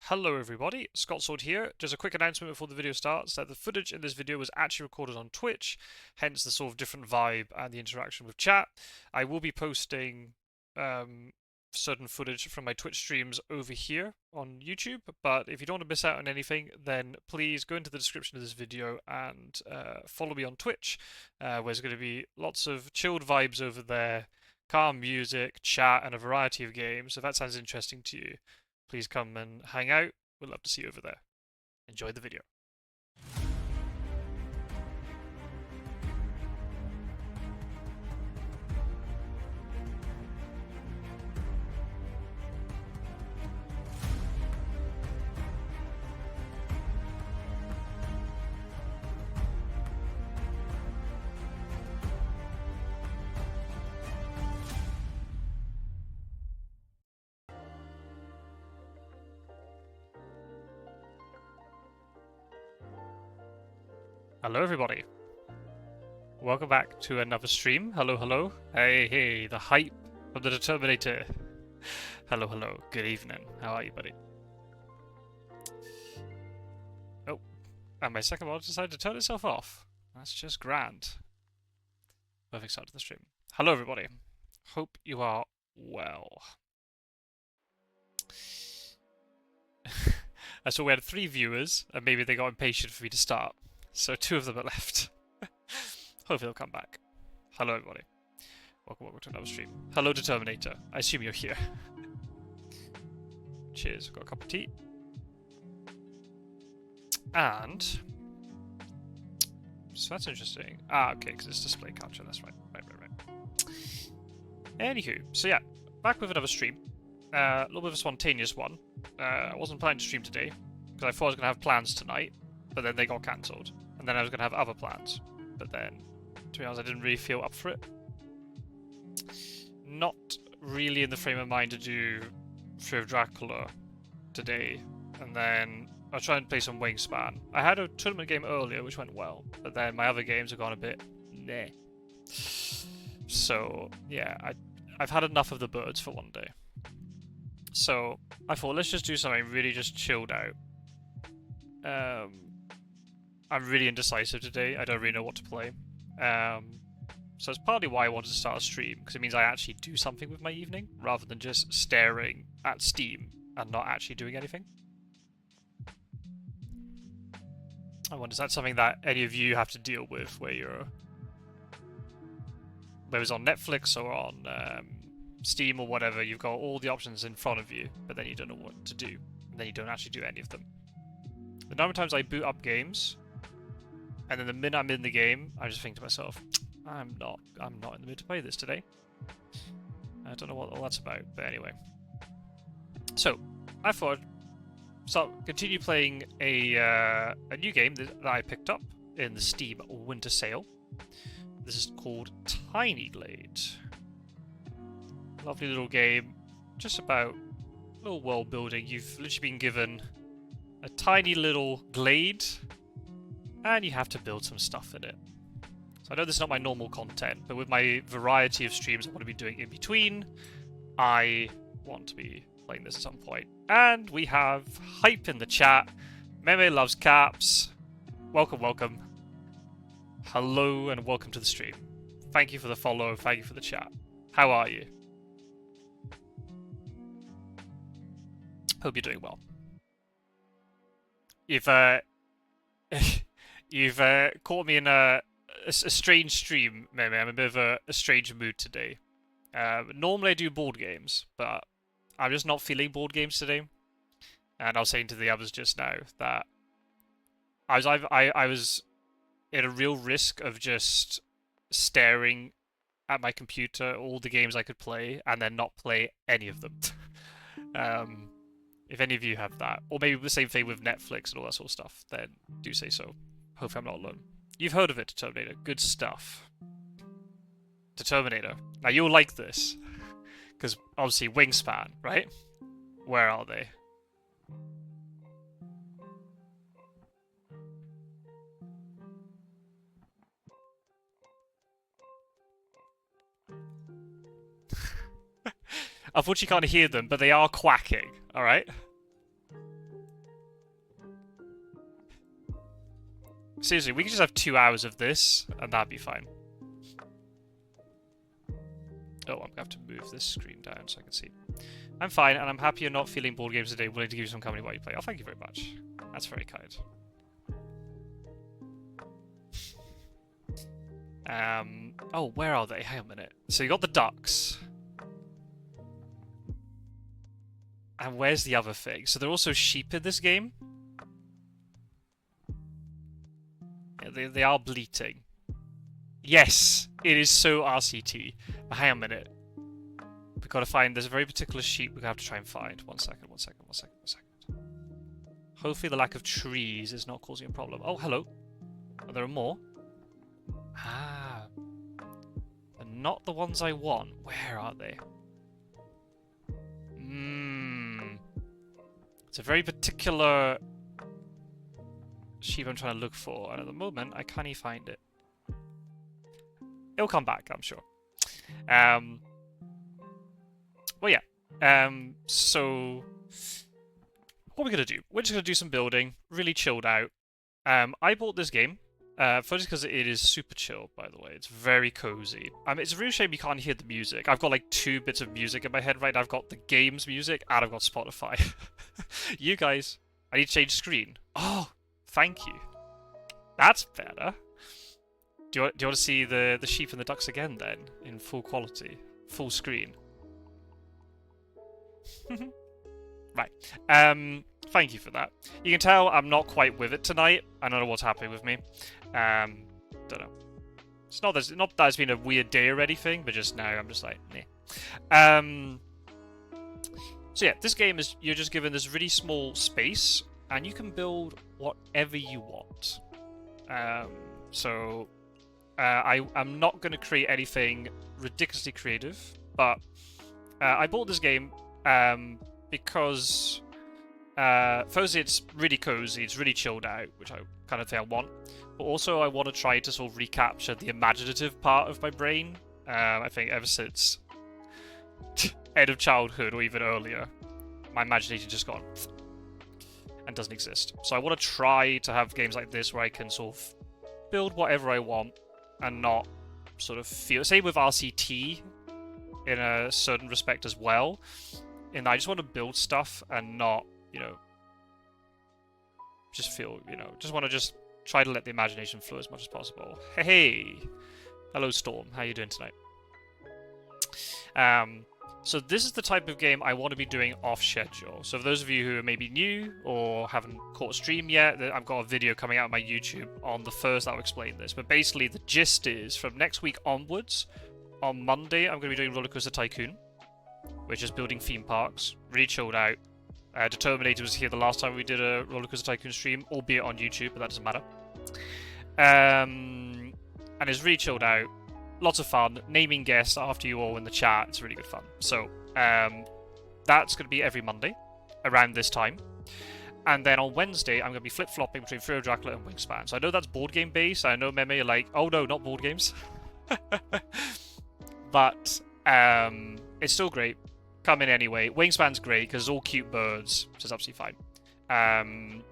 Hello everybody, Scotsword here. Just a quick announcement before the video starts that the footage in this video was actually recorded on Twitch, hence the sort of different vibe and the interaction with chat. I will be posting certain footage from my Twitch streams over here on YouTube, but if you don't want to miss out on anything, then please go into the description of this video and follow me on Twitch, where there's going to be lots of chilled vibes over there, calm music, chat, and a variety of games. If that sounds interesting to you, please come and hang out. We'd love to see you over there. Enjoy the video. Hello everybody. Welcome back to another stream. Hello, hello. Hey, the hype of the Determinator. Hello, hello. Good evening. How are you, buddy? Oh, and my second one decided to turn itself off. That's just grand. Perfect start to the stream. Hello everybody. Hope you are well. I saw we had 3 viewers, and maybe they got impatient for me to start. So 2 of them are left. Hopefully they'll come back. Hello everybody. Welcome to another stream. Hello Determinator. I assume you're here. Cheers. Got a cup of tea. And so that's interesting. Ah, okay, because it's display capture. That's right. Right. Anywho, so yeah, back with another stream. A little bit of a spontaneous one. I wasn't planning to stream today because I thought I was going to have plans tonight, but then they got cancelled. And then I was going to have other plans, but then, to be honest, I didn't really feel up for it. Not really in the frame of mind to do Fear of Dracula today, and then I'll try and play some Wingspan. I had a tournament game earlier, which went well, but then my other games have gone a bit meh. So, yeah, I've had enough of the birds for one day. So, I thought, let's just do something really just chilled out. I'm really indecisive today. I don't really know what to play. So it's partly why I wanted to start a stream, because it means I actually do something with my evening, rather than just staring at Steam and not actually doing anything. I wonder, is that something that any of you have to deal with, where it's on Netflix or on Steam or whatever, you've got all the options in front of you, but then you don't know what to do, and then you don't actually do any of them. The number of times I boot up games, and then the minute I'm in the game, I just think to myself, I'm not in the mood to play this today. I don't know what all that's about, but anyway. So, I thought I'd continue playing a new game that I picked up in the Steam Winter Sale. This is called Tiny Glade. Lovely little game, just about a little world building. You've literally been given a tiny little glade, and you have to build some stuff in it. So I know this is not my normal content, but with my variety of streams I want to be doing in between, I want to be playing this at some point. And we have hype in the chat. Meme loves caps. Welcome, welcome. Hello and welcome to the stream. Thank you for the follow, thank you for the chat. How are you? Hope you're doing well. You've caught me in a strange stream, maybe. I'm in a bit of a strange mood today. Normally I do board games, but I'm just not feeling board games today. And I was saying to the others just now that I was at a real risk of just staring at my computer, all the games I could play, and then not play any of them. If any of you have that, or maybe the same thing with Netflix and all that sort of stuff, then do say so. Hopefully I'm not alone. You've heard of it, Determinator. Good stuff. Determinator. Now you'll like this, because obviously Wingspan, right? Where are they? Unfortunately you can't hear them, but they are quacking, alright? Seriously, we could just have 2 hours of this, and that'd be fine. Oh, I'm gonna have to move this screen down so I can see. I'm fine, and I'm happy you're not feeling board games today, willing to give you some company while you play. Oh, thank you very much. That's very kind. Oh, where are they? Hang on a minute. So you got the ducks. And where's the other thing? So there are also sheep in this game. Yeah, they are bleating. Yes, it is so RCT. But hang on a minute. We've got to find... There's a very particular sheep we're going to have to try and find. One second. Hopefully the lack of trees is not causing a problem. Oh, hello. Oh, there are more. Ah. They're not the ones I want. Where are they? It's a very particular sheep I'm trying to look for, and at the moment I can't even find it. It'll come back, I'm sure. Well, yeah. So what we're gonna do? We're just gonna do some building, really chilled out. I bought this game. First because it is super chill, by the way. It's very cozy. It's a real shame you can't hear the music. I've got like 2 bits of music in my head right now. I've got the game's music and I've got Spotify. You guys, I need to change screen. Oh, thank you. That's better. Do you want to see the sheep and the ducks again then? In full quality. Full screen. Right. Thank you for that. You can tell I'm not quite with it tonight. I don't know what's happening with me. Don't know. It's not that it's been a weird day or anything, but just now I'm just like, meh. So yeah, this game is, you're just given this really small space, and you can build whatever you want. I'm not going to create anything ridiculously creative, but I bought this game because firstly it's really cozy, it's really chilled out, which I kind of think I want, but also I want to try to sort of recapture the imaginative part of my brain. I think ever since end of childhood or even earlier, my imagination just gone and doesn't exist. So I want to try to have games like this where I can sort of build whatever I want and not sort of feel... Same with RCT in a certain respect as well. And I just want to build stuff and not, you know, just feel, you know, just want to just try to let the imagination flow as much as possible. Hey! Hello, Storm. How you doing tonight? So this is the type of game I want to be doing off schedule. So for those of you who are maybe new or haven't caught a stream yet, I've got a video coming out on my YouTube on the 1st that'll explain this. But basically the gist is, from next week onwards, on Monday I'm going to be doing Roller Coaster Tycoon, which is building theme parks, really chilled out. Determinator was here the last time we did a Roller Coaster Tycoon stream, albeit on YouTube, but that doesn't matter. And it's really chilled out. Lots of fun. Naming guests after you all in the chat. It's really good fun. So, that's going to be every Monday, around this time. And then on Wednesday, I'm going to be flip-flopping between Fear of Dracula and Wingspan. So I know that's board game based. I know Meme are like, oh no, not board games. But, it's still great. Come in anyway. Wingspan's great, because it's all cute birds, which is absolutely fine. And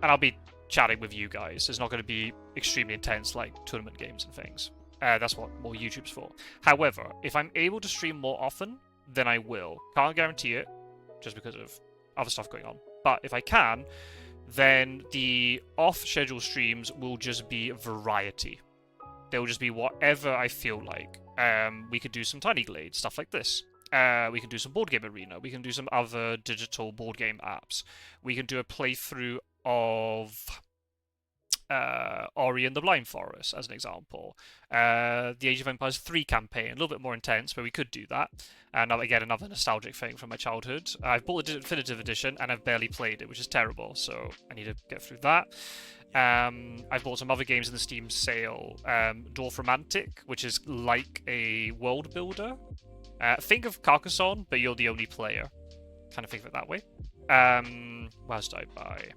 I'll be chatting with you guys. It's not going to be extremely intense like tournament games and things. That's what more YouTube's for. However, if I'm able to stream more often, then I will. Can't guarantee it, just because of other stuff going on. But if I can, then the off-schedule streams will just be variety. They'll just be whatever I feel like. We could do some Tiny Glade, stuff like this. We can do some Board Game Arena. We can do some other digital board game apps. We can do a playthrough of... Ori and the Blind Forest, as an example. The Age of Empires 3 campaign, a little bit more intense, but we could do that. And again, another nostalgic thing from my childhood. I've bought the Definitive Edition, and I've barely played it, which is terrible, so I need to get through that. I've bought some other games in the Steam sale. Dwarf Romantic, which is like a world builder. Think of Carcassonne, but you're the only player. Kind of think of it that way. What else did I buy?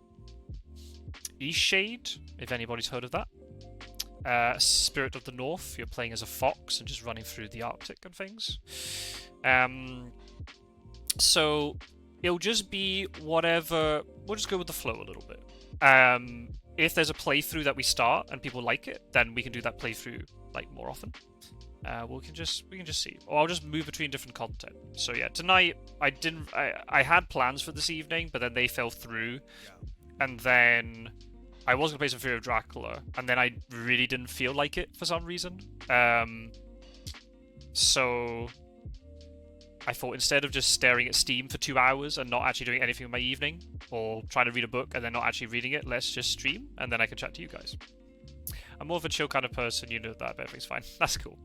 Eastshade, if anybody's heard of that. Spirit of the North, you're playing as a fox and just running through the Arctic and things. So it'll just be whatever. We'll just go with the flow a little bit. if there's a playthrough that we start and people like it, then we can do that playthrough like more often. We can just see, or I'll just move between different content. So yeah, tonight I had plans for this evening, but then they fell through, and then I was gonna play some Fear of Dracula, and then I really didn't feel like it for some reason. So I thought instead of just staring at Steam for 2 hours and not actually doing anything in my evening, or trying to read a book and then not actually reading it, let's just stream, and then I can chat to you guys. I'm more of a chill kind of person, you know that, but everything's fine. That's cool.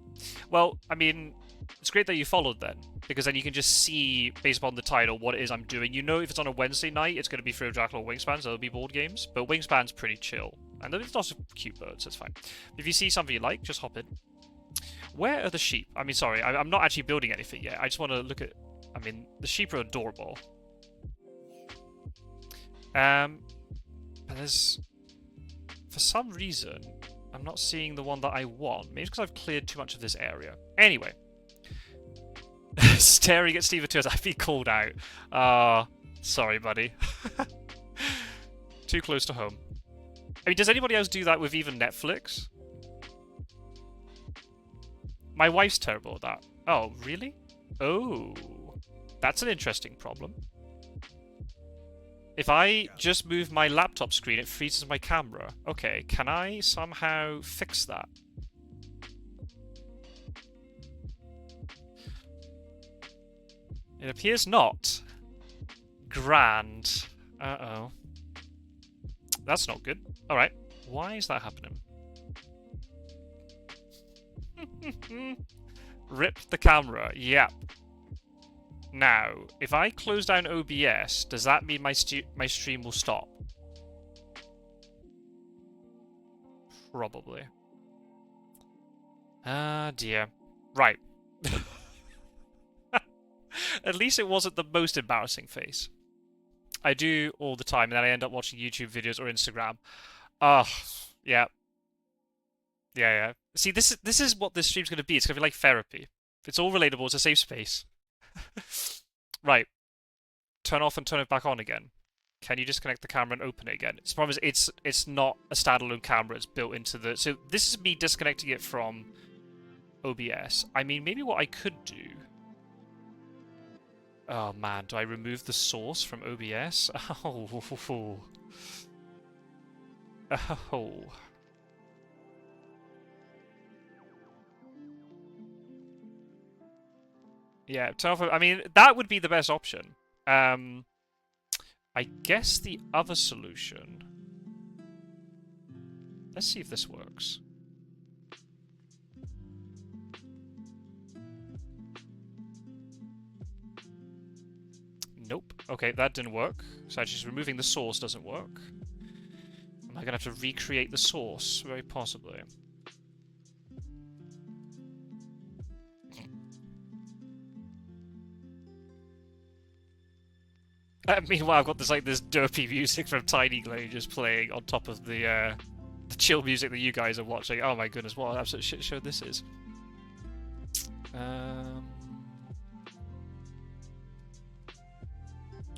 Well, I mean, it's great that you followed then, because then you can just see, based upon the title, what it is I'm doing. You know if it's on a Wednesday night, it's going to be Fear of Dracula or Wingspan, so it'll be board games, but Wingspan's pretty chill. And there's lots of cute birds, that's fine. If you see something you like, just hop in. Where are the sheep? I mean, sorry, I'm not actually building anything yet. I just want to look at... I mean, the sheep are adorable. But there's... For some reason, I'm not seeing the one that I want. Maybe because I've cleared too much of this area. Anyway. Staring at Steve 2 as I've been called out. Sorry, buddy. Too close to home. I mean, does anybody else do that with even Netflix? My wife's terrible at that. Oh, really? Oh. That's an interesting problem. If I just move my laptop screen, it freezes my camera. Okay, can I somehow fix that? It appears not. Grand. Uh-oh. That's not good. Alright. Why is that happening? Rip the camera. Yep. Now, if I close down OBS, does that mean my stream will stop? Probably. Ah, dear. Right. At least it wasn't the most embarrassing face. I do all the time, and then I end up watching YouTube videos or Instagram. Yeah. Yeah. See, this is what this stream's going to be. It's going to be like therapy. It's all relatable. It's a safe space. Right. Turn off and turn it back on again. Can you disconnect the camera and open it again? The problem is it's not a standalone camera. It's built into the... So this is me disconnecting it from OBS. I mean, maybe what I could do... Oh, man. Do I remove the source from OBS? Oh. Oh. Yeah, I mean, that would be the best option. I guess the other solution... Let's see if this works. Nope. Okay, that didn't work. So just removing the source doesn't work. Am I going to have to recreate the source? Very possibly. Meanwhile, I've got this derpy music from Tiny Glade just playing on top of the chill music that you guys are watching. Oh my goodness, what an absolute shit show this is.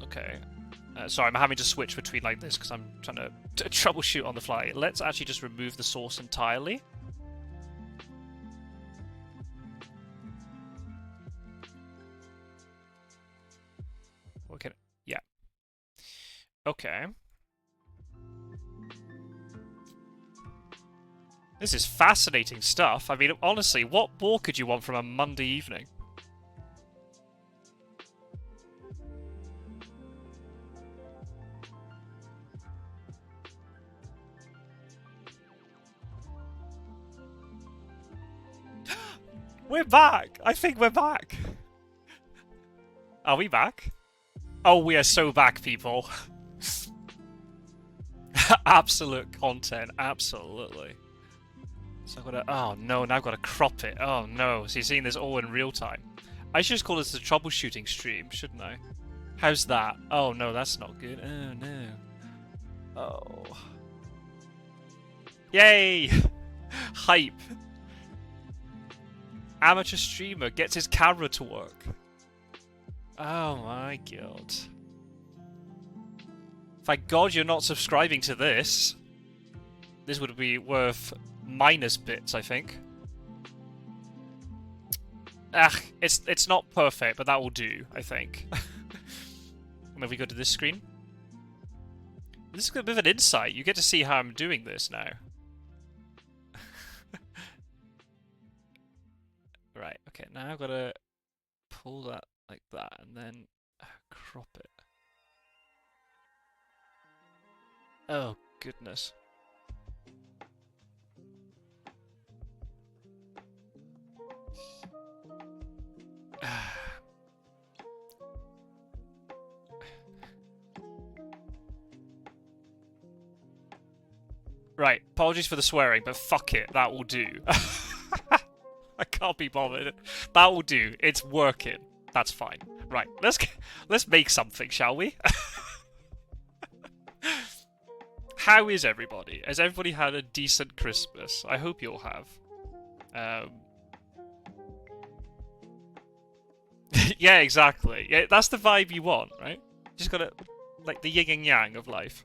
Okay. Sorry, I'm having to switch between like this because I'm trying to troubleshoot on the fly. Let's actually just remove the source entirely. Okay. Yeah. Okay. This is fascinating stuff. I mean, honestly, what more could you want from a Monday evening? We're back! I think we're back! Are we back? Oh, we are so back, people. Absolute content, absolutely. So I've got to... Oh no, now I've got to crop it. Oh no, so you're seeing this all in real time. I should just call this the troubleshooting stream, shouldn't I? How's that? Oh no, that's not good. Oh no. Oh. Yay! Hype. Amateur streamer gets his camera to work. Oh my god. Thank God you're not subscribing to this. This would be worth minus bits, I think. It's not perfect, but that will do, I think. And if we go to this screen, this is a bit of an insight. You get to see how I'm doing this now. Right, okay, now I've got to pull that like that and then crop it. Oh, goodness. Right, apologies for the swearing, but fuck it, that will do. I can't be bothered. That will do. It's working. That's fine. Right, let's make something, shall we? How is everybody? Has everybody had a decent Christmas? I hope you all have. Yeah, exactly. Yeah, that's the vibe you want, right? Just gotta, like, the yin and yang of life.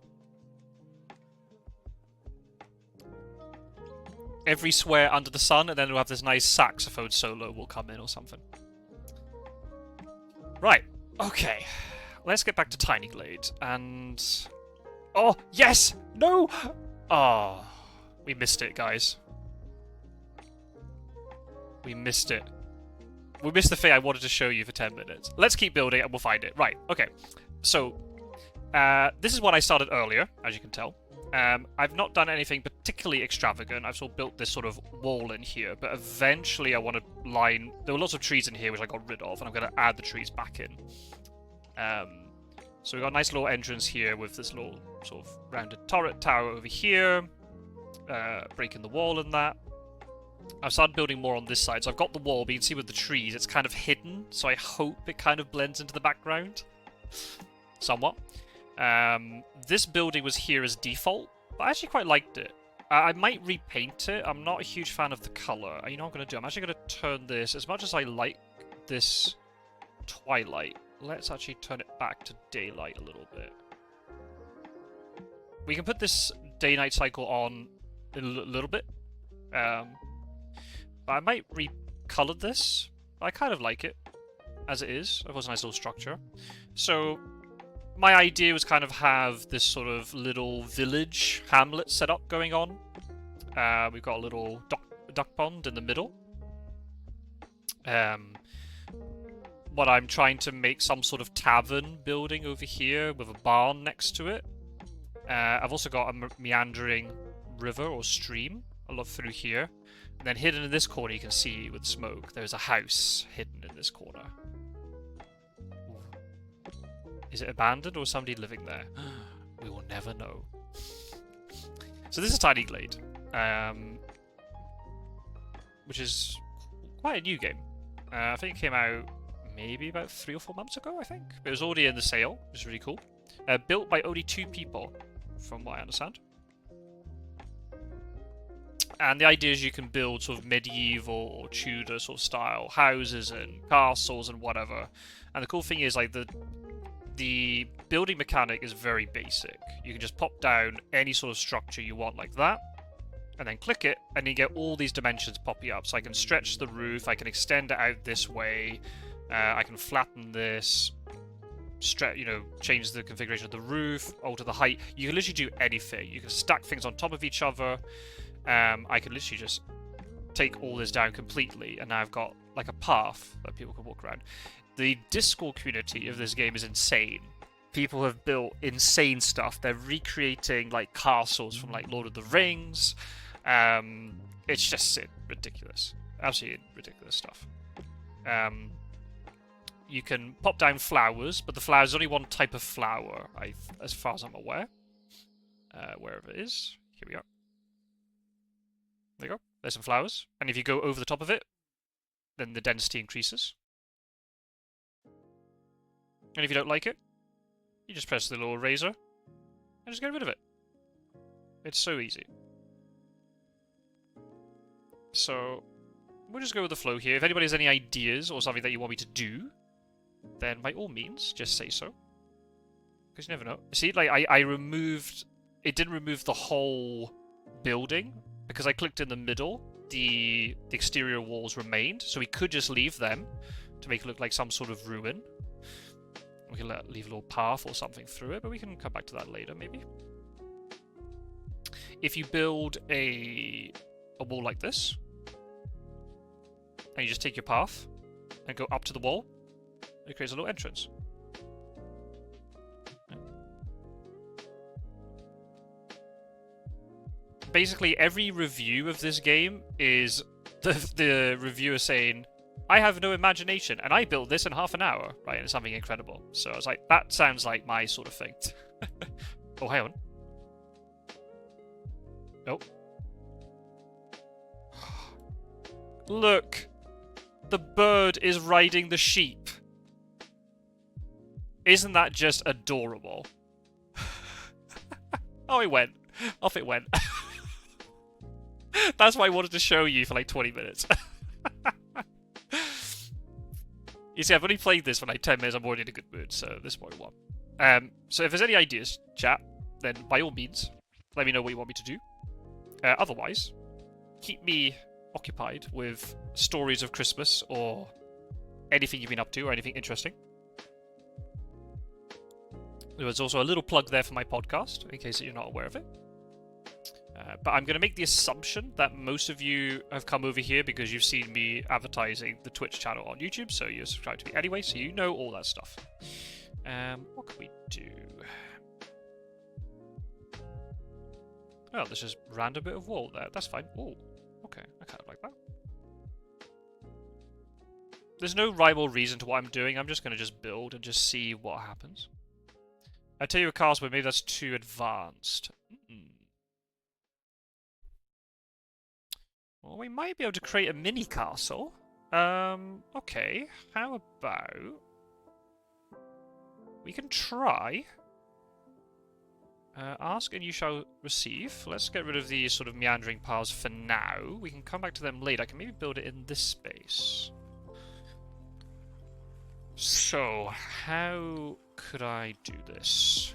Every swear under the sun, and then we'll have this nice saxophone solo will come in or something. Right, okay. Let's get back to Tiny Glade, and... Oh, yes! No! Oh, we missed it, guys. We missed it. We missed the thing I wanted to show you for 10 minutes. Let's keep building and we'll find it. Right, okay. So, this is what I started earlier, as you can tell. I've not done anything particularly extravagant. I've sort of built this sort of wall in here, but eventually I want to line... There were lots of trees in here which I got rid of, and I'm going to add the trees back in. So we've got a nice little entrance here with this little sort of rounded turret tower over here. Breaking the wall and that. I've started building more on this side, so I've got the wall, but you can see with the trees, it's kind of hidden, so I hope it kind of blends into the background. Somewhat. This building was here as default, but I actually quite liked it. I might repaint it. I'm not a huge fan of the colour. You know what I'm going to do? I'm actually going to turn this, as much as I like this twilight, let's actually turn it back to daylight a little bit. We can put this day-night cycle on a little bit. But I might recolor this. I kind of like it as it is. It was a nice little structure. So my idea was kind of have this sort of little village hamlet setup going on. We've got a little duck pond in the middle. What I'm trying to make some sort of tavern building over here with a barn next to it. I've also got a meandering river or stream a lot through here. And then hidden in this corner, you can see with smoke, there's a house hidden in this corner. Ooh. Is it abandoned or somebody living there? We will never know. So this is Tiny Glade, which is quite a new game. I think it came out maybe about 3 or 4 months ago, I think. But it was already in the sale, which is really cool. Built by only 2 people, from what I understand. And the idea is you can build sort of medieval or Tudor sort of style houses and castles and whatever. And the cool thing is, like, the building mechanic is very basic. You can just pop down any sort of structure you want like that, and then click it, and you get all these dimensions popping up. So I can stretch the roof, I can extend it out this way, I can flatten this, change the configuration of the roof, alter the height. You can literally do anything. You can stack things on top of each other. I can literally just take all this down completely, and now I've got like a path that people can walk around. The Discord community of this game is insane. People have built insane stuff. They're recreating like castles from like Lord of the Rings. It's just ridiculous. Absolutely ridiculous stuff. You can pop down flowers, but the flower is only one type of flower, as far as I'm aware. Wherever it is. Here we are. There you go. There's some flowers. And if you go over the top of it, then the density increases. And if you don't like it, you just press the little razor and just get rid of it. It's so easy. So, we'll just go with the flow here. If anybody has any ideas or something that you want me to do, then by all means, just say so. Because you never know. See, like, I removed... It didn't remove the whole building, because I clicked in the middle, the exterior walls remained, so we could just leave them to make it look like some sort of ruin. We can leave a little path or something through it, but we can come back to that later, maybe. If you build a wall like this, and you just take your path and go up to the wall, it creates a little entrance. Basically, every review of this game is the reviewer saying, I have no imagination, and I built this in half an hour, right? And it's something incredible. So I was like, that sounds like my sort of thing. Oh, hang on. Oh. Look! The bird is riding the sheep. Isn't that just adorable? Oh, it went. Off it went. That's why I wanted to show you for like 20 minutes. You see, I've only played this for like 10 minutes. I'm already in a good mood, so this is what we want. So if there's any ideas, chat, then by all means, let me know what you want me to do. Otherwise, keep me occupied with stories of Christmas or anything you've been up to or anything interesting. There was also a little plug there for my podcast, in case you're not aware of it. But I'm going to make the assumption that most of you have come over here because you've seen me advertising the Twitch channel on YouTube, so you're subscribed to me anyway, so you know all that stuff. What can we do? Oh, there's just a random bit of wall there. That's fine. Oh, okay. I kind of like that. There's no rhyme or reason to what I'm doing. I'm just going to just build and just see what happens. I tell you a castle, but maybe that's too advanced. Well, we might be able to create a mini castle. Okay. How about we can try. Ask and you shall receive. Let's get rid of these sort of meandering paths for now. We can come back to them later. I can maybe build it in this space. So, how could I do this?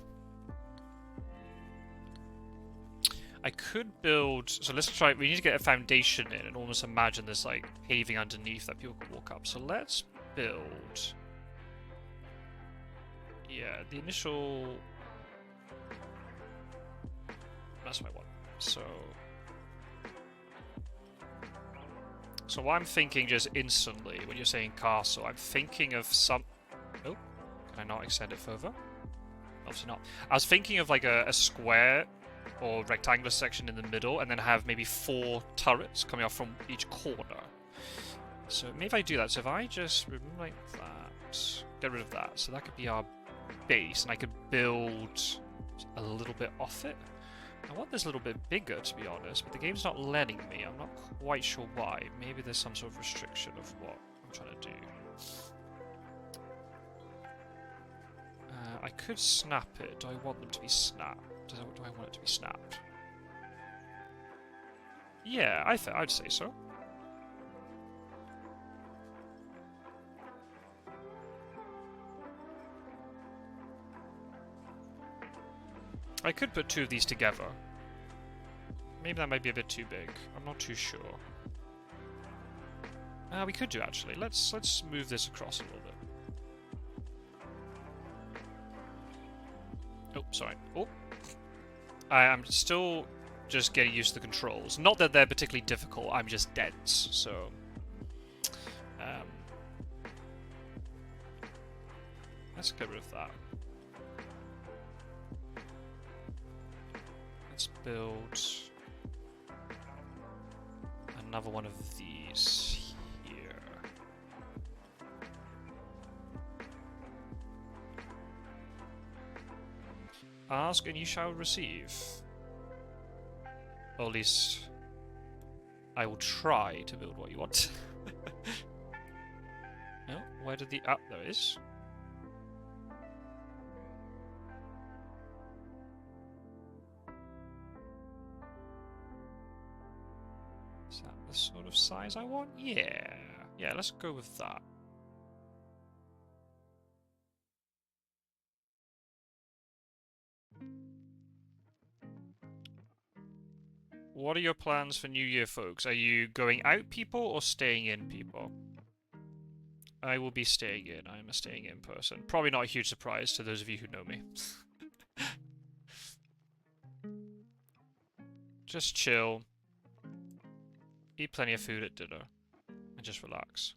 I could build... So let's try... We need to get a foundation in and almost imagine there's like paving underneath that people can walk up. So let's build... Yeah, the initial... That's what I want. So what I'm thinking just instantly when you're saying castle, I'm thinking of some... Oh, can I not extend it further? Obviously not. I was thinking of like a square or rectangular section in the middle and then have maybe 4 turrets coming off from each corner. So maybe if I do that, so if I just remove like that, get rid of that, so that could be our base, and I could build a little bit off it. I want this a little bit bigger, to be honest, but the game's not letting me. I'm not quite sure why. Maybe there's some sort of restriction of what I'm trying to do. I could snap it. Do I want them to be snapped? Do I want it to be snapped? Yeah, I'd say so. I could put 2 of these together. Maybe that might be a bit too big. I'm not too sure. We could do actually. Let's move this across a little bit. Oh, sorry. Oh. I am still just getting used to the controls. Not that they're particularly difficult, I'm just dense, so... let's get rid of that. Let's build another one of these here. Ask and you shall receive. Or at least I will try to build what you want. No, where did the... there is. Is that the sort of size I want? Yeah. Yeah, let's go with that. What are your plans for New Year, folks? Are you going out people or staying in people? I will be staying in. I'm a staying in person. Probably not a huge surprise to those of you who know me. Just chill. Eat plenty of food at dinner. And just relax.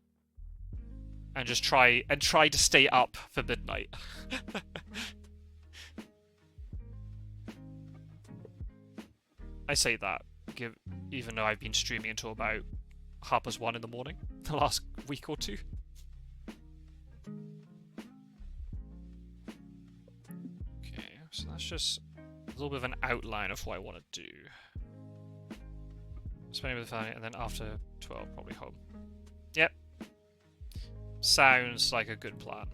And just try to stay up for midnight. I say that, even though I've been streaming until about 1:30 in the morning the last week or two. Okay, so that's just a little bit of an outline of what I want to do. Spending with the family, and then after 12, probably home. Yep. Sounds like a good plan.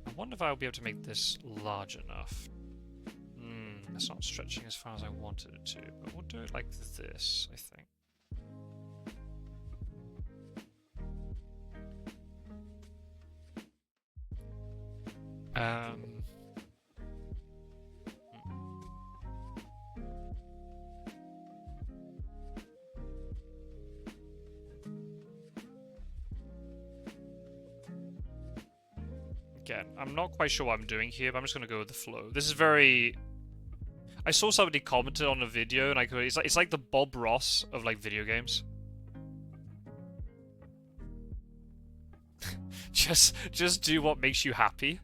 I wonder if I'll be able to make this large enough. It's not stretching as far as I wanted it to, but we'll do it like this, I think. Again, I'm not quite sure what I'm doing here, but I'm just going to go with the flow. This is very... I saw somebody commented on a video, and it's like the Bob Ross of like video games. just do what makes you happy.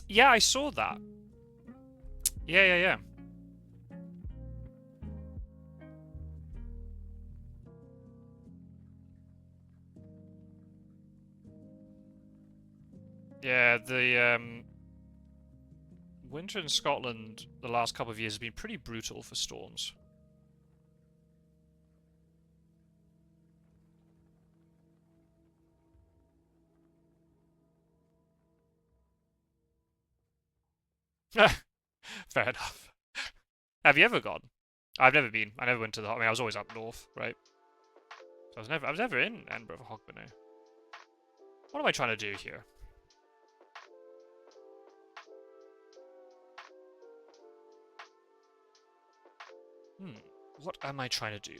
Yeah, I saw that. Yeah. Yeah, the winter in Scotland the last couple of years has been pretty brutal for storms. Fair enough. Have you ever gone? I've never been. I never went to the... I mean, I was always up north, right? So I was never in Edinburgh for Hogmanay. What am I trying to do here? What am I trying to do?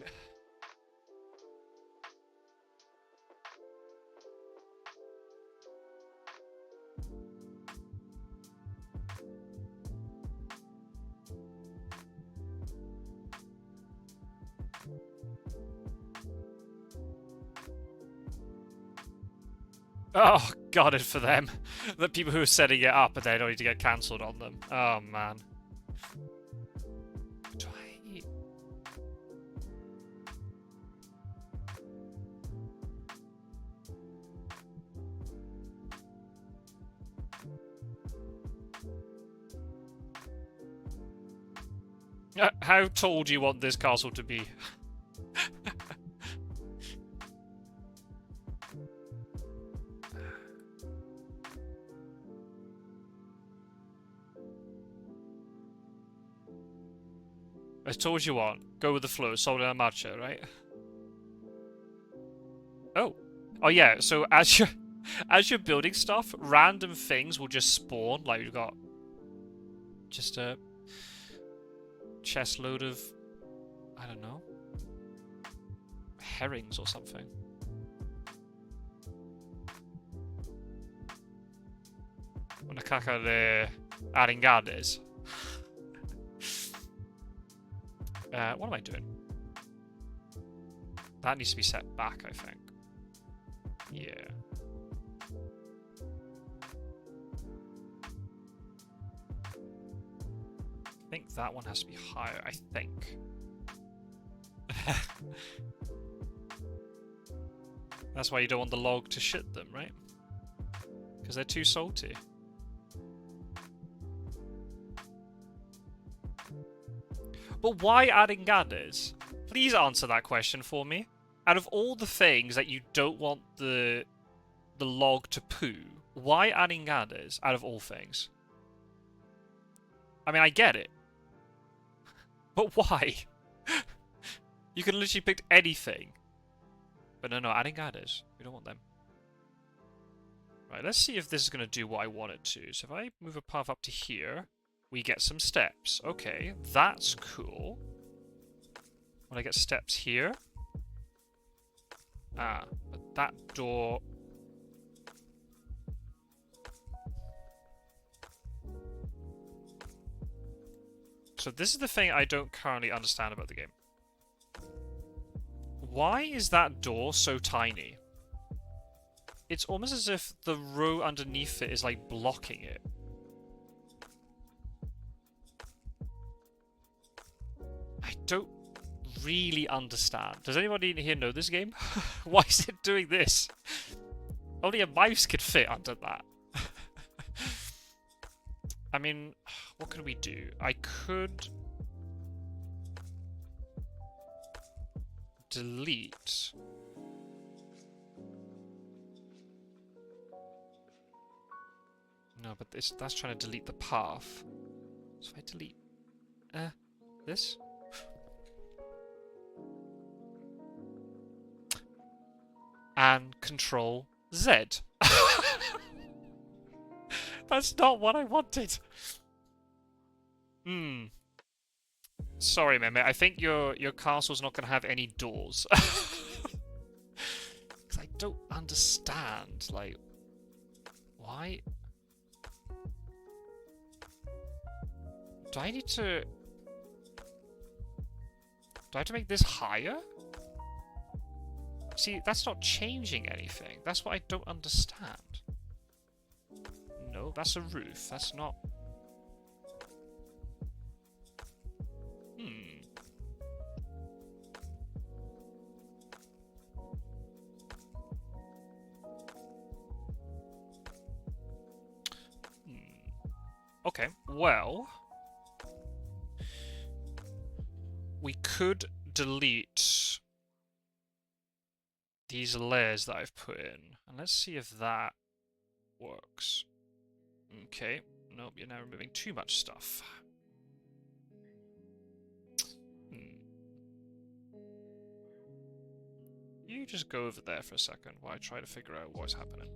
Oh, got it for them. The people who are setting it up and then only to get cancelled on them. Oh, man. Do I... How tall do you want this castle to be? As tall as you want. Go with the flow. Solda and matcha, right? Oh. Oh yeah, so as you're building stuff, random things will just spawn. Like you've got just a chest load of, I don't know, herrings or something. Una caca de aringades. What am I doing? That needs to be set back, I think. Yeah. I think that one has to be higher, I think. That's why you don't want the log to shit them, right? Because they're too salty. But why aringades? Please answer that question for me. Out of all the things that you don't want the log to poo, why aringades out of all things? I mean, I get it. But why? You could literally pick anything. But no, aringades. We don't want them. Right, let's see if this is going to do what I want it to. So if I move a path up to here, we get some steps. Okay, that's cool. When I get steps here... Ah, but that door... So this is the thing I don't currently understand about the game. Why is that door so tiny? It's almost as if the row underneath it is like blocking it. I don't really understand. Does anybody in here know this game? Why is it doing this? Only a mouse could fit under that. I mean, what could we do? I could delete. No, but that's trying to delete the path. So if I delete this. And Control Z. That's not what I wanted. Sorry, Meme. I think your castle's not going to have any doors. Because I don't understand. Like, why? Do I need to... Do I have to make this higher? See, that's not changing anything. That's what I don't understand. No, that's a roof. That's not... Okay, well... We could delete these layers that I've put in. And let's see if that works. Okay. Nope, you're now removing too much stuff. You just go over there for a second while I try to figure out what's happening.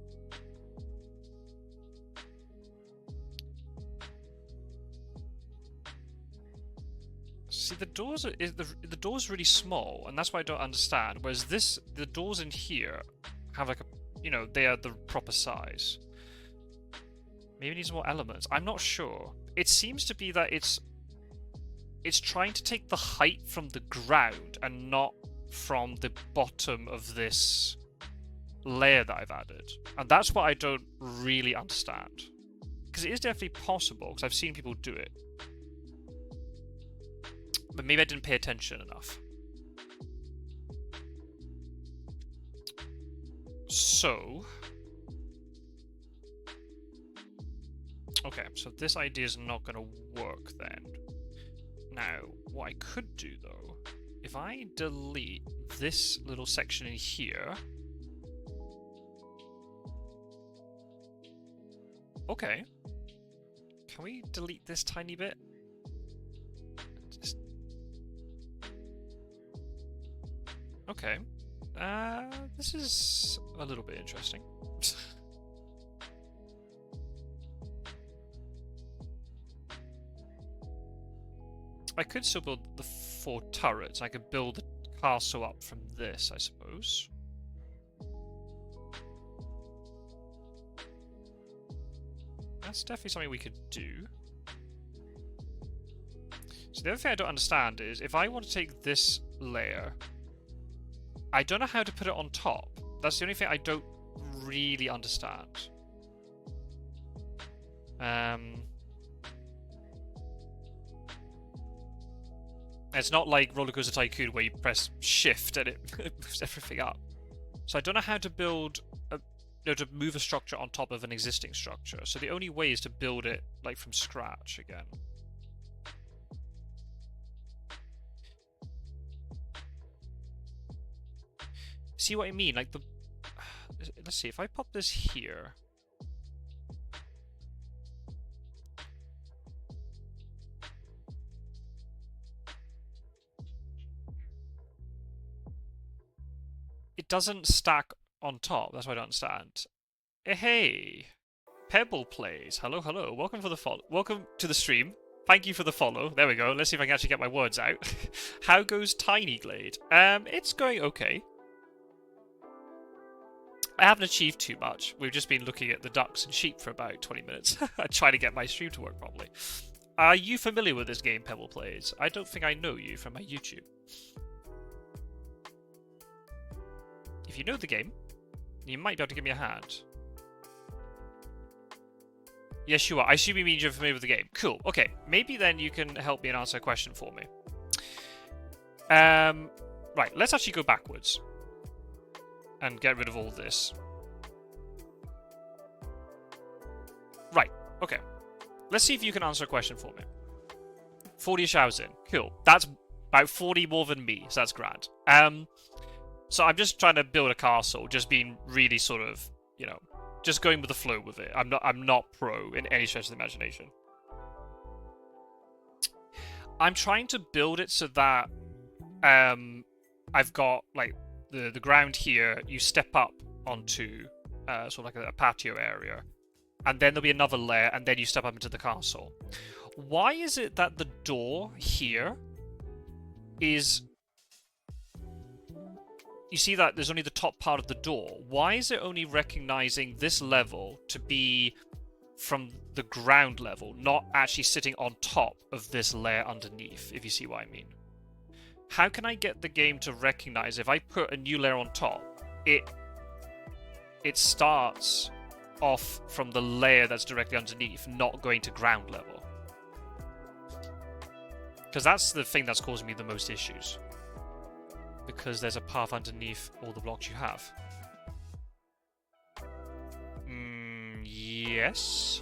See, the doors are the door's really small, and that's why I don't understand. Whereas the doors in here have like a, you know, they are the proper size. Maybe it needs more elements. I'm not sure. It seems to be that it's trying to take the height from the ground and not from the bottom of this layer that I've added, and that's what I don't really understand. Because it is definitely possible, because I've seen people do it. But maybe I didn't pay attention enough. So... Okay, so this idea is not going to work then. Now, what I could do though, if I delete this little section in here... Okay. Can we delete this tiny bit? Okay. This is a little bit interesting. I could still build the 4 turrets. I could build the castle up from this, I suppose. That's definitely something we could do. So the other thing I don't understand is, if I want to take this layer, I don't know how to put it on top. That's the only thing I don't really understand. It's not like Rollercoaster Tycoon where you press shift and it moves everything up. So I don't know how to build to move a structure on top of an existing structure. So the only way is to build it like from scratch again. See what I mean? Like the... Let's see, if I pop this here... It doesn't stack on top, that's what I don't understand. Hey, Pebble Plays. Hello, hello. Welcome for the follow. Welcome to the stream. Thank you for the follow. There we go. Let's see if I can actually get my words out. How goes Tiny Glade? It's going okay. I haven't achieved too much. We've just been looking at the ducks and sheep for about 20 minutes, trying to get my stream to work properly. Are you familiar with this game, Pebble Plays? I don't think I know you from my YouTube. If you know the game, you might be able to give me a hand. Yes, you are. I assume you mean you're familiar with the game. Cool. Okay. Maybe then you can help me and answer a question for me. Right. Let's actually go backwards. And get rid of all this. Right. Okay. Let's see if you can answer a question for me. 40 hours in. Cool. That's about 40 more than me, so that's grand. So I'm just trying to build a castle, just being really sort of, you know, just going with the flow with it. I'm not pro in any stretch of the imagination. I'm trying to build it so that I've got like the ground here. You step up onto sort of like a patio area, and then there'll be another layer, and then you step up into the castle. Why is it that the door here is... You see that there's only the top part of the door. Why is it only recognizing this level to be from the ground level, not actually sitting on top of this layer underneath, if you see what I mean? How can I get the game to recognize if I put a new layer on top, it starts off from the layer that's directly underneath, not going to ground level? Because that's the thing that's causing me the most issues. Because there's a path underneath all the blocks you have. Yes.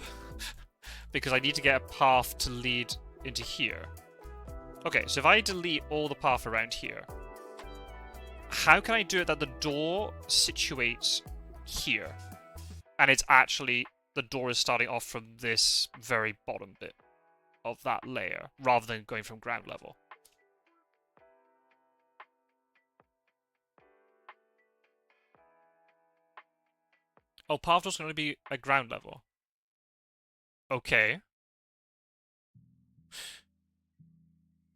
Because I need to get a path to lead into here. Okay, so if I delete all the path around here, how can I do it that the door situates here? And it's actually, the door is starting off from this very bottom bit of that layer, rather than going from ground level. Oh, path door's going to be at ground level. Okay.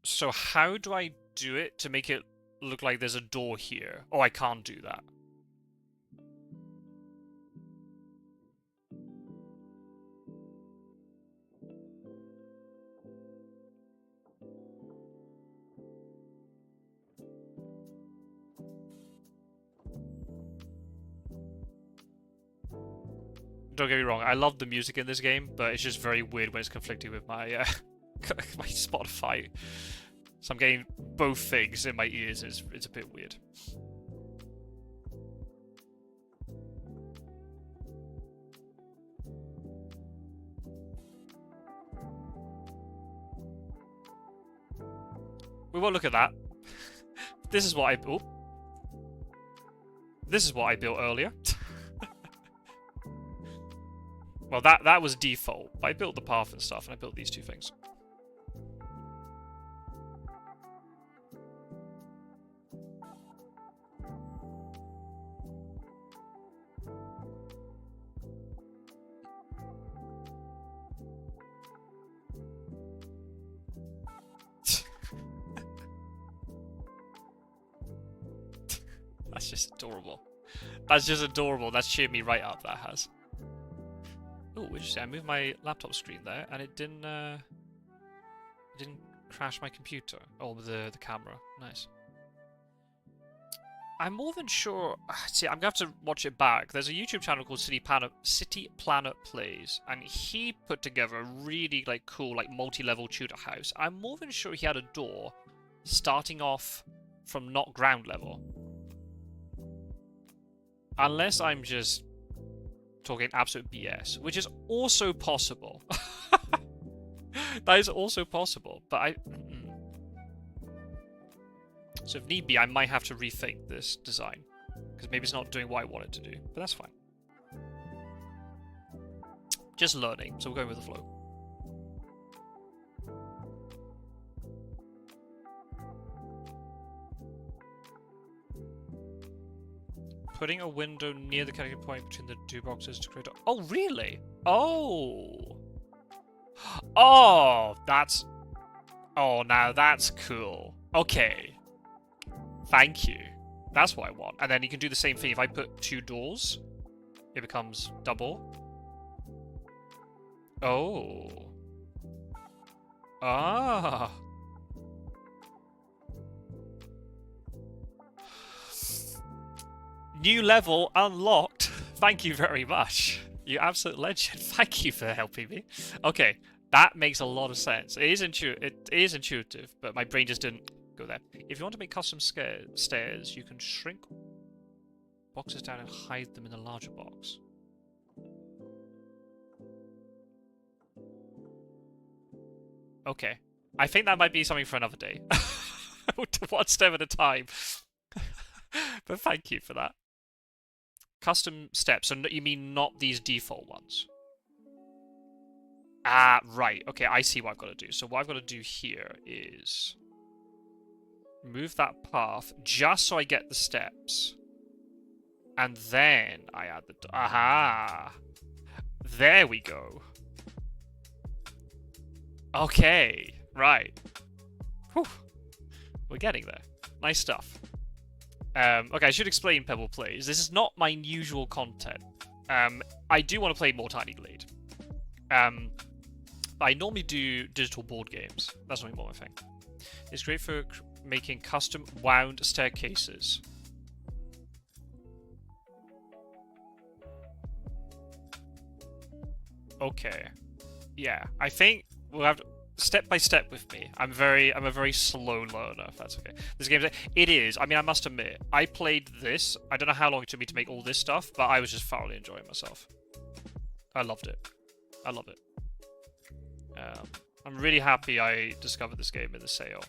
So how do I do it to make it look like there's a door here? Oh, I can't do that. Don't get me wrong, I love the music in this game, but it's just very weird when it's conflicting with my my Spotify. So I'm getting both things in my ears, and it's a bit weird. We won't look at that. This is what I built. This is what I built earlier. Well, that was default. I built the path and stuff, and I built these two things. That's just adorable. That's just adorable. That's cheered me right up, that has. Oh, interesting. I moved my laptop screen there, and it didn't crash my computer. Oh, the camera. Nice. I'm more than sure... See, I'm going to have to watch it back. There's a YouTube channel called City Planet Plays, and he put together a really cool multi-level Tudor house. I'm more than sure he had a door starting off from not ground level. Unless I'm just talking absolute BS, which is also possible. That is also possible, but so if need be, I might have to rethink this design, because maybe it's not doing what I want it to do, but that's fine. Just learning, so we're going with the flow. putting a window near the connecting point between the two boxes to create a... Oh, really? Oh! Oh, that's... Oh, now that's cool. Okay. Thank you. That's what I want. And then you can do the same thing. If I put 2 doors, it becomes double. Oh. Ah. New level unlocked. Thank you very much. You absolute legend. Thank you for helping me. Okay, that makes a lot of sense. It is intuitive, but my brain just didn't go there. If you want to make custom stairs, you can shrink boxes down and hide them in a larger box. Okay. I think that might be something for another day. One step at a time. But thank you for that. Custom steps. So you mean not these default ones? Ah, right. Okay, I see what I've got to do. So what I've got to do here is move that path just so I get the steps. And then I add the... Aha! There we go. Okay, right. Whew. We're getting there. Nice stuff. Okay, I should explain Pebble Plays. This is not my usual content. I do want to play more Tiny Glade. I normally do digital board games. That's not more my thing. It's great for making custom wound staircases. Okay. Yeah, I think we'll have to, step by step with me. I'm a very slow learner, if that's okay. This game, it is. I mean, I must admit, I played this. I don't know how long it took me to make all this stuff, but I was just thoroughly enjoying myself. I loved it. I love it. I'm really happy I discovered this game in the sale.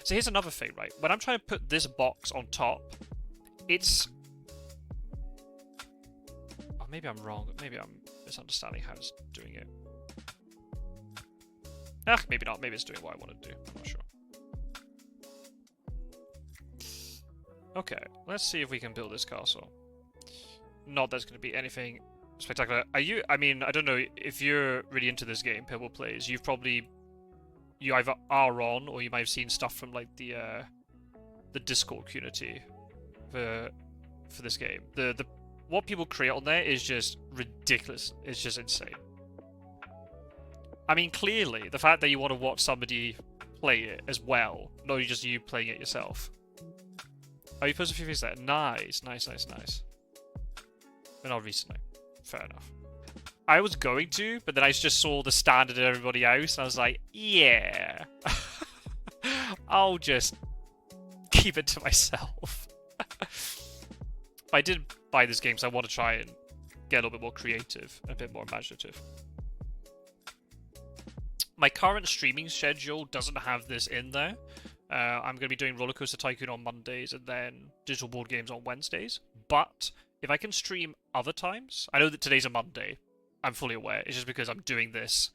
So here's another thing, right? When I'm trying to put this box on top, it's... Oh, maybe I'm wrong. Maybe I'm misunderstanding how it's doing it. Ah, maybe not. Maybe it's doing what I want to do. I'm not sure. Okay, let's see if we can build this castle. Not that it's going to be anything spectacular. I mean, I don't know if you're really into this game, Pebble Plays. You either are on, or you might have seen stuff from like the Discord community for this game. The what people create on there is just ridiculous. It's just insane. I mean, clearly, the fact that you want to watch somebody play it as well, not just you playing it yourself. Oh, you posted a few things there. Nice, nice, nice, nice. But not recently. Fair enough. I was going to, but then I just saw the standard of everybody else, and I was like, yeah. I'll just keep it to myself. I did buy this game, so I want to try and get a little bit more creative, a bit more imaginative. My current streaming schedule doesn't have this in there. I'm going to be doing Roller Coaster Tycoon on Mondays and then digital board games on Wednesdays. But if I can stream other times, I know that today's a Monday. I'm fully aware. It's just because I'm doing this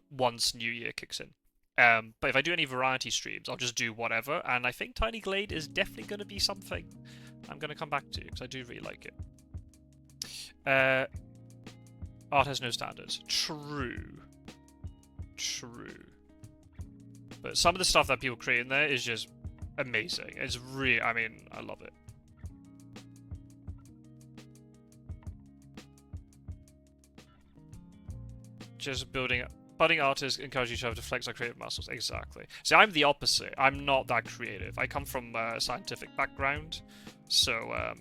once New Year kicks in. But if I do any variety streams, I'll just do whatever. And I think Tiny Glade is definitely going to be something I'm going to come back to because I do really like it. Art has no standards. True. True. But some of the stuff that people create in there is just amazing. It's really, I mean, I love it. Just building, budding artists encourage each other to flex their creative muscles. Exactly. See, I'm the opposite. I'm not that creative. I come from a scientific background, so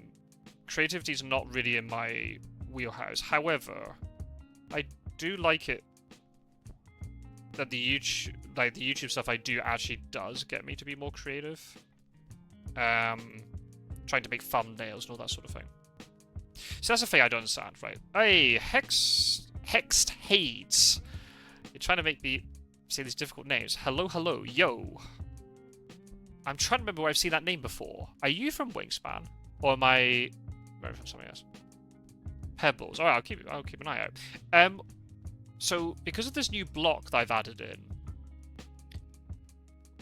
creativity is not really in my wheelhouse. However, I do like it that the YouTube stuff I do actually does get me to be more creative. Trying to make thumbnails and all that sort of thing. So that's the thing I don't understand, right? Hey, Hexed Hades. You're trying to make me say these difficult names. Hello, hello, yo. I'm trying to remember where I've seen that name before. Are you from Wingspan? Or am I from something else? Pebbles. Alright, I'll keep an eye out. So, because of this new block that I've added in,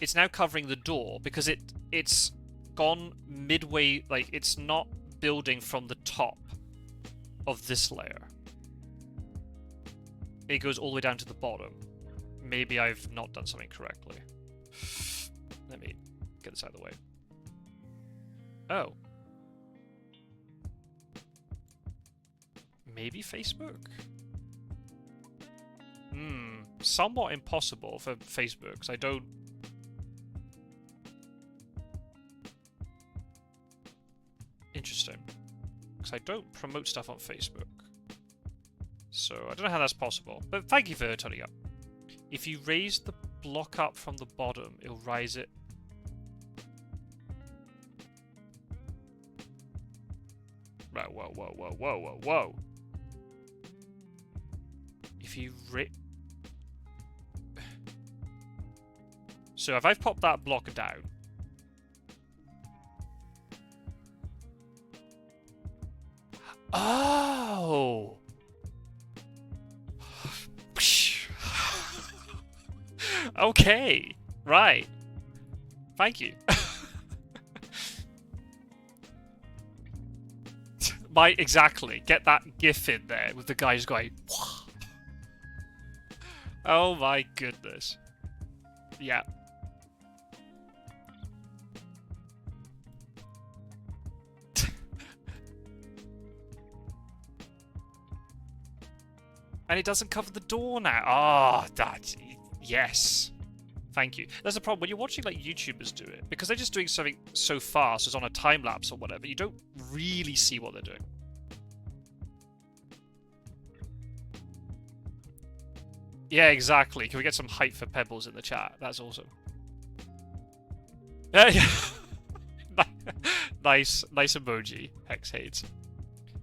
it's now covering the door because it's gone midway, like, it's not building from the top of this layer. It goes all the way down to the bottom. Maybe I've not done something correctly. Let me get this out of the way. Oh. Maybe Facebook? Somewhat impossible for Facebook, because I don't... Interesting. Because I don't promote stuff on Facebook. So, I don't know how that's possible. But thank you for turning up. If you raise the block up from the bottom, it'll rise it... Right, whoa, whoa, whoa, whoa, whoa, whoa. If you So if I've popped that block down... Oh! Okay, right. Thank you. Exactly. Get that gif in there with the guys going... Oh my goodness. Yeah. And it doesn't cover the door now. Oh, that... Yes. Thank you. That's the problem. When you're watching like YouTubers do it, because they're just doing something so fast, it's on a time lapse or whatever, you don't really see what they're doing. Yeah, exactly. Can we get some hype for Pebbles in the chat? That's awesome. Yeah. Nice emoji, Hex Hates.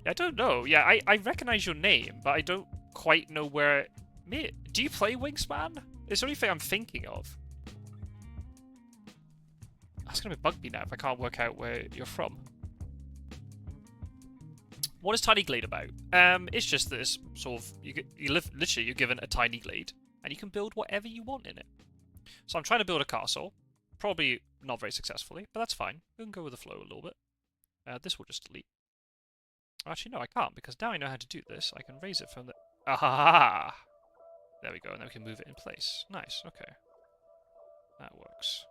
I don't know. Yeah, I recognize your name, but I don't quite know where... Do you play Wingspan? It's the only thing I'm thinking of. That's gonna bug me now if I can't work out where you're from. What is Tiny Glade about? It's just this sort of... literally, you're given a tiny glade, and you can build whatever you want in it. So I'm trying to build a castle. Probably not very successfully, but that's fine. We can go with the flow a little bit. This will just delete. Actually, no, I can't, because now I know how to do this. I can raise it from the... Ah! There we go, and then we can move it in place. Nice, okay. That works.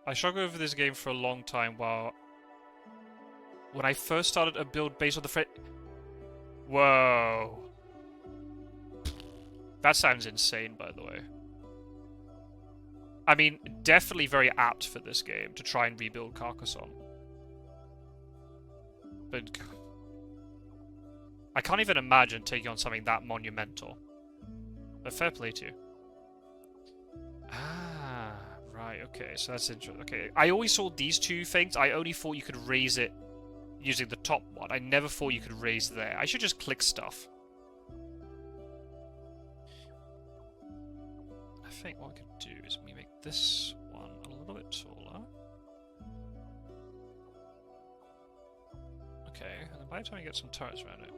I struggled over this game for a long time when I first started a build based on the Whoa. That sounds insane, by the way. I mean, definitely very apt for this game to try and rebuild Carcassonne. But I can't even imagine taking on something that monumental. But fair play to you. Ah, right, okay, so that's interesting. Okay, I always saw these two things. I only thought you could raise it using the top one. I never thought you could raise there. I should just click stuff. I think what I could do is we make this one a little bit taller. Okay, and then by the time you get some turrets around it.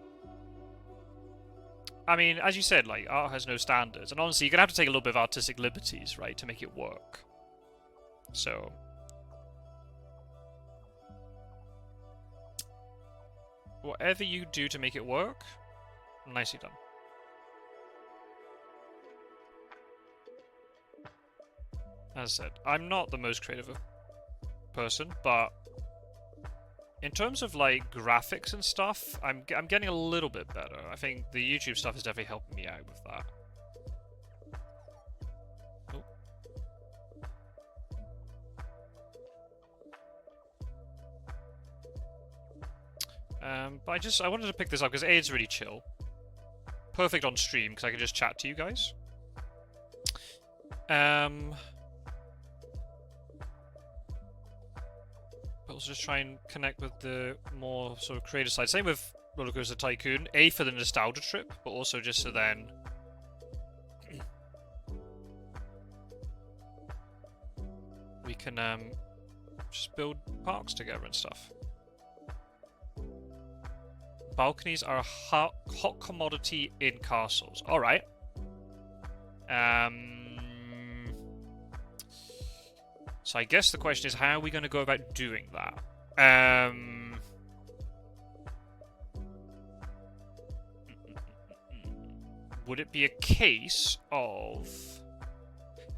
I mean, as you said, like, art has no standards, and honestly, you're gonna have to take a little bit of artistic liberties, right, to make it work. So... whatever you do to make it work, nicely done. As I said, I'm not the most creative person, but in terms of like graphics and stuff, I'm getting a little bit better. I think the YouTube stuff is definitely helping me out with that. But I wanted to pick this up because A, it's really chill. Perfect on stream because I can just chat to you guys. But also just try and connect with the more sort of creative side. Same with Roller Coaster Tycoon. A, for the nostalgia trip, but also just so then we can just build parks together and stuff. Balconies are a hot commodity in castles. Alright. So I guess the question is, how are we going to go about doing that? Would it be a case of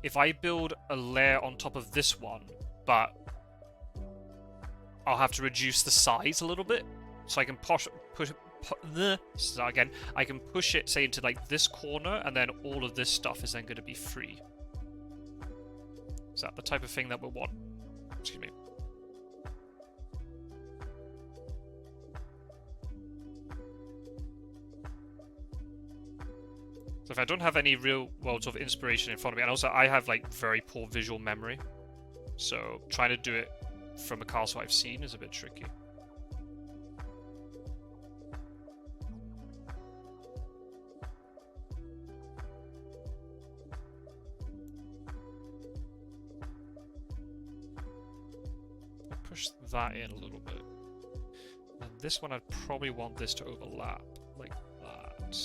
if I build a layer on top of this one, but I'll have to reduce the size a little bit, so I can start again. I can push it, say, into like this corner, and then all of this stuff is then going to be free. Is that the type of thing that we want? Excuse me. So if I don't have any real world sort of inspiration in front of me, and also I have like very poor visual memory, so trying to do it from a castle I've seen is a bit tricky. I'll push that in a little bit. And this one I'd probably want this to overlap like that.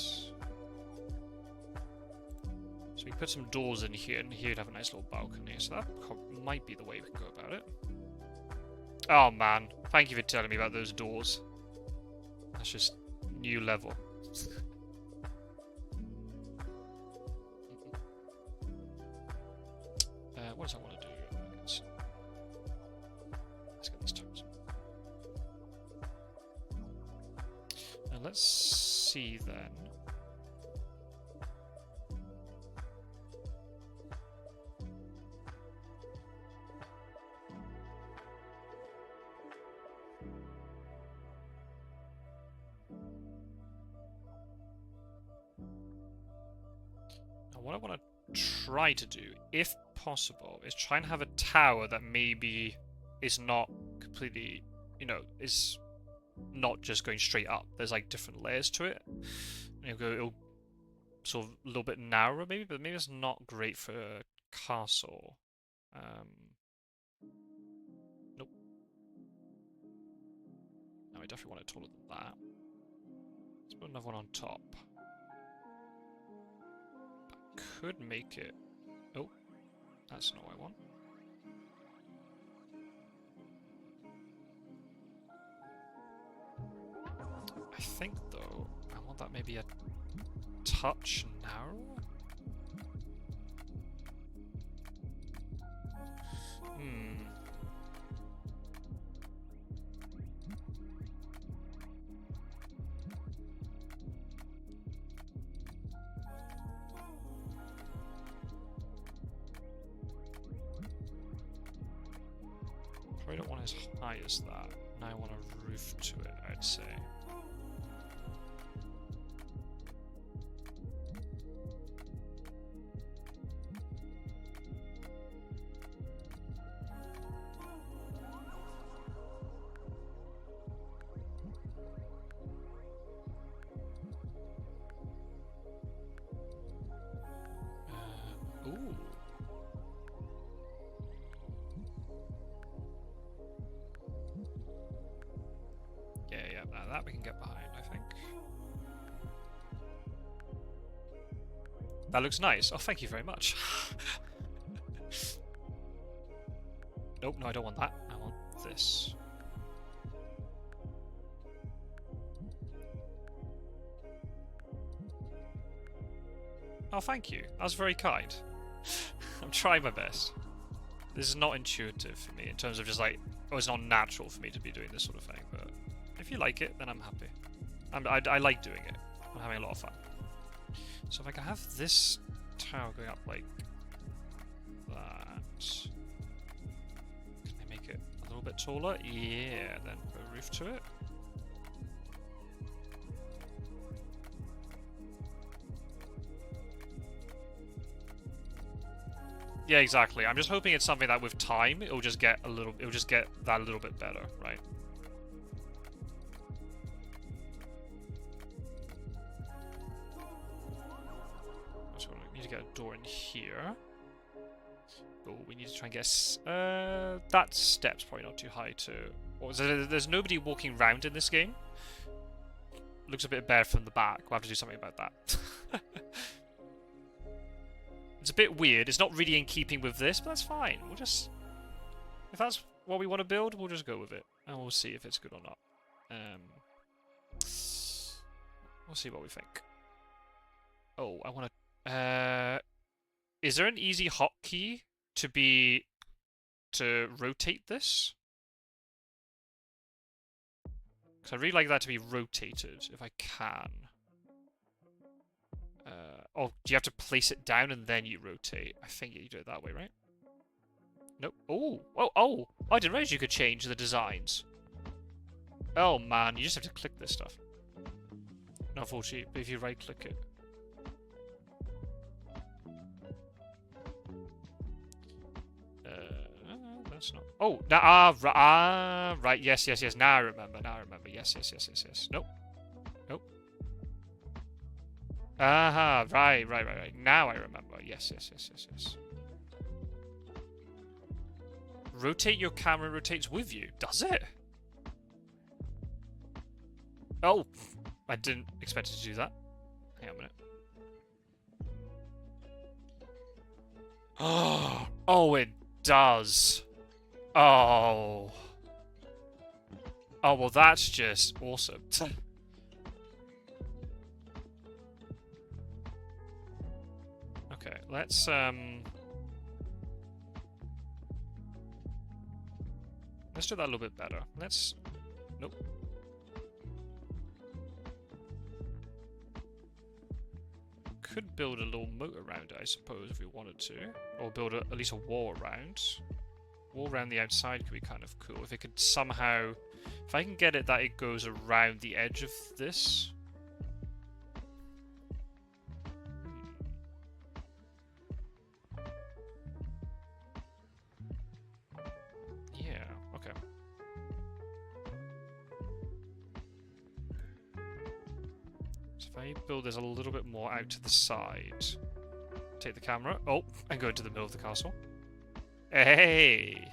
So we put some doors in here, and here you'd have a nice little balcony, so that might be the way we can go about it. Oh man, thank you for telling me about those doors. That's just new level. What does I want to do? Let's get this times. And let's see then. What I want to try to do, if possible, is try and have a tower that maybe is not completely, you know, is not just going straight up. There's like different layers to it. It'll sort of a little bit narrower maybe, but maybe it's not great for a castle. Nope. No, I definitely want it taller than that. Let's put another one on top. Could make it... Oh, that's not what I want. I think, though, I want that maybe a touch narrower? I don't want as high as that. Now I want a roof to it, I'd say. Ooh. Yeah, that we can get behind, I think. That looks nice. Oh, thank you very much. Nope, no, I don't want that. I want this. Oh, thank you. That was very kind. I'm trying my best. This is not intuitive for me in terms of just like, oh, it's not natural for me to be doing this sort of thing, but if you like it, then I'm happy. I like doing it. I'm having a lot of fun. So if I can have this tower going up like that, can I make it a little bit taller? Yeah, then put a roof to it. Yeah, exactly. I'm just hoping it's something that with time it'll just get that a little bit better, right? So we need to get a door in here. But we need to try and get that step's probably not too high too. There's nobody walking around in this game. Looks a bit bare from the back. We'll have to do something about that. It's a bit weird. It's not really in keeping with this, but that's fine. We'll just... If that's what we want to build, we'll just go with it. And we'll see if it's good or not. We'll see what we think. Oh, I want to... is there an easy hotkey to rotate this? Because I'd really like that to be rotated, if I can. Oh, do you have to place it down and then you rotate? I think you do it that way, right? Nope. Oh! Oh! I didn't realize you could change the designs. Oh man, you just have to click this stuff. No, unfortunately, if you right-click it. That's not... Oh! Right, yes. Now I remember. Yes. Nope. Aha, right. Now I remember. Yes. Rotate your camera rotates with you. Does it? Oh, I didn't expect it to do that. Hang on a minute. Oh, it does. Oh, well, that's just awesome. Okay, let's do that a little bit better. Nope. Could build a little moat around it, I suppose, if we wanted to. Or build at least a wall around. Wall around the outside could be kind of cool. If it could somehow... If I can get it that it goes around the edge of this... Yeah, okay. So if I build this a little bit more out to the side... Take the camera... Oh! And go into the middle of the castle. Hey!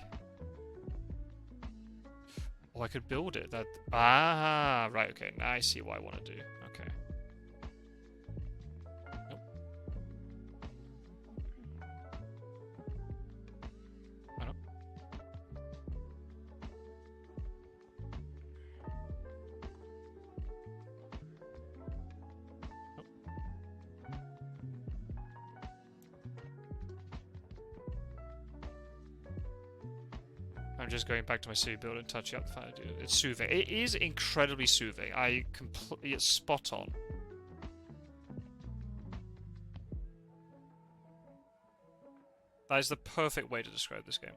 Oh, I could build it. Right, okay. Now I see what I want to do. Okay. Nope. Oh, no. Nope. I'm just going back to my city builder and touching up the fan. It's soothing. It is incredibly soothing. It's spot on. That is the perfect way to describe this game.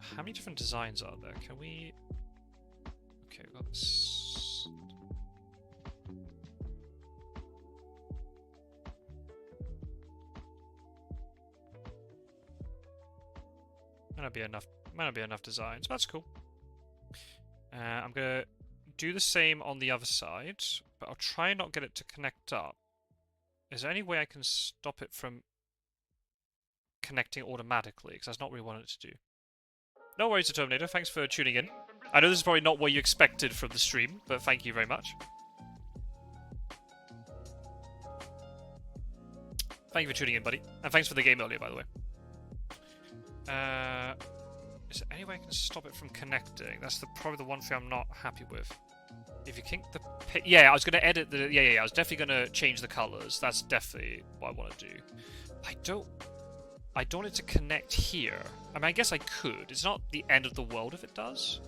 How many different designs are there? Can we... Okay, we've got this. Might not be enough designs, but that's cool. I'm gonna do the same on the other side, but I'll try and not get it to connect up. Is there any way I can stop it from connecting automatically? Because that's not what we wanted it to do. No worries, Terminator. Thanks for tuning in. I know this is probably not what you expected from the stream, but thank you very much. Thank you for tuning in, buddy. And thanks for the game earlier, by the way. Is there any way I can stop it from connecting? That's probably the one thing I'm not happy with. If you kink the... Yeah, I was going to edit the... Yeah, I was definitely going to change the colours. That's definitely what I want to do. I don't want it to connect here. I mean, I guess I could. It's not the end of the world if it does.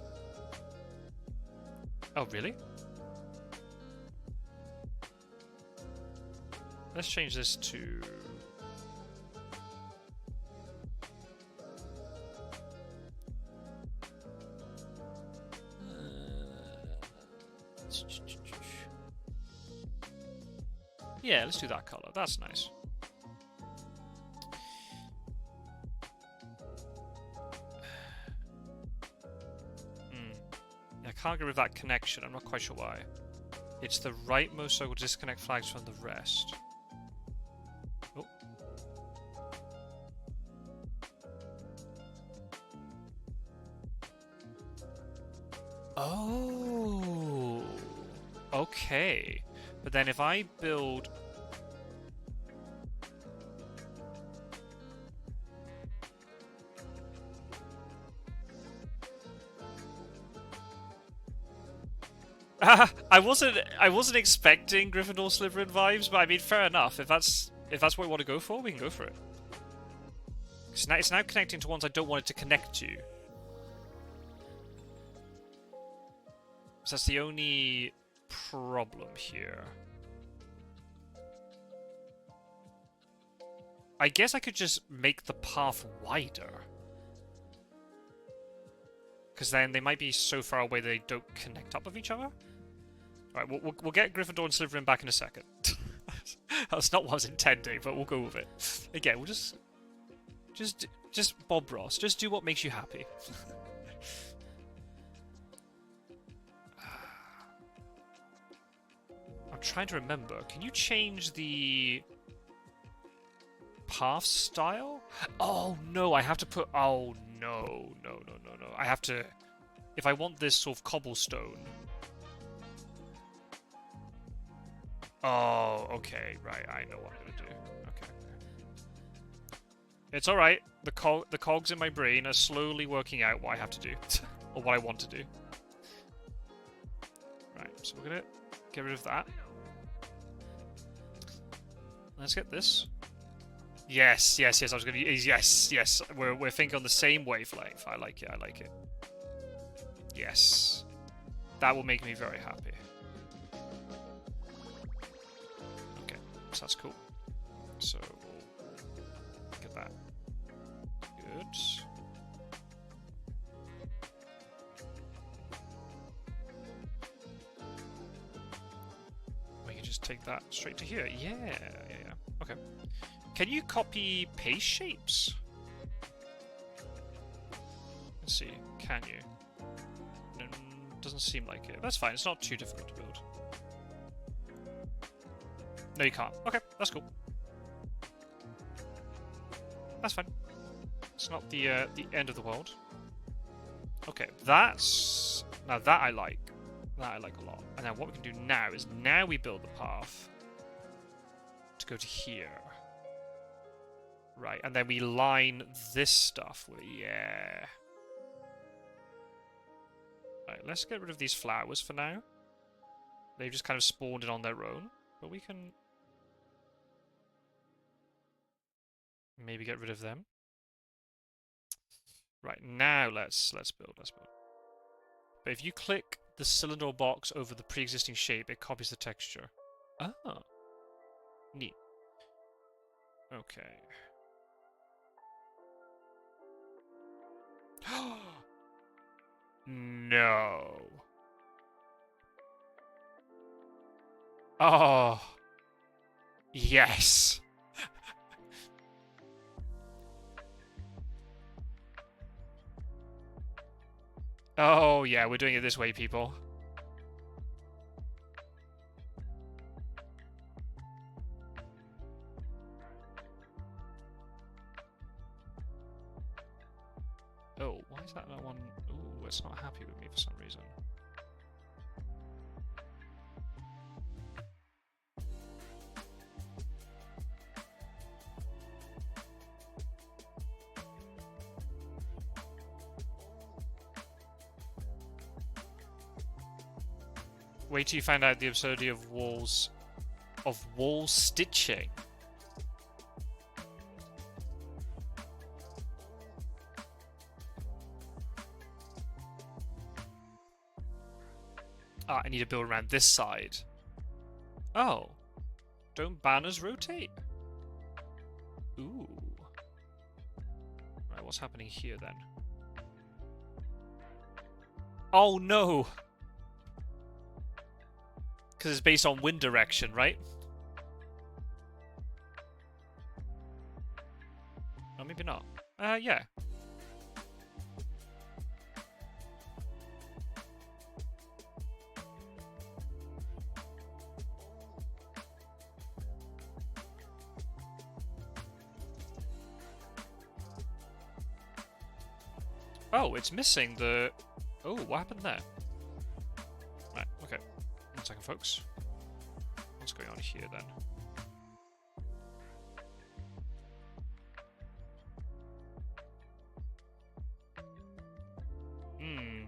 Oh, really? Let's change this to... Yeah, let's do that color. That's nice. I can't get rid of that connection. I'm not quite sure why. It's the rightmost circle to disconnect flags from the rest. Oh. Oh, okay. But then if I build... I wasn't expecting Gryffindor Slytherin vibes, but I mean, fair enough. If that's what we want to go for, we can go for it. It's now connecting to ones I don't want it to connect to. So that's the only problem here. I guess I could just make the path wider. Because then they might be so far away they don't connect up with each other. Alright, we'll get Gryffindor and Slytherin back in a second. That's not what I was intending, but we'll go with it. Again, we'll just Bob Ross. Just do what makes you happy. I'm trying to remember. Can you change the path style? Oh no, I have to put... Oh no. I have to... If I want this sort of cobblestone... Oh, okay, right, I know what I'm gonna do. Okay. It's alright. The cogs in my brain are slowly working out what I have to do. Or what I want to do. Right, so we're gonna get rid of that. Let's get this. Yes, I was gonna... Yes. We're thinking on the same wavelength. I like it. Yes. That will make me very happy. Okay, so that's cool. So, we'll get that. Good. We can just take that straight to here. Yeah. Okay. Can you copy paste shapes? Let's see. Can you? No, doesn't seem like it. That's fine. It's not too difficult to build. No, you can't. Okay, that's cool. That's fine. It's not the end of the world. Okay, that's... Now that I like. That I like a lot. And then what we can do now is now we build the path to go to here. Right, and then we line this stuff with... Yeah. Right, let's get rid of these flowers for now. They've just kind of spawned in on their own. But we can... maybe get rid of them. Right, now let's build. But if you click the cylinder or box over the pre-existing shape, it copies the texture. Oh. Neat. Okay. No. Oh. Yes. Oh, yeah, we're doing it this way, people. Oh, why is that one? Oh, it's not happy with me for some reason. Wait till you find out the absurdity of wall stitching. Ah, I need to build around this side. Oh. Don't banners rotate? Ooh. Right, what's happening here then? Oh no! Because it's based on wind direction, right? Oh, maybe not. Yeah. Oh, it's missing the... Oh, what happened there? second, folks. What's going on here then?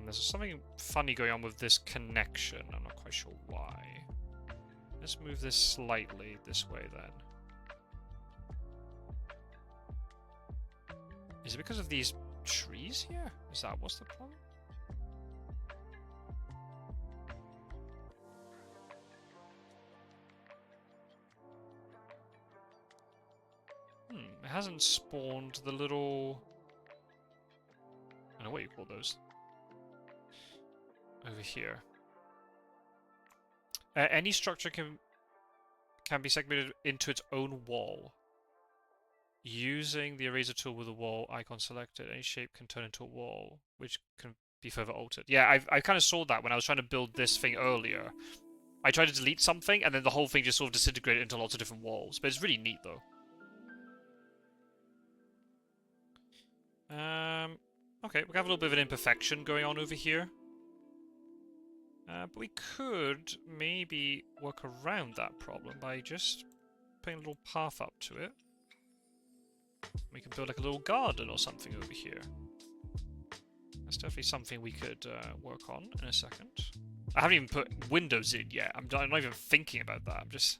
There's something funny going on with this connection. I'm not quite sure why. Let's move this slightly this way then. Is it because of these trees here? Is that what's the problem? It hasn't spawned the little... I don't know what you call those. Over here. Any structure can be segmented into its own wall. Using the eraser tool with the wall icon selected, any shape can turn into a wall, which can be further altered. Yeah, I kind of saw that when I was trying to build this thing earlier. I tried to delete something, and then the whole thing just sort of disintegrated into lots of different walls. But it's really neat, though. Okay, we have a little bit of an imperfection going on over here. But we could maybe work around that problem by just putting a little path up to it. We could build like a little garden or something over here. That's definitely something we could work on in a second. I haven't even put windows in yet. I'm not even thinking about that. I'm just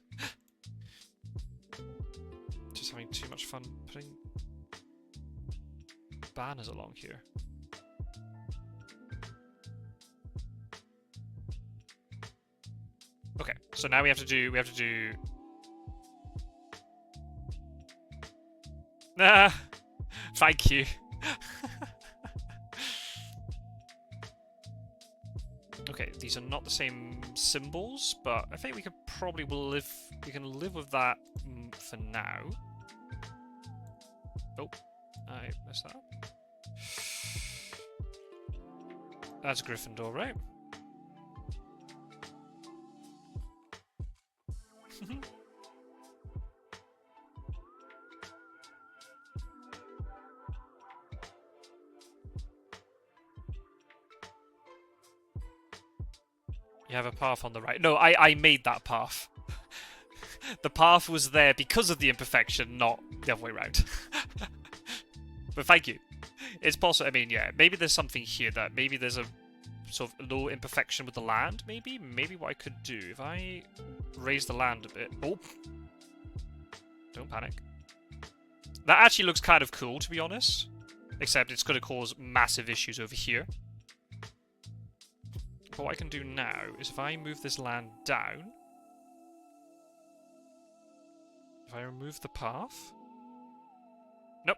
having too much fun putting banners along here. Okay, so now we have to do Nah, thank you. Okay, these are not the same symbols, but I think we could probably live. We can live with that for now. Oh, I messed that up. That's Gryffindor, right? You have a path on the right. No, I made that path. The path was there because of the imperfection, not the other way around. But thank you. It's possible. I mean, yeah, maybe there's something here that maybe there's a sort of low imperfection with the land. Maybe what I could do if I raise the land a bit. Oh, don't panic. That actually looks kind of cool, to be honest. Except it's going to cause massive issues over here. But what I can do now is if I move this land down, if I remove the path, nope.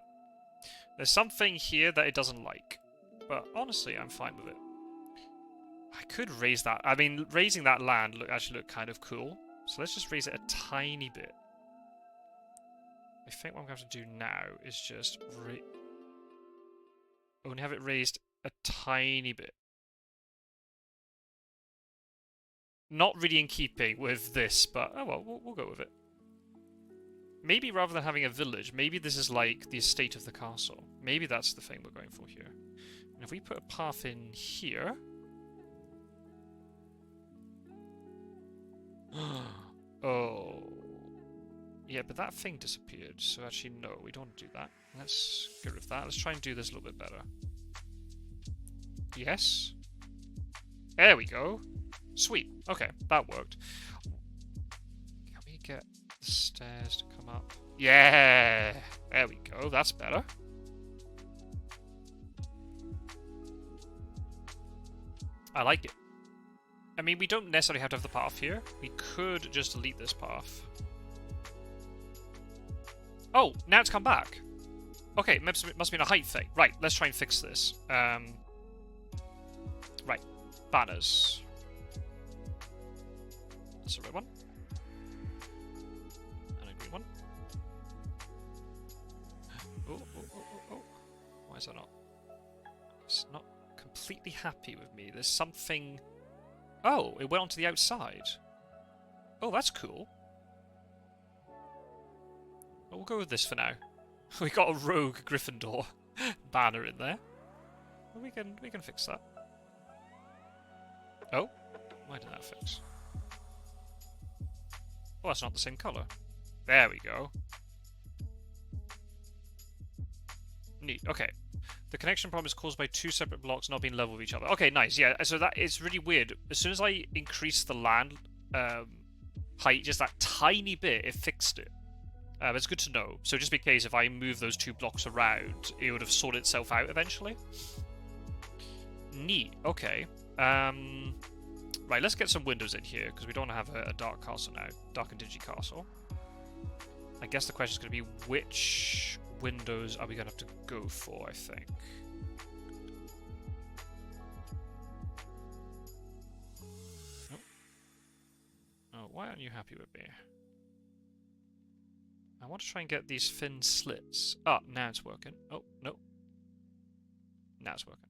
There's something here that it doesn't like. But honestly, I'm fine with it. I could raise that. I mean, raising that land actually looked kind of cool. So let's just raise it a tiny bit. I think what I'm going to have to do now is just only have it raised a tiny bit. Not really in keeping with this, but oh well, we'll go with it. Maybe rather than having a village, maybe this is like the estate of the castle. Maybe that's the thing we're going for here. And if we put a path in here... Oh... Yeah, but that thing disappeared, so actually no, we don't want to do that. Let's get rid of that. Let's try and do this a little bit better. Yes. There we go. Sweet. Okay, that worked. Can we get the stairs to come up? Yeah! There we go, that's better. I like it. I mean, we don't necessarily have to have the path here. We could just delete this path. Oh, now it's come back. Okay, it must be a height thing. Right, let's try and fix this. Right, banners. That's the red one. And a green one. Oh. Why is that not? It's not completely happy with me. There's something... Oh, it went onto the outside. Oh, that's cool. Well, we'll go with this for now. We got a rogue Gryffindor banner in there. Well, we can fix that. Oh, why did that fix? Oh, that's not the same color. There we go. Neat. Okay. The connection problem is caused by two separate blocks not being level with each other. Okay, nice. Yeah, so that it's really weird. As soon as I increased the land height just that tiny bit, it fixed it. It's good to know. So just in case if I move those two blocks around, it would have sorted itself out eventually. Neat. Okay. Right, let's get some windows in here, because we don't have a dark castle now. Dark and dingy castle. I guess the question is going to be which windows are we going to have to go for, I think. Oh. Oh, why aren't you happy with me? I want to try and get these thin slits. Oh, now it's working. Oh, no. Now it's working.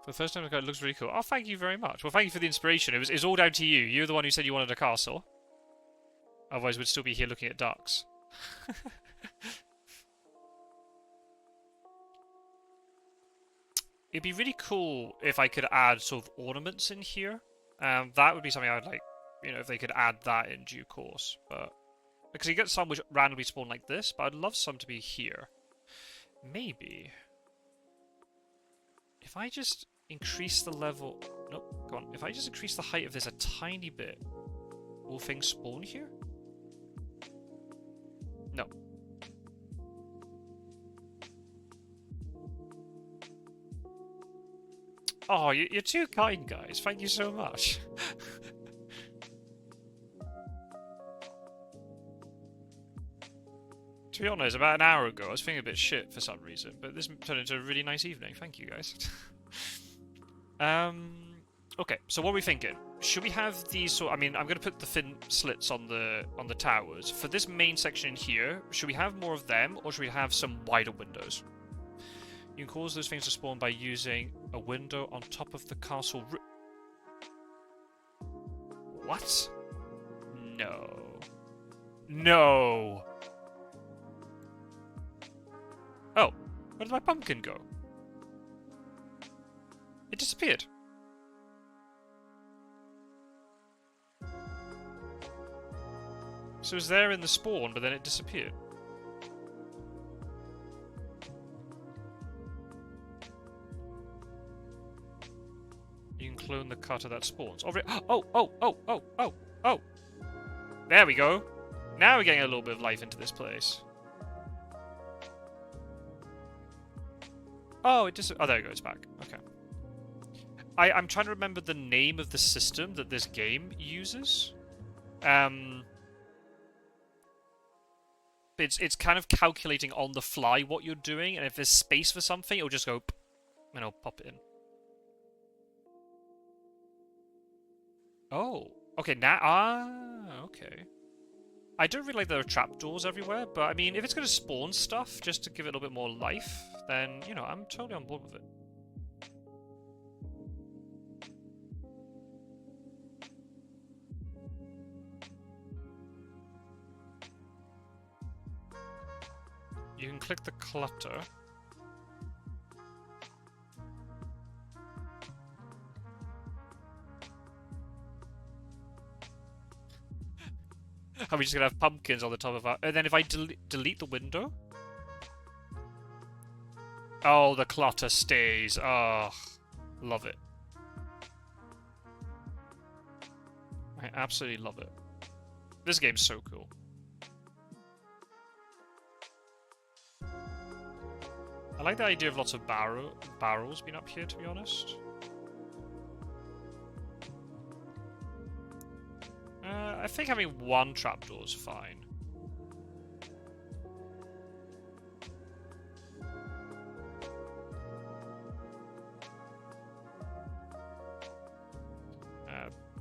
For the first time, it looks really cool. Oh, thank you very much. Well, thank you for the inspiration. It was all down to you. You're the one who said you wanted a castle. Otherwise, we'd still be here looking at ducks. It'd be really cool if I could add sort of ornaments in here. That would be something I would like, you know, if they could add that in due course. But because you get some which randomly spawn like this, but I'd love some to be here. Maybe if I just increase the level. Nope, go on. If I just increase the height of this a tiny bit, will things spawn here? No. Oh, you're too kind, guys. Thank you so much. To be honest, about an hour ago, I was feeling a bit shit for some reason, but this turned into a really nice evening. Thank you, guys. Okay, so what are we thinking? Should we have these sort? I mean, I'm going to put the thin slits on the towers. For this main section in here, should we have more of them, or should we have some wider windows? You can cause those things to spawn by using a window on top of the castle roof. What? No. No! Oh, where did my pumpkin go? It disappeared. So it was there in the spawn, but then it disappeared. You can clone the cutter that spawns. Oh! There we go. Now we're getting a little bit of life into this place. Oh, it just... Oh, there we go. It's back. Okay. I'm trying to remember the name of the system that this game uses. It's kind of calculating on the fly what you're doing, and if there's space for something, it'll just go... and it'll pop it in. Oh. Okay, now... Ah, okay. I don't really like there are trapdoors everywhere, but I mean, if it's going to spawn stuff just to give it a little bit more life, then, you know, I'm totally on board with it. You can click the clutter. Are we just gonna have pumpkins on the top of our... And then if I delete the window... Oh, the clutter stays. Oh, love it. I absolutely love it. This game's so cool. I like the idea of lots of barrels being up here, to be honest. I think having one trapdoor is fine.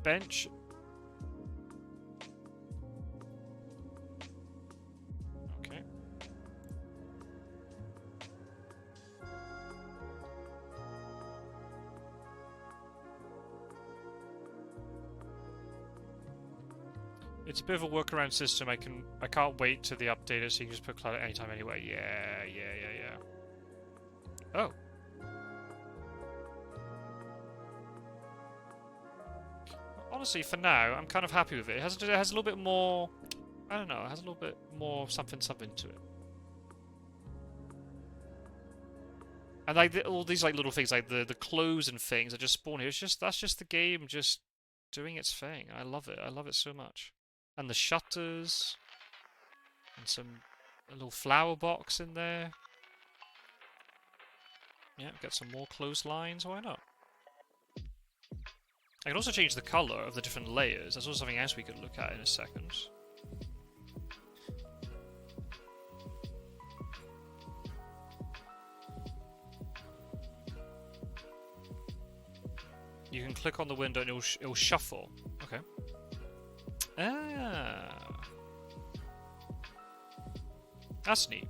Bench. Okay. It's a bit of a workaround system. I can't wait to the update so you can just put clutter anytime, anyway. Yeah. honestly, for now, I'm kind of happy with it. It has a little bit more... I don't know, it has a little bit more something to it. And like all these like little things, like the clothes and things that just spawn here. That's just the game just doing its thing. I love it. I love it so much. And the shutters, and a little flower box in there. Yeah, get some more clotheslines. Why not? I can also change the color of the different layers. There's also something else we could look at in a second. You can click on the window and it'll shuffle. Okay. Ah. That's neat.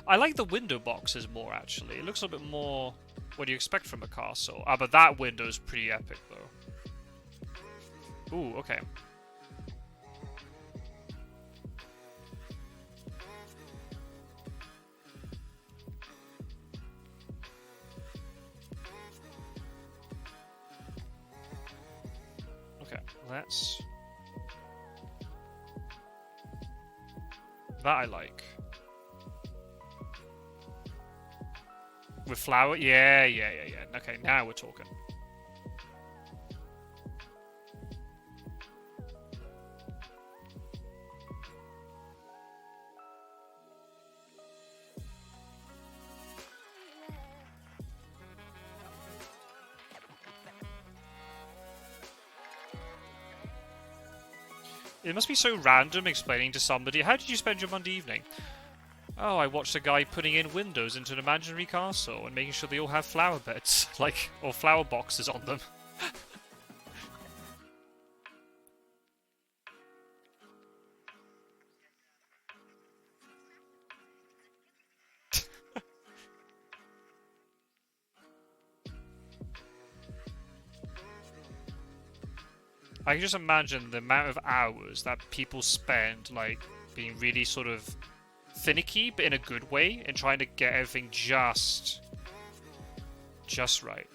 I like the window boxes more, actually. It looks a little bit more what you expect from a castle. Ah, but that window is pretty epic, though. Ooh, okay. Okay, let's... That I like. With flower? Yeah. Okay, now we're talking. It must be so random explaining to somebody, how did you spend your Monday evening? Oh, I watched a guy putting in windows into an imaginary castle and making sure they all have flower beds, like, or flower boxes on them. I can just imagine the amount of hours that people spend, like, being really sort of finicky, but in a good way, and trying to get everything just right.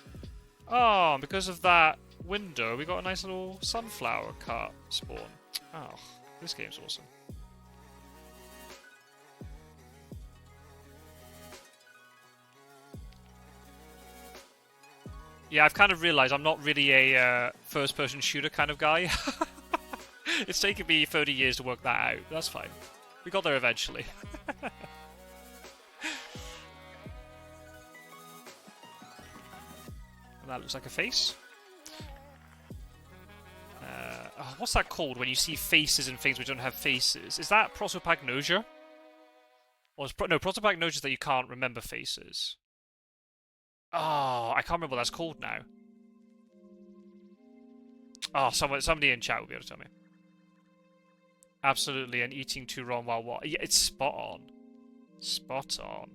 Oh, because of that window, we got a nice little sunflower cart spawn. Oh, this game's awesome. Yeah, I've kind of realised I'm not really a first-person shooter kind of guy. It's taken me 30 years to work that out. That's fine. We got there eventually. And that looks like a face. Oh, what's that called when you see faces and things which don't have faces? Is that prosopagnosia? Or no, prosopagnosia is that you can't remember faces. Oh, I can't remember what that's called now. Oh, somebody in chat will be able to tell me. Absolutely, and eating too wrong while what? Yeah, it's spot on. Spot on.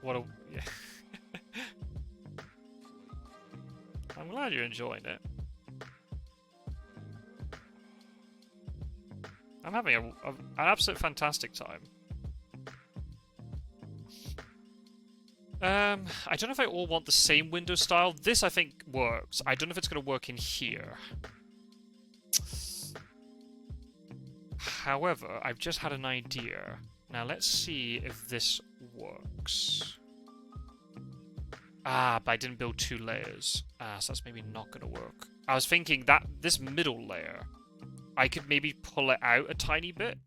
What a... Yeah. I'm glad you're enjoying it. I'm having an absolute fantastic time. I don't know if I all want the same window style. This, I think, works. I don't know if it's going to work in here. However, I've just had an idea. Now, let's see if this works. Ah, but I didn't build 2 layers. Ah, so that's maybe not going to work. I was thinking that this middle layer, I could maybe pull it out a tiny bit.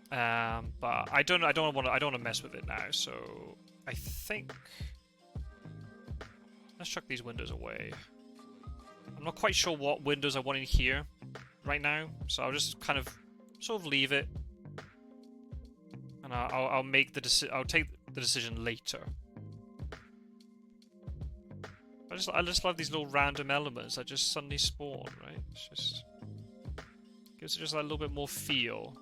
But I don't want to mess with it now. So I think let's chuck these windows away. I'm not quite sure what windows I want in here right now, so I'll just kind of sort of leave it, and I'll make the I'll take the decision later. I just love these little random elements that just suddenly spawn, right? It's just gives it just a little bit more feel.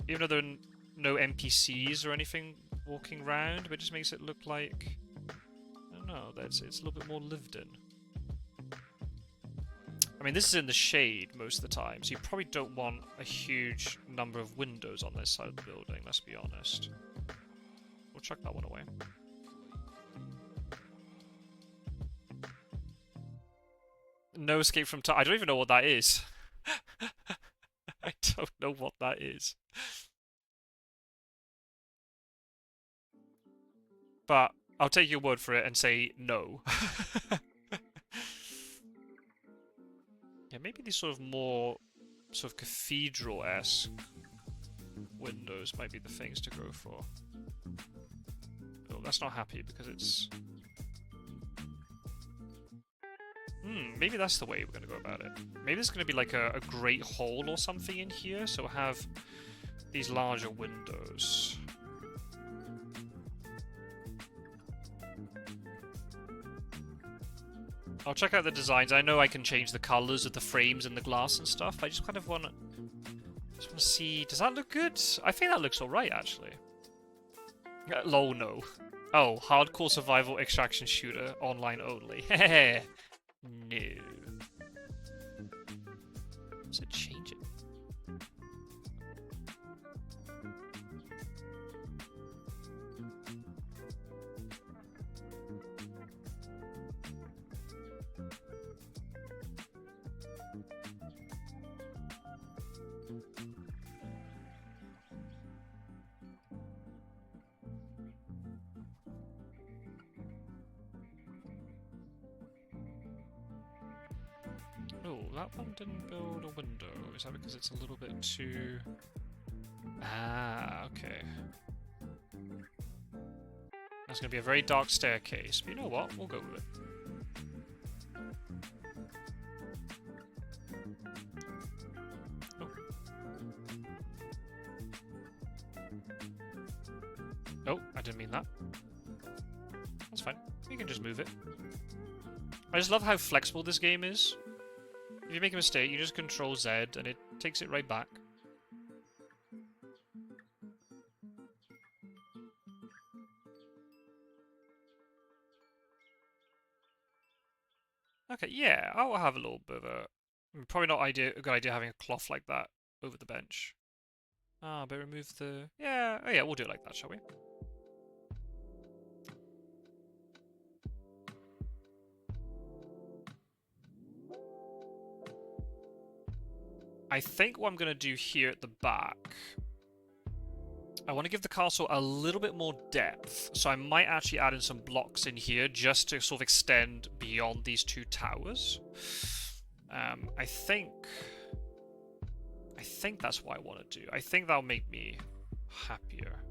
Even though there are no NPCs or anything walking around, but it just makes it look like, I don't know, it's a little bit more lived in. I mean, this is in the shade most of the time, so you probably don't want a huge number of windows on this side of the building, let's be honest. We'll chuck that one away. No escape from time. I don't even know what that is. I don't know what that is. But I'll take your word for it and say no. Yeah, maybe these sort of more sort of cathedral-esque windows might be the things to go for. Oh, that's not happy because it's... maybe that's the way we're going to go about it. Maybe there's going to be like a great hall or something in here, so we'll have these larger windows. I'll check out the designs. I know I can change the colors of the frames and the glass and stuff. I just kind of want to see... Does that look good? I think that looks alright, actually. Lol, no. Oh, hardcore survival extraction shooter, online only. Heh. No. Does it change it? Oh, that one didn't build a window. Is that because it's a little bit too... Ah, okay. That's going to be a very dark staircase, but you know what? We'll go with it. Oh. Oh, I didn't mean that. That's fine. We can just move it. I just love how flexible this game is. If you make a mistake, you just control Z and it takes it right back. Okay, yeah, I'll have a little bit of a... Probably not a good idea having a cloth like that over the bench. Ah, but remove the... Yeah, oh yeah, we'll do it like that, shall we? I think what I'm going to do here at the back... I want to give the castle a little bit more depth, so I might actually add in some blocks in here just to sort of extend beyond these two towers. I think that's what I want to do. I think that'll make me happier.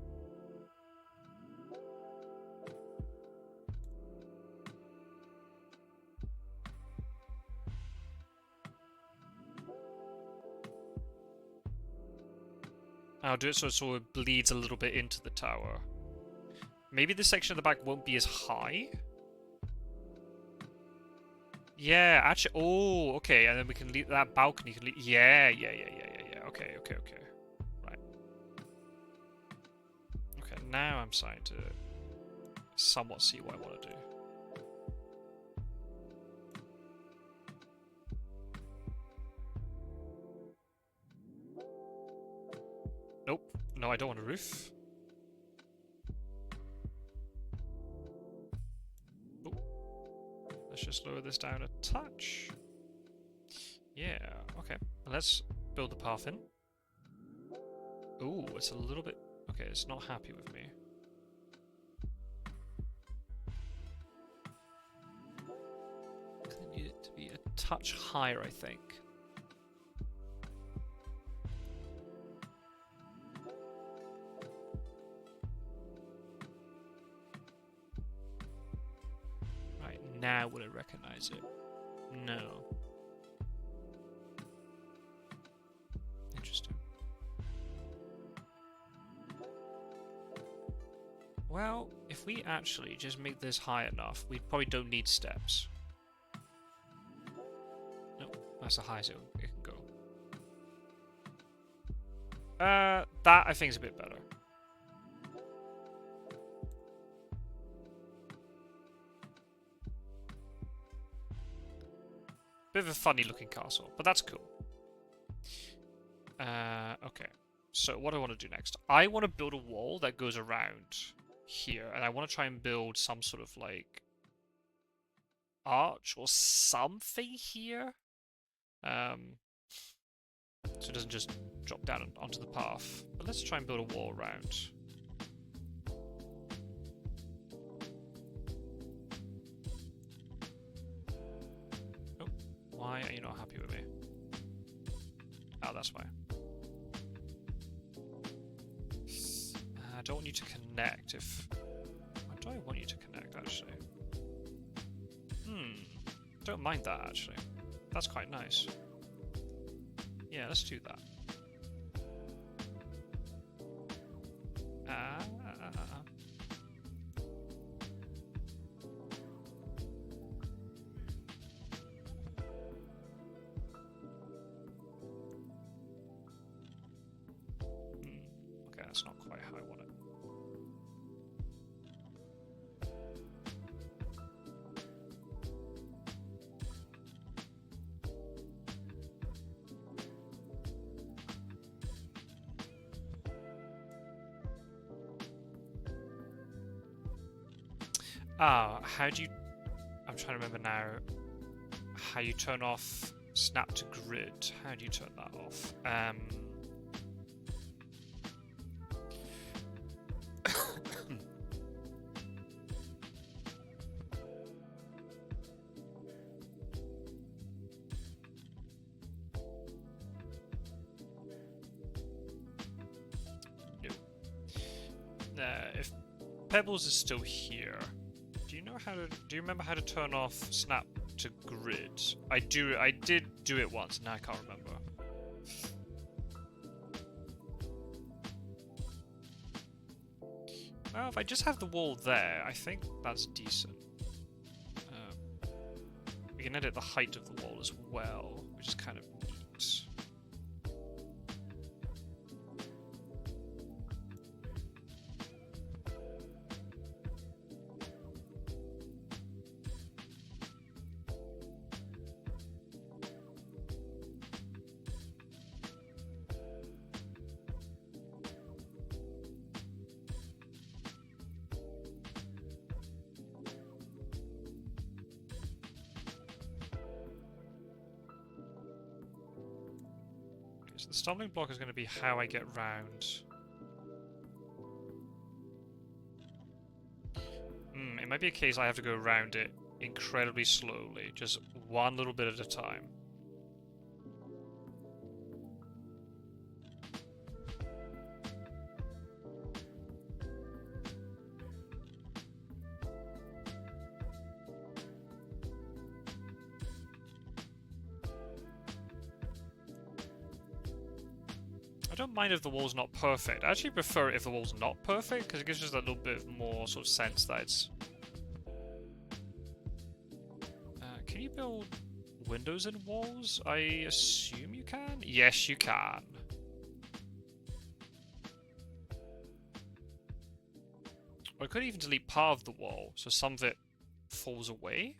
I'll do it so it sort of bleeds a little bit into the tower. Maybe this section of the back won't be as high. Yeah, actually... Oh, okay, and then we can leave that balcony. Can leave, yeah. Okay. Right. Okay, now I'm starting to somewhat see what I want to do. Nope. No, I don't want a roof. Ooh. Let's just lower this down a touch. Yeah, okay. Let's build the path in. Ooh, it's a little bit... Okay, it's not happy with me. I need it to be a touch higher, I think. Now would it recognize it? No. Interesting. Well, if we actually just make this high enough, we probably don't need steps. No, that's the highest it can go. That I think is a bit better. Bit of a funny looking castle, but that's cool. Okay, so what do I want to do next? I want to build a wall that goes around here, and I want to try and build some sort of like arch or something here. So it doesn't just drop down onto the path. But let's try and build a wall around. Oh, why are you not happy with me? Oh, that's why. I don't want you to connect if... Why do I want you to connect, actually? Don't mind that, actually. That's quite nice. Yeah, let's do that. Okay, that's not quite how I want it. How do you... I'm trying to remember now how you turn off snap to grid. How do you turn that off? No. If Pebbles is still here, do you remember how to turn off snap to grid? I did do it once, now I can't remember. Well, if I just have the wall there, I think that's decent. We can edit the height of the wall as well, which is kind of neat. So the stumbling block is going to be how I get round. It might be a case I have to go around it incredibly slowly, just one little bit at a time. I don't mind if the wall's not perfect. I actually prefer it if the wall's not perfect, because it gives us that little bit more sort of sense that it's... can you build windows in walls? I assume you can? Yes, you can. Or I could even delete part of the wall, so some of it falls away.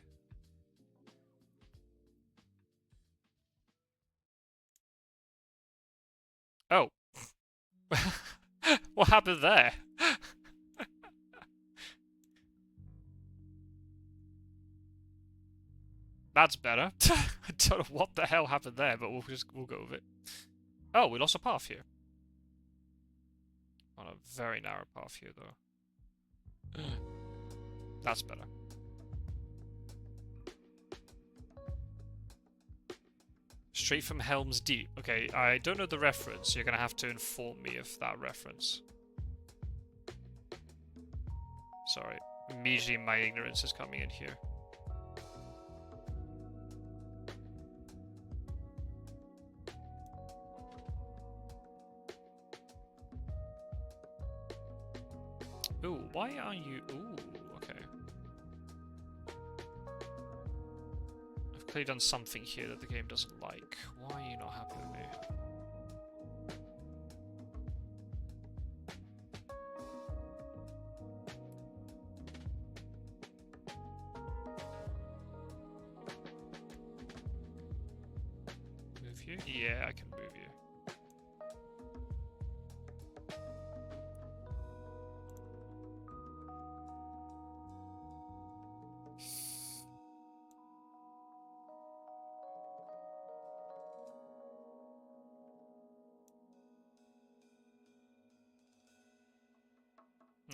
Oh. What happened there? That's better. I don't know what the hell happened there, but we'll go with it. Oh, we lost a path here. On a very narrow path here, though. That's better. Straight from Helm's Deep. Okay, I don't know the reference. You're going to have to inform me of that reference. Sorry. Immediately my ignorance is coming in here. Ooh, why are you... Ooh, okay. I've clearly done something here that the game doesn't like. Why are you not happy with me? Move you? Yeah, I can move you.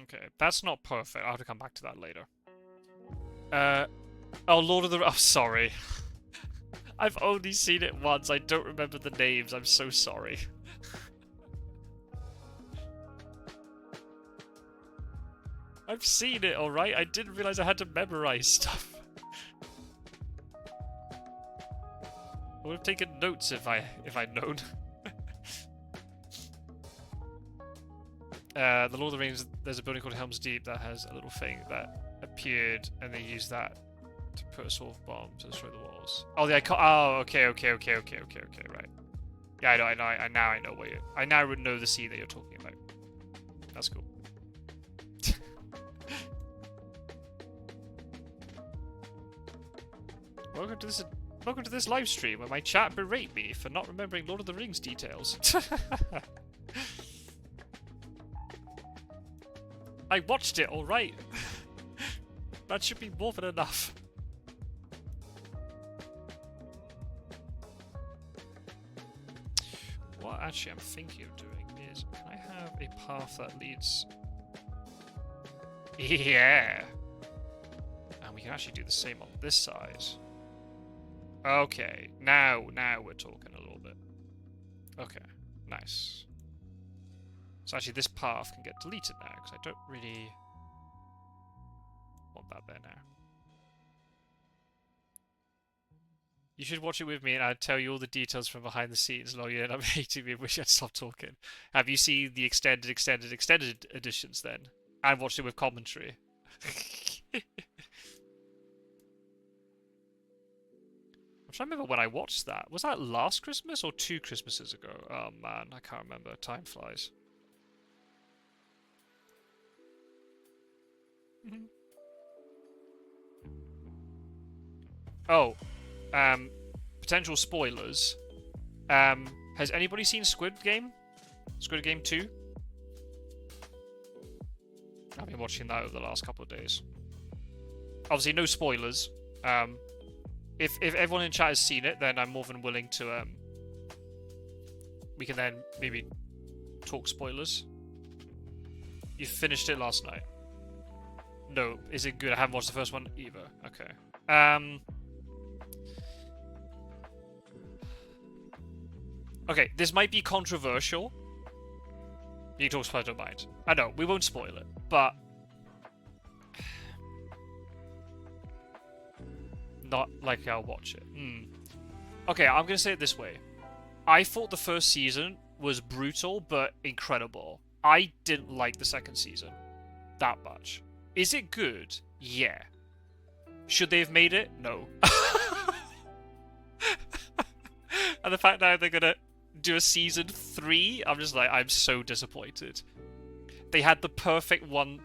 Okay, that's not perfect. I'll have to come back to that later. Oh, Lord of the... Oh, sorry. I've only seen it once. I don't remember the names. I'm so sorry. I've seen it, alright? I didn't realize I had to memorize stuff. I would have taken notes if I'd known. The Lord of the Rings, there's a building called Helm's Deep that has a little thing that appeared, and they used that to put a sort of bomb to destroy the walls. Oh, the icon. Oh, okay, right. Yeah, I know. Now I know what you. I now would know the scene that you're talking about. That's cool. Welcome to this live stream where my chat berate me for not remembering Lord of the Rings details. I watched it, alright. That should be more than enough. What actually I'm thinking of doing is, can I have a path that leads... Yeah! And we can actually do the same on this side. Okay, now we're talking a little bit. Okay, nice. So actually this path can get deleted now, because I don't really want that there now. You should watch it with me and I'd tell you all the details from behind the scenes, log in, I'm hating me and wish I'd stop talking. Have you seen the extended editions then? And watched it with commentary? I'm trying to remember when I watched that. Was that last Christmas or 2 Christmases ago? Oh man, I can't remember. Time flies. Oh, potential spoilers. Has anybody seen Squid Game? Squid Game 2? I've been watching that over the last couple of days. Obviously, no spoilers. If everyone in chat has seen it, then I'm more than willing to, we can then maybe talk spoilers. You finished it last night? No. Is it good? I haven't watched the first one either. Okay. Okay, this might be controversial. You can talk spoilers, don't mind. I know, we won't spoil it, but... Not like I'll watch it. Okay, I'm gonna say it this way. I thought the first season was brutal, but incredible. I didn't like the second season that much. Is it good? Yeah. Should they have made it? No. And the fact now they're gonna do a season 3, I'm just like, I'm so disappointed. They had the perfect one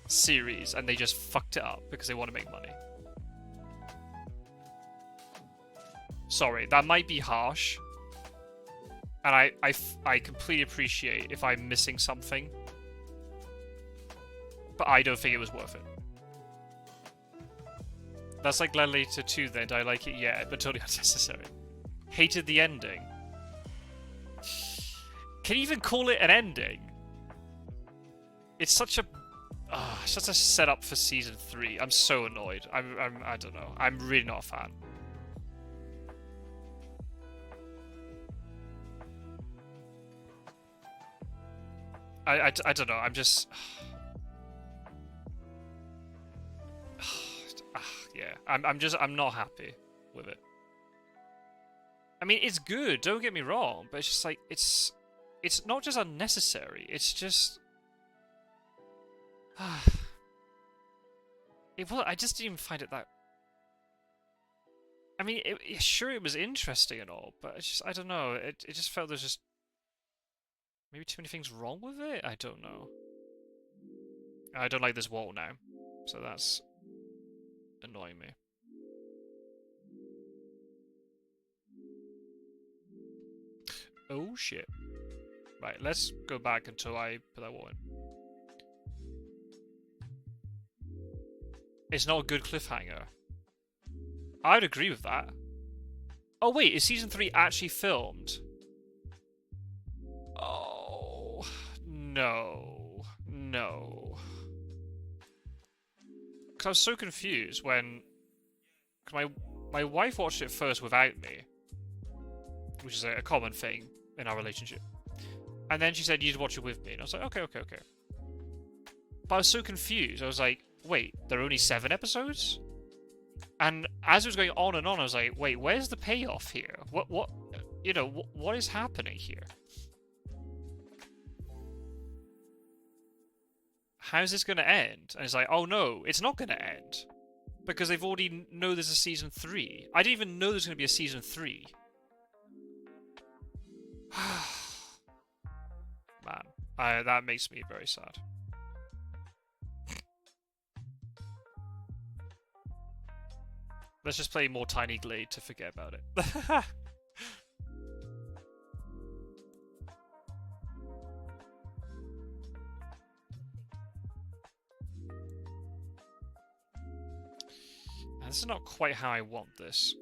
series and they just fucked it up because they want to make money. Sorry, that might be harsh. And I completely appreciate if I'm missing something. But I don't think it was worth it. That's like Gladiator 2 then. Did I like it? Yeah, but totally unnecessary. Hated the ending. Can you even call it an ending? It's such a setup for season 3. I'm so annoyed. I don't know. I'm really not a fan. I don't know. I'm just yeah. I'm not happy with it. I mean, it's good. Don't get me wrong, but it's just like it's not just unnecessary. It's just I just didn't even find it that. I mean, sure it was interesting and all, but it's just I don't know. It just felt there's just maybe too many things wrong with it. I don't know. I don't like this wall now, so that's annoying me. Oh shit. Right, let's go back until I put that wall in. It's not a good cliffhanger. I would agree with that. Oh wait, is season 3 actually filmed? Oh, no. because I was so confused when my wife watched it first without me, which is a common thing in our relationship. And then she said, you need to watch it with me. And I was like, okay. But I was so confused. I was like, wait, there are only 7 episodes? And as it was going on and on, I was like, wait, where's the payoff here? What is happening here? How's this going to end? And it's like, oh no, it's not going to end. Because they've already know there's a season 3. I didn't even know there's going to be a season 3. Man, that makes me very sad. Let's just play more Tiny Glade to forget about it. This is not quite how I want this.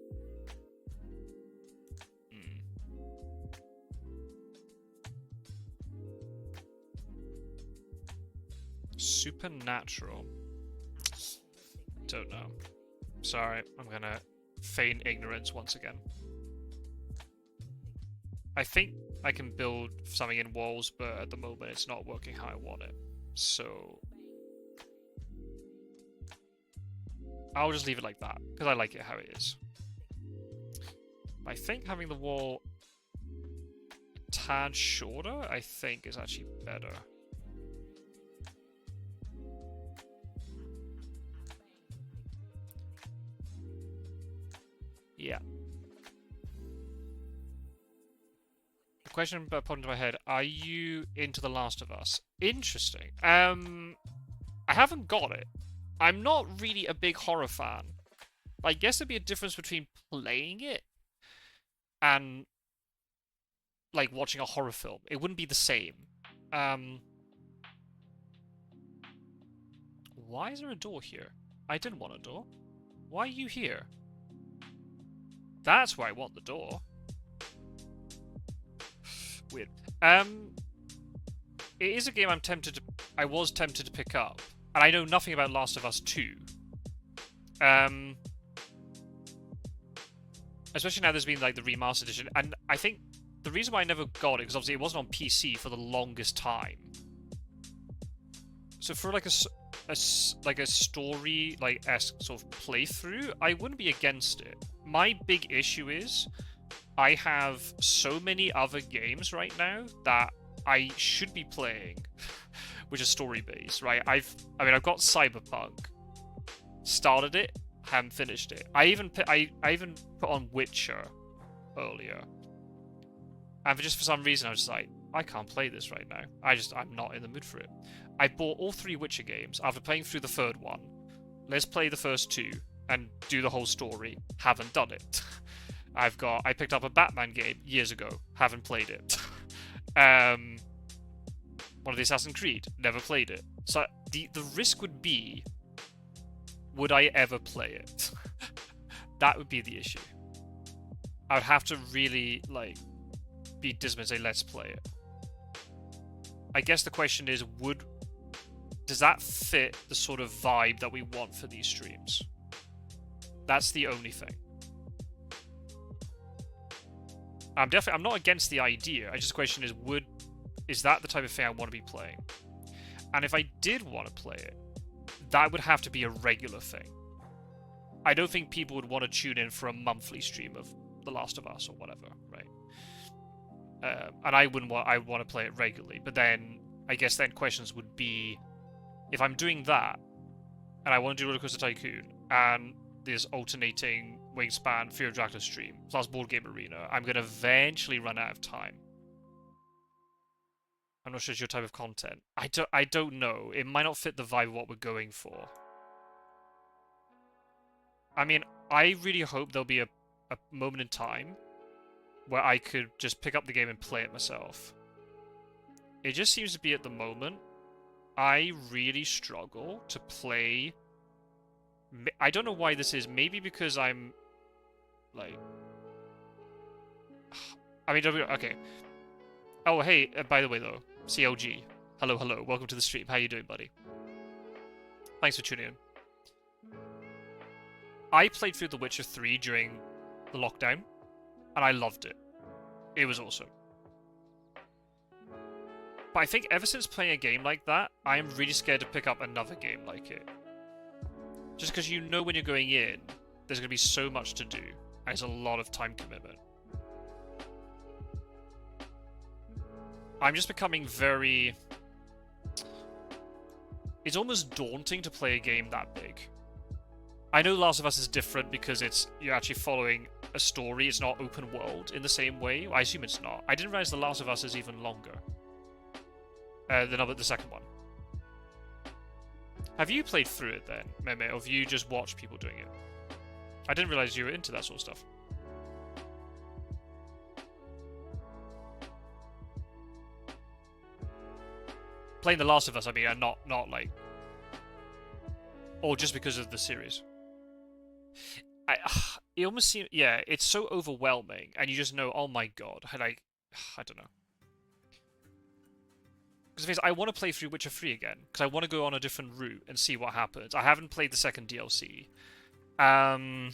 Supernatural. Don't know. Sorry, I'm gonna feign ignorance once again. I think I can build something in walls, but at the moment it's not working how I want it. So I'll just leave it like that, because I like it how it is. I think having the wall a tad shorter, I think, is actually better. Yeah. The question popped into my head, are you into The Last of Us? Interesting. I haven't got it. I'm not really a big horror fan. I guess there'd be a difference between playing it and, like, watching a horror film. It wouldn't be the same. Why is there a door here? I didn't want a door. Why are you here? That's why I want the door. Weird. It is a game I was tempted to pick up. And I know nothing about Last of Us 2. Especially now there's been, like, the remastered edition. And I think the reason why I never got it, because obviously it wasn't on PC for the longest time. So for, like, a story, like, esque sort of playthrough, I wouldn't be against it. My big issue is I have so many other games right now that I should be playing, which is story-based, right? I've got Cyberpunk, started it, haven't finished it. I even put on Witcher earlier, and for some reason I was just like, I can't play this right now. I'm not in the mood for it. I bought all 3 Witcher games after playing through the 3rd one. Let's play the first 2 and do the whole story. Haven't done it. I picked up a Batman game years ago. Haven't played it. One of the Assassin's Creed. Never played it. So the risk would be, would I ever play it? That would be the issue. I would have to really, like, be dismissed and say, let's play it. I guess the question is, does that fit the sort of vibe that we want for these streams? That's the only thing. I'm not against the idea. The question is that the type of thing I want to be playing? And if I did want to play it, that would have to be a regular thing. I don't think people would want to tune in for a monthly stream of The Last of Us or whatever, right? And I want to play it regularly. But then, I guess then questions would be, if I'm doing that, and I want to do Roller Coaster Tycoon, and there's alternating Wingspan, Fear of Dracula stream, plus Board Game Arena, I'm going to eventually run out of time. I'm not sure it's your type of content. I don't know. It might not fit the vibe of what we're going for. I mean, I really hope there'll be a moment in time where I could just pick up the game and play it myself. It just seems to be at the moment, I really struggle to play. I don't know why this is. Maybe because I'm, like... I mean, okay. Oh, hey, by the way, though. CLG. Hello. Welcome to the stream. How you doing, buddy? Thanks for tuning in. I played through The Witcher 3 during the lockdown, and I loved it. It was awesome. But I think ever since playing a game like that, I am really scared to pick up another game like it. Just because you know when you're going in, there's going to be so much to do, and it's a lot of time commitment. I'm just becoming very... It's almost daunting to play a game that big. I know Last of Us is different because you're actually following a story. It's not open world in the same way. I assume it's not. I didn't realize The Last of Us is even longer than the second one. Have you played through it then, Meme, or have you just watched people doing it? I didn't realize you were into that sort of stuff. Playing The Last of Us, I mean, and not like... Or just because of the series. It almost seems... Yeah, it's so overwhelming, and you just know, oh my god, I don't know. Because I want to play through Witcher 3 again, because I want to go on a different route and see what happens. I haven't played the second DLC. I'm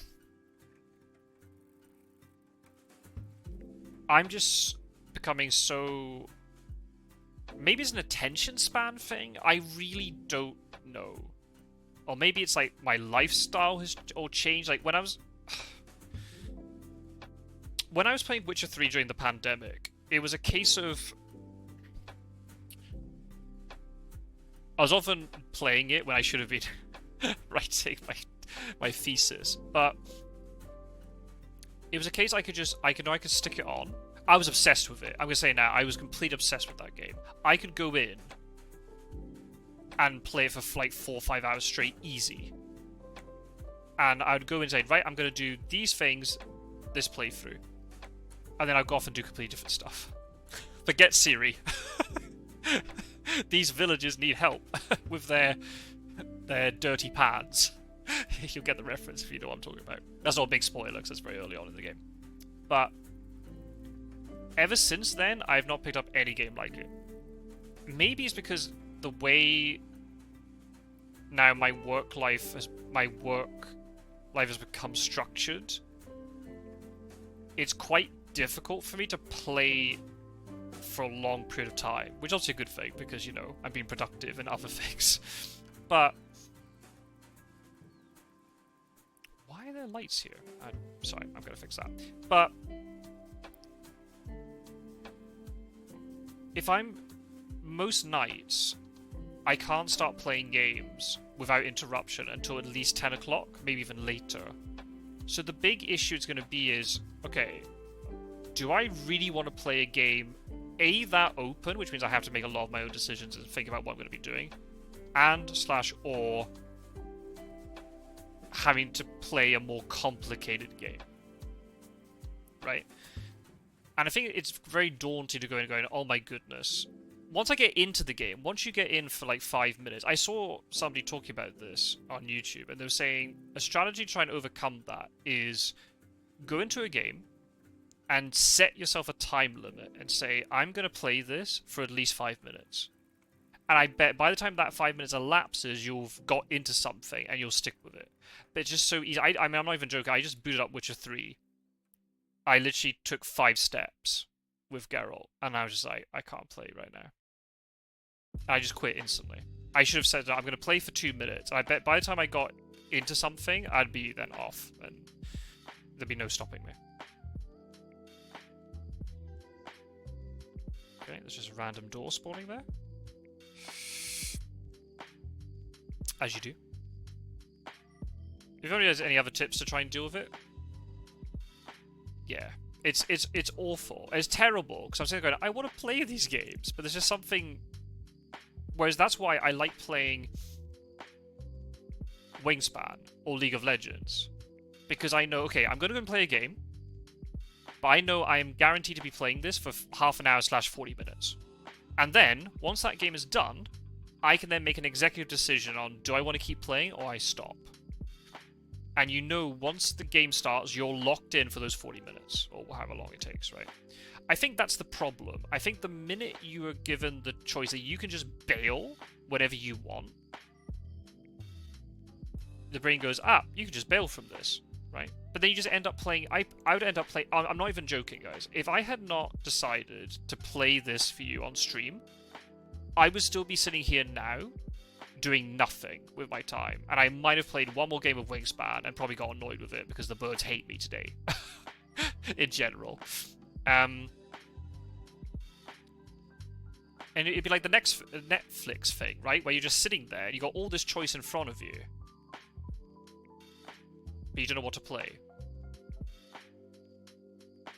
just becoming so... Maybe it's an attention span thing? I really don't know. Or maybe it's like my lifestyle has all changed. Like when I was playing Witcher 3 during the pandemic, it was a case of I was often playing it when I should have been writing my thesis. But it was a case I could stick it on. I was obsessed with it. I'm going to say now, I was completely obsessed with that game. I could go in and play it for like 4 or 5 hours straight, easy. And I would go in and say, right, I'm going to do these things, this playthrough. And then I'd go off and do completely different stuff. Forget Siri. These villagers need help with their dirty pans. You'll get the reference if you know what I'm talking about. That's not a big spoiler because it's very early on in the game. But ever since then, I've not picked up any game like it. Maybe it's because the way now my work life has become structured. It's quite difficult for me to play for a long period of time, which is obviously a good thing because, you know, I'm being productive in other things. But why are there lights here? I'm sorry, I'm going to fix that. But if most nights, I can't start playing games without interruption until at least 10 o'clock, maybe even later. So the big issue it's going to be is, okay, do I really want to play a game, A, that open, which means I have to make a lot of my own decisions and think about what I'm going to be doing, or having to play a more complicated game, right? And I think it's very daunting to go in and going, oh my goodness. Once I get into the game, once you get in for like 5 minutes, I saw somebody talking about this on YouTube, and they were saying a strategy to try and overcome that is go into a game and set yourself a time limit and say, I'm going to play this for at least 5 minutes. And I bet by the time that 5 minutes elapses, you've got into something and you'll stick with it. But it's just so easy. I mean, I'm not even joking. I just booted up Witcher 3. I literally took 5 steps with Geralt, and I was just like, I can't play right now. And I just quit instantly. I should have said, I'm going to play for 2 minutes. I bet by the time I got into something, I'd be then off, and there'd be no stopping me. Okay, there's just a random door spawning there. As you do. If anybody has any other tips to try and deal with it, yeah, it's awful. It's terrible because I'm sitting there going, I want to play these games, but there's just something. Whereas that's why I like playing Wingspan or League of Legends, because I know, okay, I'm going to go and play a game, but I know I am guaranteed to be playing this for half an hour / 40 minutes, and then once that game is done, I can then make an executive decision on do I want to keep playing or I stop. And you know, once the game starts, you're locked in for those 40 minutes, or however long it takes, right? I think that's the problem. I think the minute you are given the choice that you can just bail whenever you want, the brain goes, you could just bail from this, right? But then you just end up playing. I would end up playing. I'm not even joking, guys. If I had not decided to play this for you on stream, I would still be sitting here now doing nothing with my time, and I might have played one more game of Wingspan and probably got annoyed with it because the birds hate me today in general. And it'd be like the next Netflix thing, right, where you're just sitting there and you got all this choice in front of you, but you don't know what to play.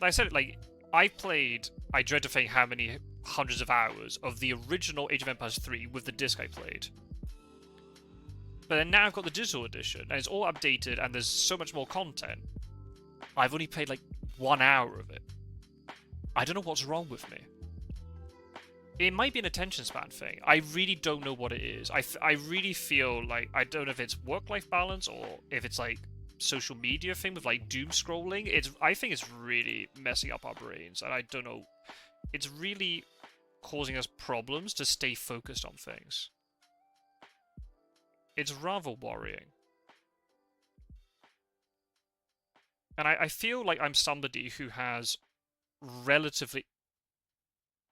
Like I said, like, I dread to think how many hundreds of hours of the original Age of Empires 3 with the disc I played. But then now I've got the digital edition, and it's all updated, and there's so much more content. I've only played like 1 hour of it. I don't know what's wrong with me. It might be an attention span thing. I really don't know what it is. I really feel like, I don't know if it's work-life balance or if it's like social media thing with like doom scrolling. I think it's really messing up our brains, and I don't know. It's really causing us problems to stay focused on things. It's rather worrying. And I feel like I'm somebody who has relatively...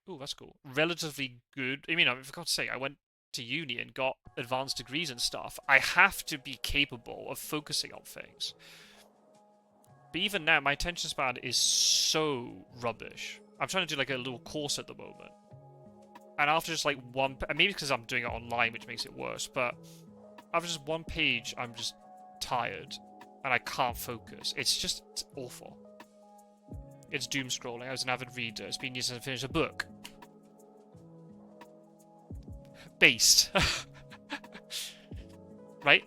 Ooh, that's cool. Relatively good... I mean, I forgot to say, I went to uni and got advanced degrees and stuff. I have to be capable of focusing on things. But even now, my attention span is so rubbish. I'm trying to do like a little course at the moment. And after just like one... Maybe because I'm doing it online, which makes it worse, but... After just one page, I'm just tired, and I can't focus. It's awful. It's doom scrolling. I was an avid reader. It's been years since I finished a book. Based. Right?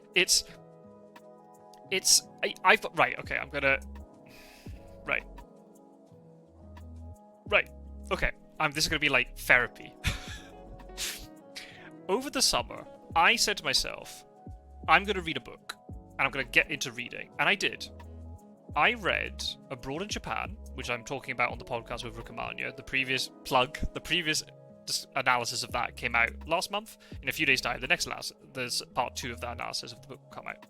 Right, okay, I'm gonna... Right. Okay. This is gonna be like therapy. Over the summer, I said to myself, I'm going to read a book, and I'm going to get into reading. And I did. I read Abroad in Japan, which I'm talking about on the podcast with Rukamania. The previous analysis of that came out last month. In a few days' time, the next analysis, there's part 2 of that analysis of the book will come out.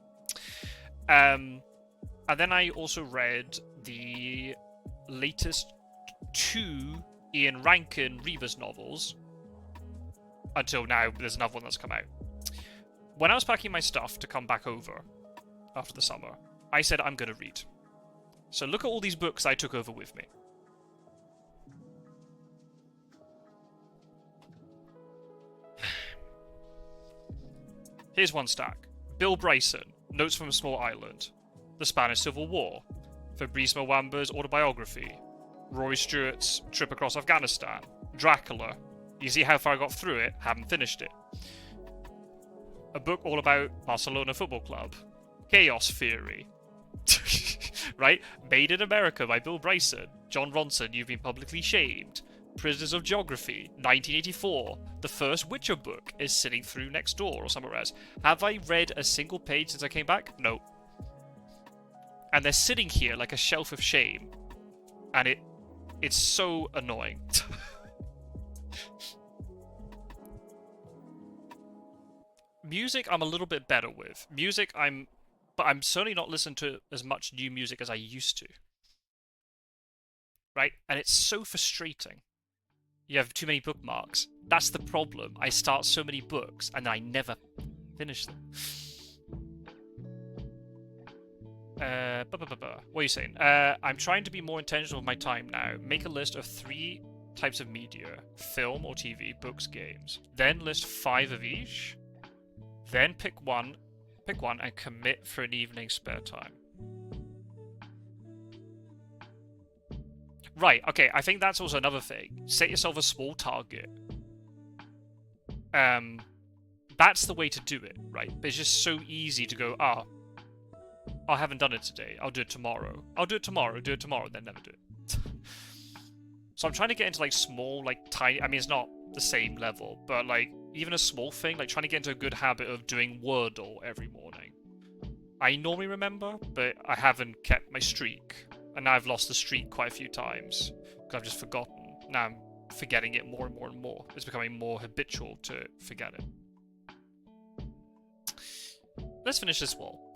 And then I also read the latest 2 Ian Rankin Rebus novels. Until now, there's another one that's come out. When I was packing my stuff to come back over after the summer, I said I'm going to read. So look at all these books I took over with me. Here's one stack. Bill Bryson, Notes from a Small Island. The Spanish Civil War. Fabrice Mwamba's autobiography. Rory Stewart's Trip Across Afghanistan. Dracula. You see how far I got through it? Haven't finished it. A book all about Barcelona Football Club. Chaos Theory. Right? Made in America by Bill Bryson. John Ronson, You've Been Publicly Shamed. Prisoners of Geography. 1984. The first Witcher book is sitting through next door or somewhere else. Have I read a single page since I came back? No. And they're sitting here like a shelf of shame. And it's so annoying. Music, I'm a little bit better with. But I'm certainly not listening to as much new music as I used to. Right? And it's so frustrating. You have too many bookmarks. That's the problem. I start so many books, and I never finish them. What are you saying? I'm trying to be more intentional with my time now. Make a list of 3 types of media. Film or TV, books, games. Then list 5 of each. Then pick one and commit for an evening spare time. Right, okay, I think that's also another thing. Set yourself a small target. That's the way to do it, right? But it's just so easy to go, I haven't done it today, I'll do it tomorrow. I'll do it tomorrow, then never do it. So I'm trying to get into like small, like tiny, I mean it's not the same level, but like even a small thing, like trying to get into a good habit of doing Wordle every morning. I normally remember, but I haven't kept my streak. And now I've lost the streak quite a few times, because I've just forgotten. Now I'm forgetting it more and more and more. It's becoming more habitual to forget it. let's finish this wall.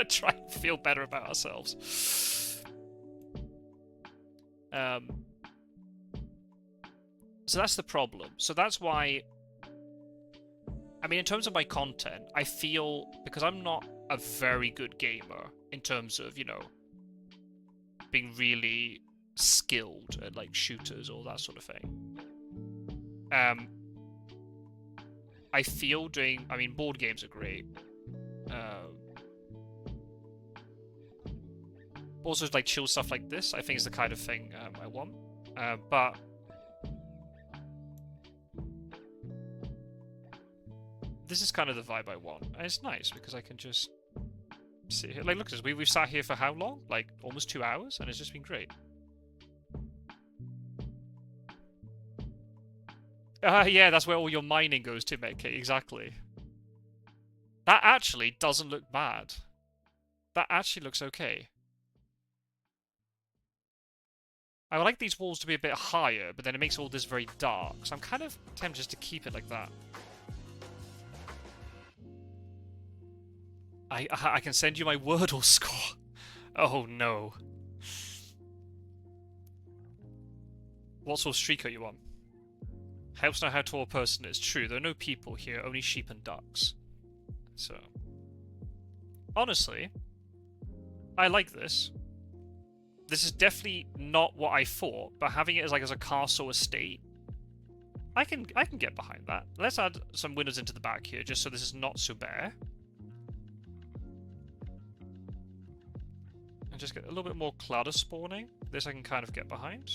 Try and feel better about ourselves. So that's the problem. So that's why, I mean, in terms of my content, I feel, because I'm not a very good gamer in terms of, you know, being really skilled at, like, shooters or that sort of thing. I feel doing, I mean, board games are great. Also, like, chill stuff like this, I think is the kind of thing I want. But this is kind of the vibe I want. And it's nice because I can just sit here. Like, look at this. We've sat here for how long? Like, almost 2 hours, and it's just been great. Yeah, that's where all your mining goes to, Metcake. Exactly. That actually doesn't look bad. That actually looks okay. I would like these walls to be a bit higher, but then it makes all this very dark. So I'm kind of tempted just to keep it like that. I can send you my Wordle score. Oh no. What sort of streak are you on? Helps know how tall a person is. True, there are no people here, only sheep and ducks. So, honestly, I like this. This is definitely not what I thought, but having it as like as a castle estate, I can get behind that. Let's add some windows into the back here, just so this is not so bare. And just get a little bit more clutter spawning. This I can kind of get behind.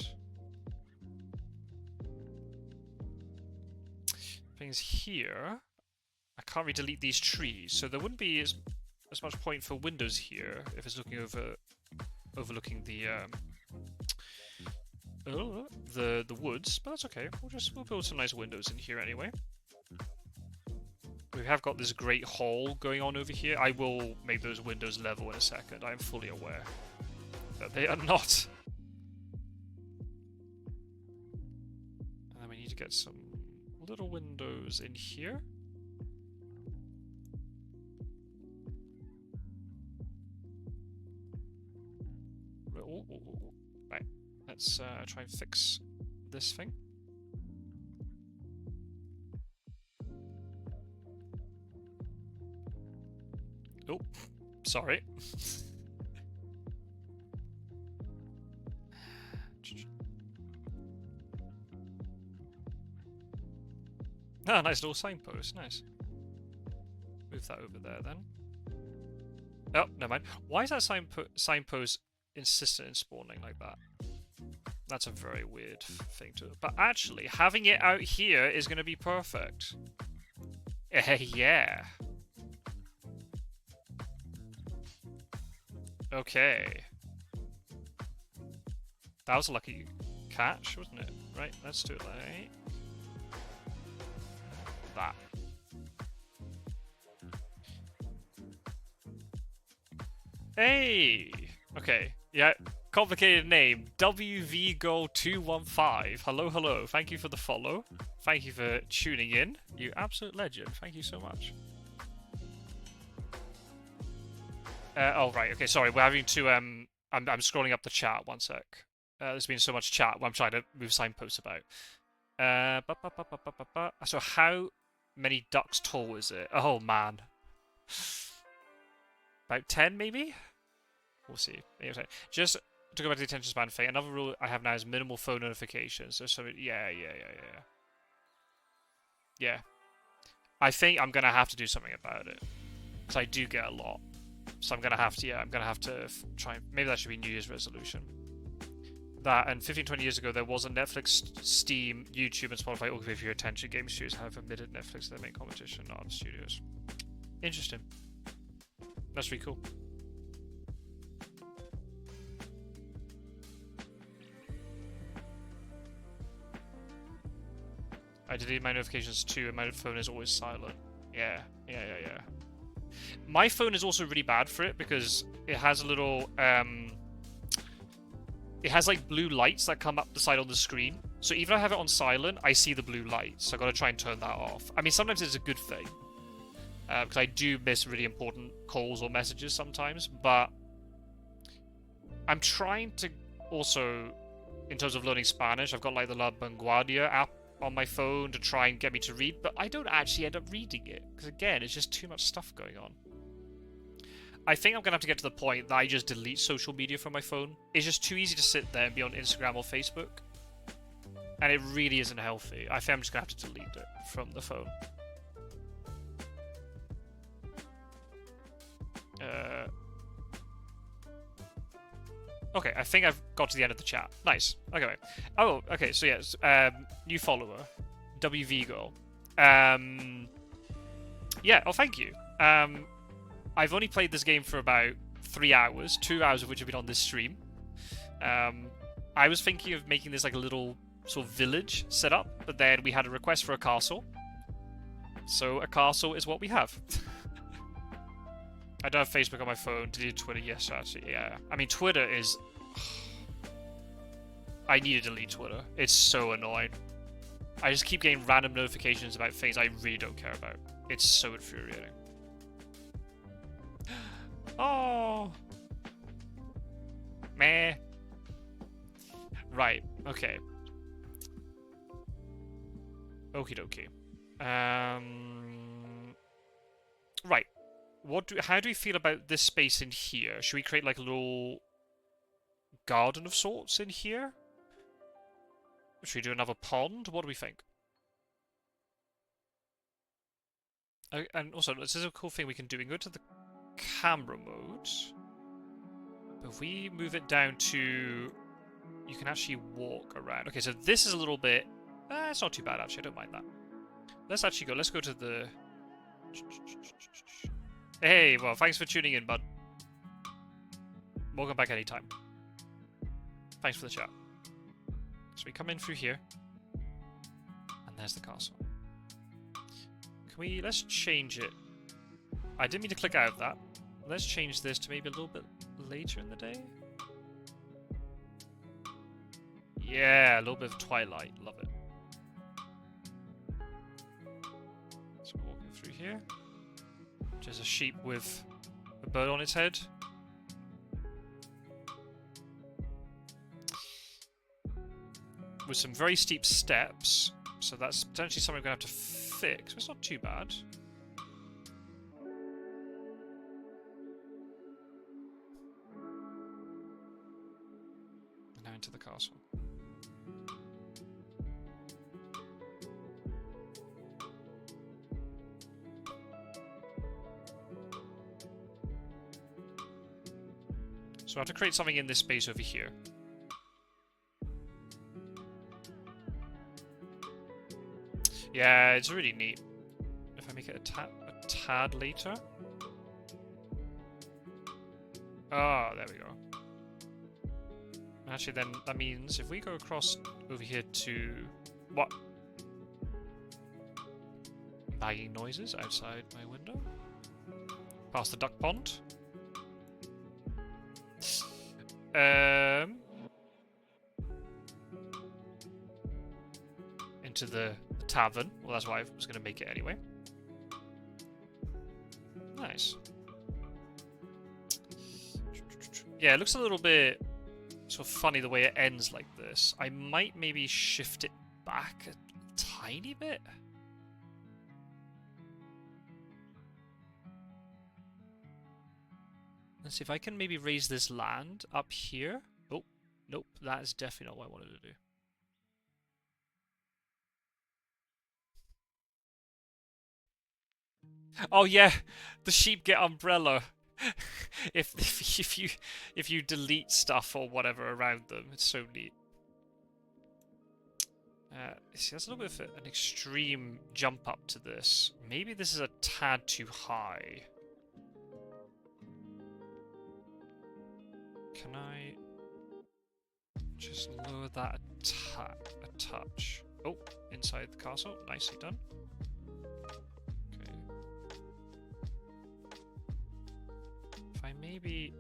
Things here, I can't really delete these trees, so there wouldn't be as much point for windows here if it's looking overlooking the woods, but that's okay. We'll build some nice windows in here anyway. We have got this great hall going on over here. I will make those windows level in a second. I am fully aware that they are not. And then we need to get some little windows in here. Right, let's try and fix this thing. Oh, sorry. Ah, nice little signpost, nice. Move that over there then. Oh, never mind. Why is that signpost insistent in spawning like that? That's a very weird thing to... But actually, having it out here is going to be perfect. Yeah. Okay. That was a lucky catch, wasn't it? Right, let's do it like that. Hey! Okay, yeah, complicated name. WVGo215. Hello, hello. Thank you for the follow. Thank you for tuning in. You absolute legend. Thank you so much. Oh, right. Okay, sorry. We're having to... I'm scrolling up the chat. One sec. There's been so much chat I'm trying to move signposts about. So how many ducks tall is it? Oh, man. About 10, maybe? We'll see. Just to go back to the attention span thing, another rule I have now is minimal phone notifications. So, yeah. Yeah. I think I'm going to have to do something about it. Because I do get a lot. So I'm going to have to, try and... Maybe that should be New Year's resolution. That, and 15-20 years ago, there was a Netflix, Steam, YouTube, and Spotify all give your attention. Game studios have admitted Netflix to their main competition, not other studios. Interesting. That's really cool. I delete my notifications too, and my phone is always silent. Yeah. My phone is also really bad for it because it has a little, it has like blue lights that come up the side on the screen. So even if I have it on silent, I see the blue lights. So I gotta try and turn that off. I mean, sometimes it's a good thing. because I do miss really important calls or messages sometimes, but I'm trying to also, in terms of learning Spanish, I've got like the La Vanguardia app on my phone to try and get me to read, but I don't actually end up reading it, because again, it's just too much stuff going on. I think I'm going to have to get to the point that I just delete social media from my phone. It's just too easy to sit there and be on Instagram or Facebook. And it really isn't healthy. I think I'm just going to have to delete it from the phone. Okay, I think I've got to the end of the chat. Nice. Okay. Oh, okay, so yes. New follower. WV Girl. Yeah, oh, thank you. I've only played this game for about 3 hours, 2 hours of which have been on this stream. I was thinking of making this like a little sort of village set up, but then we had a request for a castle. So a castle is what we have. I don't have Facebook on my phone. Deleted Twitter, yes, actually, yeah. I mean, Twitter is... I need to delete Twitter. It's so annoying. I just keep getting random notifications about things I really don't care about. It's so infuriating. Oh! Meh. Right, okay. Okie dokie. Right. How do we feel about this space in here? Should we create like a little garden of sorts in here? Should we do another pond? What do we think? And also, this is a cool thing we can do. We can go to the camera mode. But if we move it down to... You can actually walk around. Okay, so this is a little bit... it's not too bad, actually. I don't mind that. Let's actually go. Let's go to the... Hey, well, thanks for tuning in, bud. Welcome back anytime. Thanks for the chat. So we come in through here. And there's the castle. Can we... Let's change it. I didn't mean to click out of that. Let's change this to maybe a little bit later in the day. Yeah, a little bit of twilight. Love it. So we're walking through here. There's a sheep with a bird on its head. With some very steep steps. So that's potentially something we're going to have to fix. It's not too bad. Now into the castle. So I have to create something in this space over here. Yeah, it's really neat. If I make it a tad later. Ah, there we go. Actually, then that means if we go across over here to... What? Bagging noises outside my window. Past the duck pond. Into the tavern. Well, that's why I was going to make it anyway. Nice. Yeah, it looks a little bit sort of funny the way it ends like this. I might maybe shift it back a tiny bit. Let's see if I can maybe raise this land up here. Oh, nope, that is definitely not what I wanted to do. Oh yeah, the sheep get umbrella. if you delete stuff or whatever around them, it's so neat. See, that's a little bit of an extreme jump up to this. Maybe this is a tad too high. Can I just lower that a touch? Oh, inside the castle. Nicely done. Okay. If I maybe...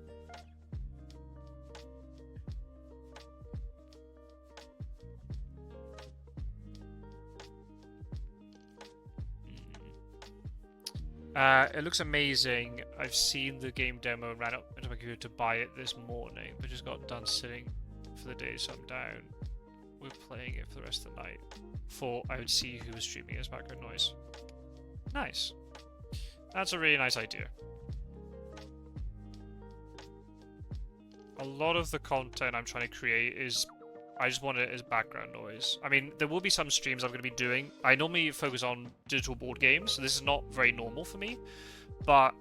It looks amazing. I've seen the game demo and ran up into my computer to buy it this morning, but just got done sitting for the day, so I'm down. We're playing it for the rest of the night. Thought I would see who was streaming as background noise. Nice. That's a really nice idea. A lot of the content I'm trying to create is... I just want it as background noise. I mean, there will be some streams I'm going to be doing. I normally focus on digital board games, so this is not very normal for me. But,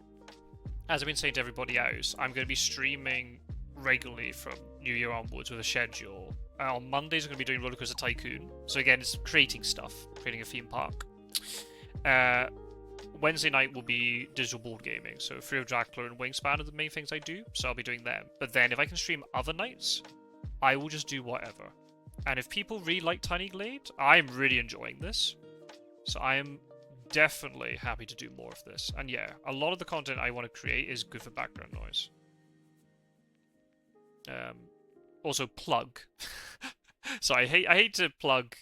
as I've been saying to everybody else, I'm going to be streaming regularly from New Year onwards with a schedule. On Mondays, I'm going to be doing Roller Coaster Tycoon. So again, it's creating stuff, creating a theme park. Wednesday night will be digital board gaming. So Free of Dracula and Wingspan are the main things I do, so I'll be doing them. But then, if I can stream other nights, I will just do whatever. And if people really like Tiny Glade, I'm really enjoying this. So I am definitely happy to do more of this. And yeah, a lot of the content I want to create is good for background noise. Also, plug. So I hate to plug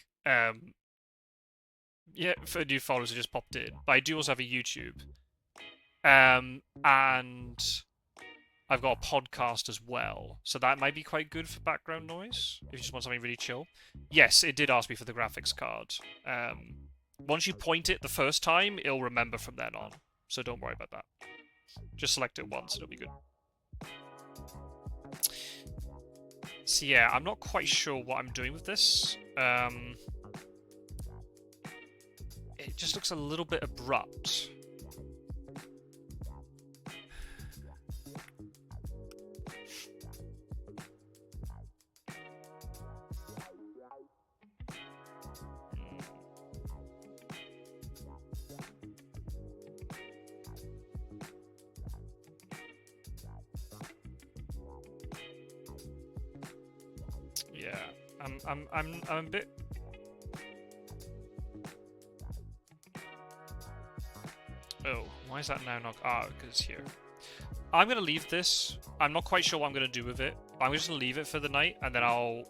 yeah, for new followers who just popped in. But I do also have a YouTube. And I've got a podcast as well, so that might be quite good for background noise, if you just want something really chill. Yes, it did ask me for the graphics card. Once you point it the first time, it'll remember from then on, so don't worry about that. Just select it once, it'll be good. So yeah, I'm not quite sure what I'm doing with this. It just looks a little bit abrupt. Yeah, I'm a bit... Oh, why is that now not... Ah, because it's here. I'm going to leave this. I'm not quite sure what I'm going to do with it. But I'm just going to leave it for the night, and then I'll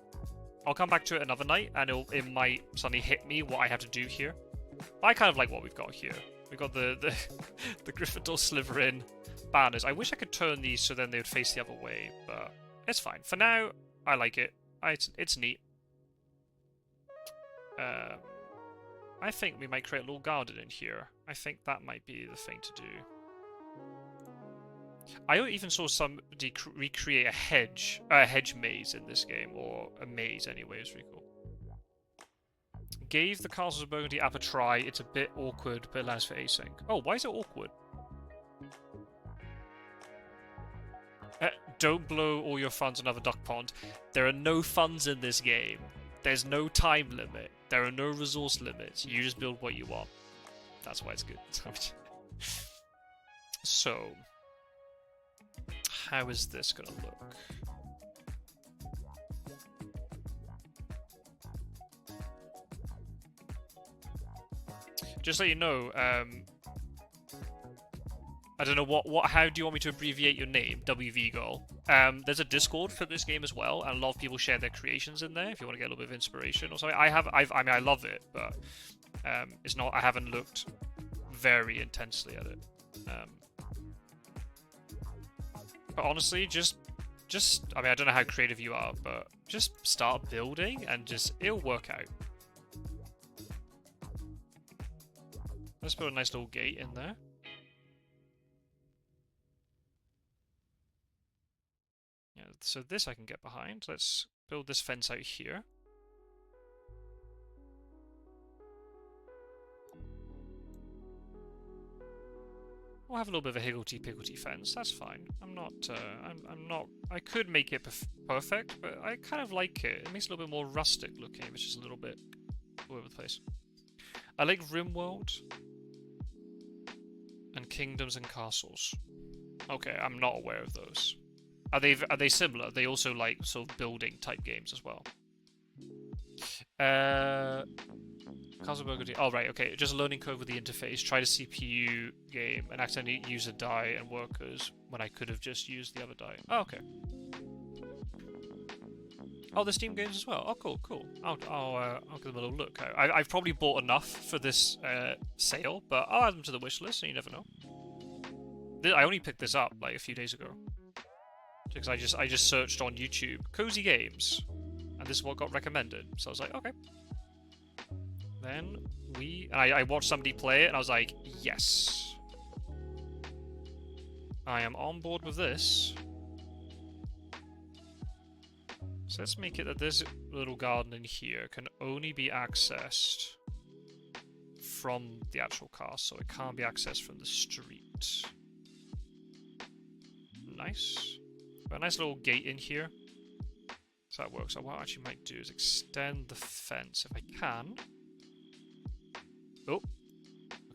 come back to it another night, and it might suddenly hit me what I have to do here. I kind of like what we've got here. We've got the Gryffindor Slytherin banners. I wish I could turn these so then they would face the other way, but it's fine. For now, I like it. It's neat. I think we might create a little garden in here. I think that might be the thing to do. I even saw somebody recreate a hedge maze in this game, or a maze anyway. It's really cool. Gave the Castles of Burgundy app a try. It's a bit awkward, but it allows for async. Oh, why is it awkward? Don't blow all your funds on another duck pond. There are no funds in this game. There's no time limit. There are no resource limits. You just build what you want. That's why it's good. So, how is this gonna look? Just so you know, I don't know how do you want me to abbreviate your name? WV Goal. There's a Discord for this game as well, and a lot of people share their creations in there. If you want to get a little bit of inspiration or something, I mean, I love it, but it's not. I haven't looked very intensely at it. But honestly, just I mean, I don't know how creative you are, but just start building, and it'll work out. Let's put a nice little gate in there. Yeah, so this I can get behind. Let's build this fence out here. We'll have a little bit of a higgledy-piggledy fence. That's fine. I'm not. I could make it perfect, but I kind of like it. It makes it a little bit more rustic looking, which is a little bit all over the place. I like RimWorld and Kingdoms and Castles. Okay, I'm not aware of those. Are they similar? Are they also like sort of building type games as well? Castle Burgundy. Oh right, okay. Just a learning curve with the interface. Try the CPU game and accidentally use a die and workers when I could have just used the other die. Oh, okay. Oh, the Steam games as well. Oh, cool, cool. I'll give them a little look. I've probably bought enough for this sale, but I'll add them to the wish list, so you never know. I only picked this up like a few days ago because I just searched on YouTube cozy games, and this is what got recommended. So I was like, okay. Then I watched somebody play it, and I was like, yes, I am on board with this. So let's make it that this little garden in here can only be accessed from the actual castle. It can't be accessed from the street. Nice. Got a nice little gate in here. So that works. So what I actually might do is extend the fence if I can. Oh.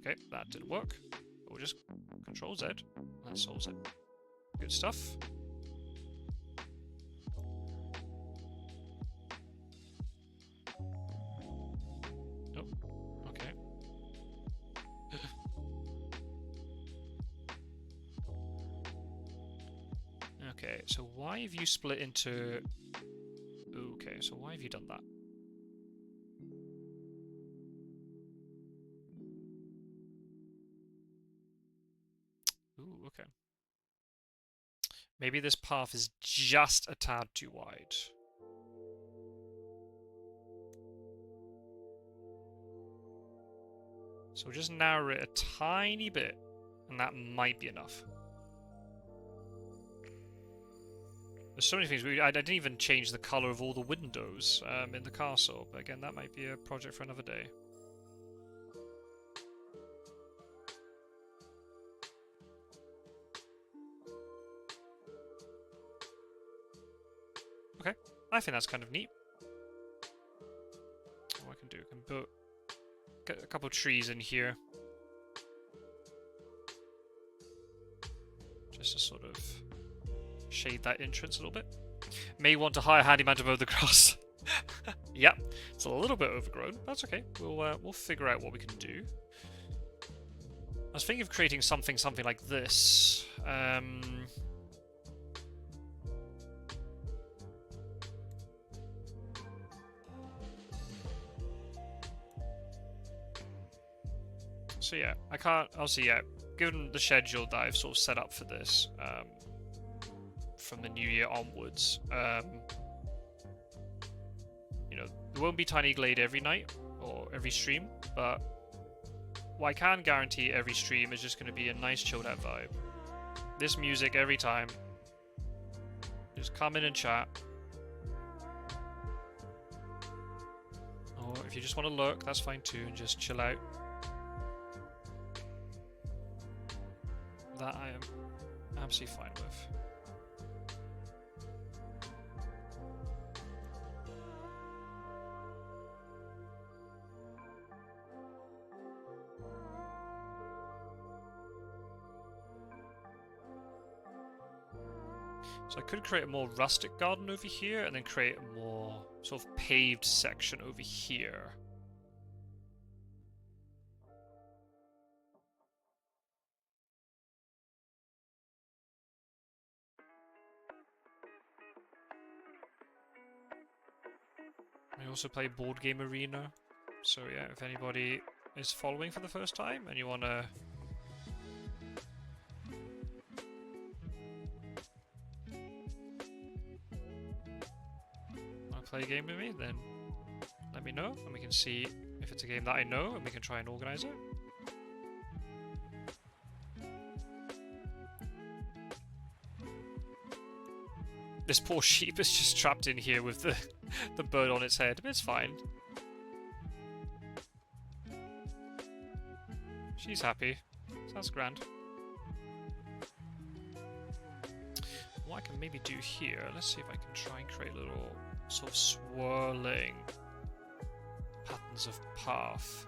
Okay, that didn't work. We'll just Control Z. That solves it. Good stuff. Oh, okay. Okay, so why have you split into... Okay, so why have you done that? Ooh, okay. Maybe this path is just a tad too wide. So we'll just narrow it a tiny bit, and that might be enough. There's so many things. I didn't even change the color of all the windows in the castle, but again, that might be a project for another day. Okay, I think that's kind of neat. What I can do, I can get a couple of trees in here. Just to sort of shade that entrance a little bit. May want to hire a handyman to mow the grass. Yep, it's a little bit overgrown. That's okay. We'll figure out what we can do. I was thinking of creating something like this. So yeah, I can't. Obviously, yeah. Given the schedule that I've sort of set up for this, from the new year onwards, you know, there won't be Tiny Glade every night or every stream, but what I can guarantee every stream is just going to be a nice chilled out vibe. This music every time. Just come in and chat. Or if you just want to lurk, that's fine too, and just chill out. That I am absolutely fine with. So I could create a more rustic garden over here, and then create a more sort of paved section over here. I also play Board Game Arena, so yeah, if anybody is following for the first time and you want to play a game with me, then let me know, and we can see if it's a game that I know, and we can try and organize it. This poor sheep is just trapped in here with the bird on its head, but it's fine. She's happy. Sounds grand. What I can maybe do here, let's see if I can try and create little sort of swirling patterns of path.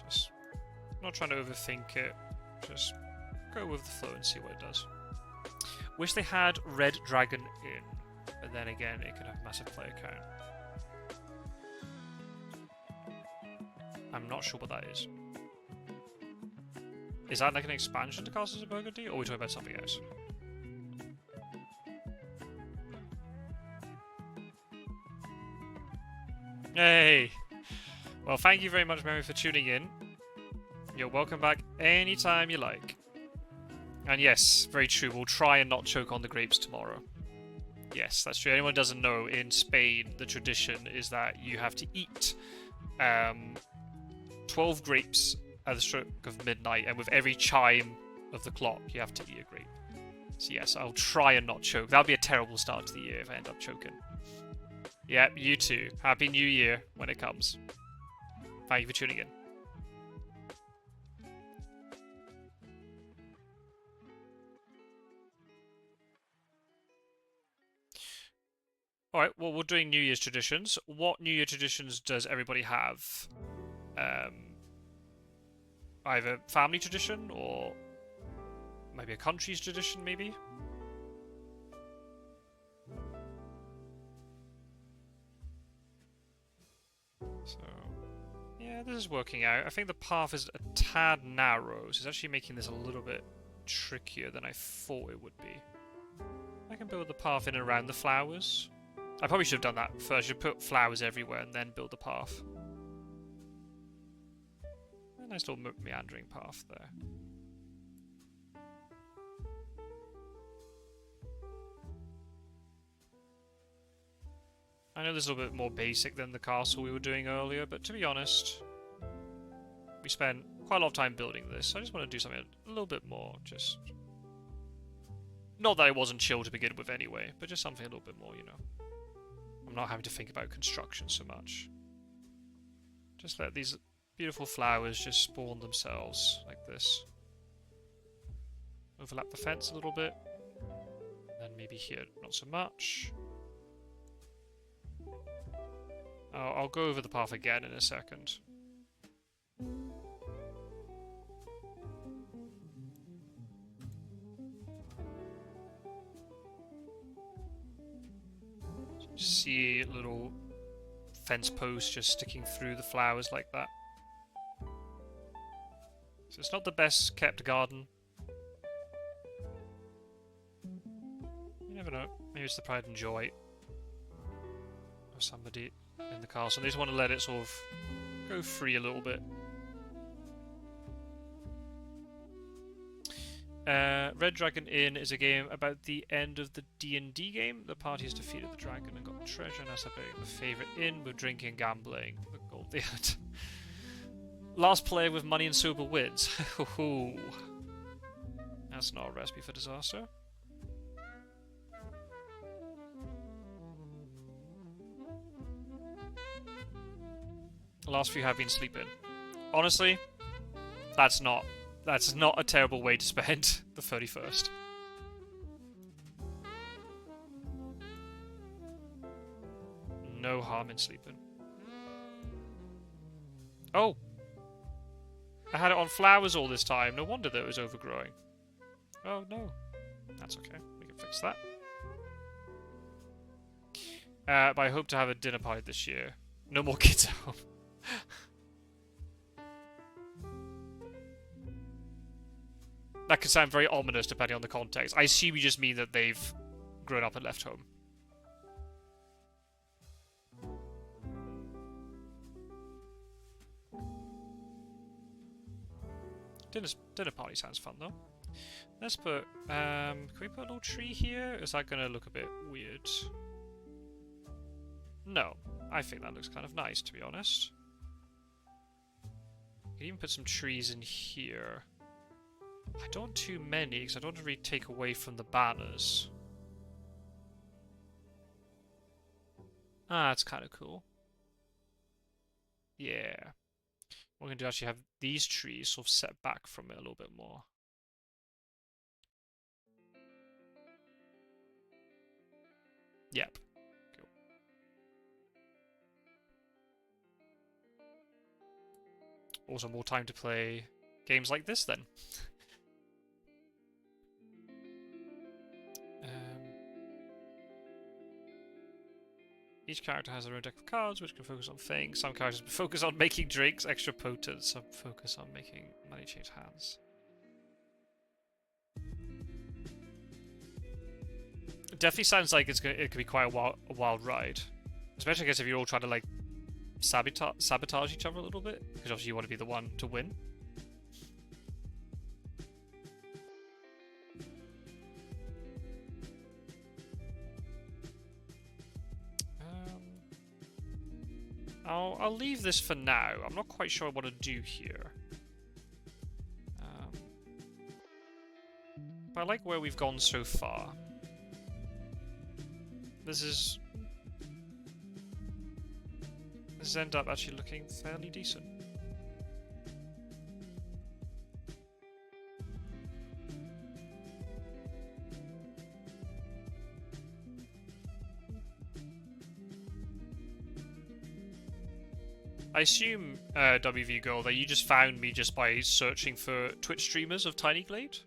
Just not trying to overthink it, just go with the flow and see what it does. Wish they had Red Dragon in, but then again it could have a massive player count. I'm not sure what that is. Is that like an expansion to Castles of Burgundy, or are we talking about something else? Hey! Well, thank you very much, Mary, for tuning in. You're welcome back anytime you like. And yes, very true, we'll try and not choke on the grapes tomorrow. Yes, that's true. Anyone who doesn't know, in Spain, the tradition is that you have to eat 12 grapes at the stroke of midnight, and with every chime of the clock, you have to eat a grape. So yes, I'll try and not choke. That'll be a terrible start to the year if I end up choking. Yep, you too. Happy New Year when it comes. Thank you for tuning in. Alright, well, we're doing New Year's traditions. What New Year traditions does everybody have? Either family tradition or maybe a country's tradition, maybe? So, yeah, this is working out. I think the path is a tad narrow, so it's actually making this a little bit trickier than I thought it would be. I can build the path in and around the flowers. I probably should have done that first. I should put flowers everywhere and then build the path. A nice little meandering path there. I know this is a little bit more basic than the castle we were doing earlier, but to be honest, we spent quite a lot of time building this, so I just want to do something a little bit more, just... Not that it wasn't chill to begin with anyway, but just something a little bit more, you know. I'm not having to think about construction so much. Just let these beautiful flowers just spawn themselves, like this. Overlap the fence a little bit. And then maybe here, not so much. I'll go over the path again in a second. Just see a little fence post just sticking through the flowers like that. So it's not the best kept garden. You never know. Maybe it's the pride and joy of somebody in the castle. They just want to let it sort of go free a little bit. Red Dragon Inn is a game about the end of the D&D game. The party has defeated the dragon and got treasure, and that's about the favourite inn with drinking and gambling. The gold they had. Last player with money and silver wins. That's not a recipe for disaster. The last few have been sleeping. Honestly, that's not a terrible way to spend the 31st. No harm in sleeping. Oh! I had it on flowers all this time. No wonder that it was overgrowing. Oh no. That's okay. We can fix that. But I hope to have a dinner party this year. No more kids at home. That could sound very ominous depending on the context. I assume you just mean that they've grown up and left home. Dinner party sounds fun though. Let's put, can we put a little tree here? Is that gonna look a bit weird? No, I think that looks kind of nice, to be honest. You can even put some trees in here. I don't want too many, because I don't want to really take away from the banners. Ah, that's kind of cool. Yeah. What we're going to do is actually have these trees sort of set back from it a little bit more. Yep. Cool. Also more time to play games like this then. Each character has their own deck of cards, which can focus on things. Some characters focus on making drinks extra potent, some focus on making money change hands. It definitely sounds like it could be quite a wild ride. Especially, I guess, if you're all trying to, like, sabotage each other a little bit, because obviously you want to be the one to win. I'll leave this for now. I'm not quite sure what to do here. But I like where we've gone so far. This ended up actually looking fairly decent. I assume, WV Girl, that you just found me just by searching for Twitch streamers of Tiny Glade?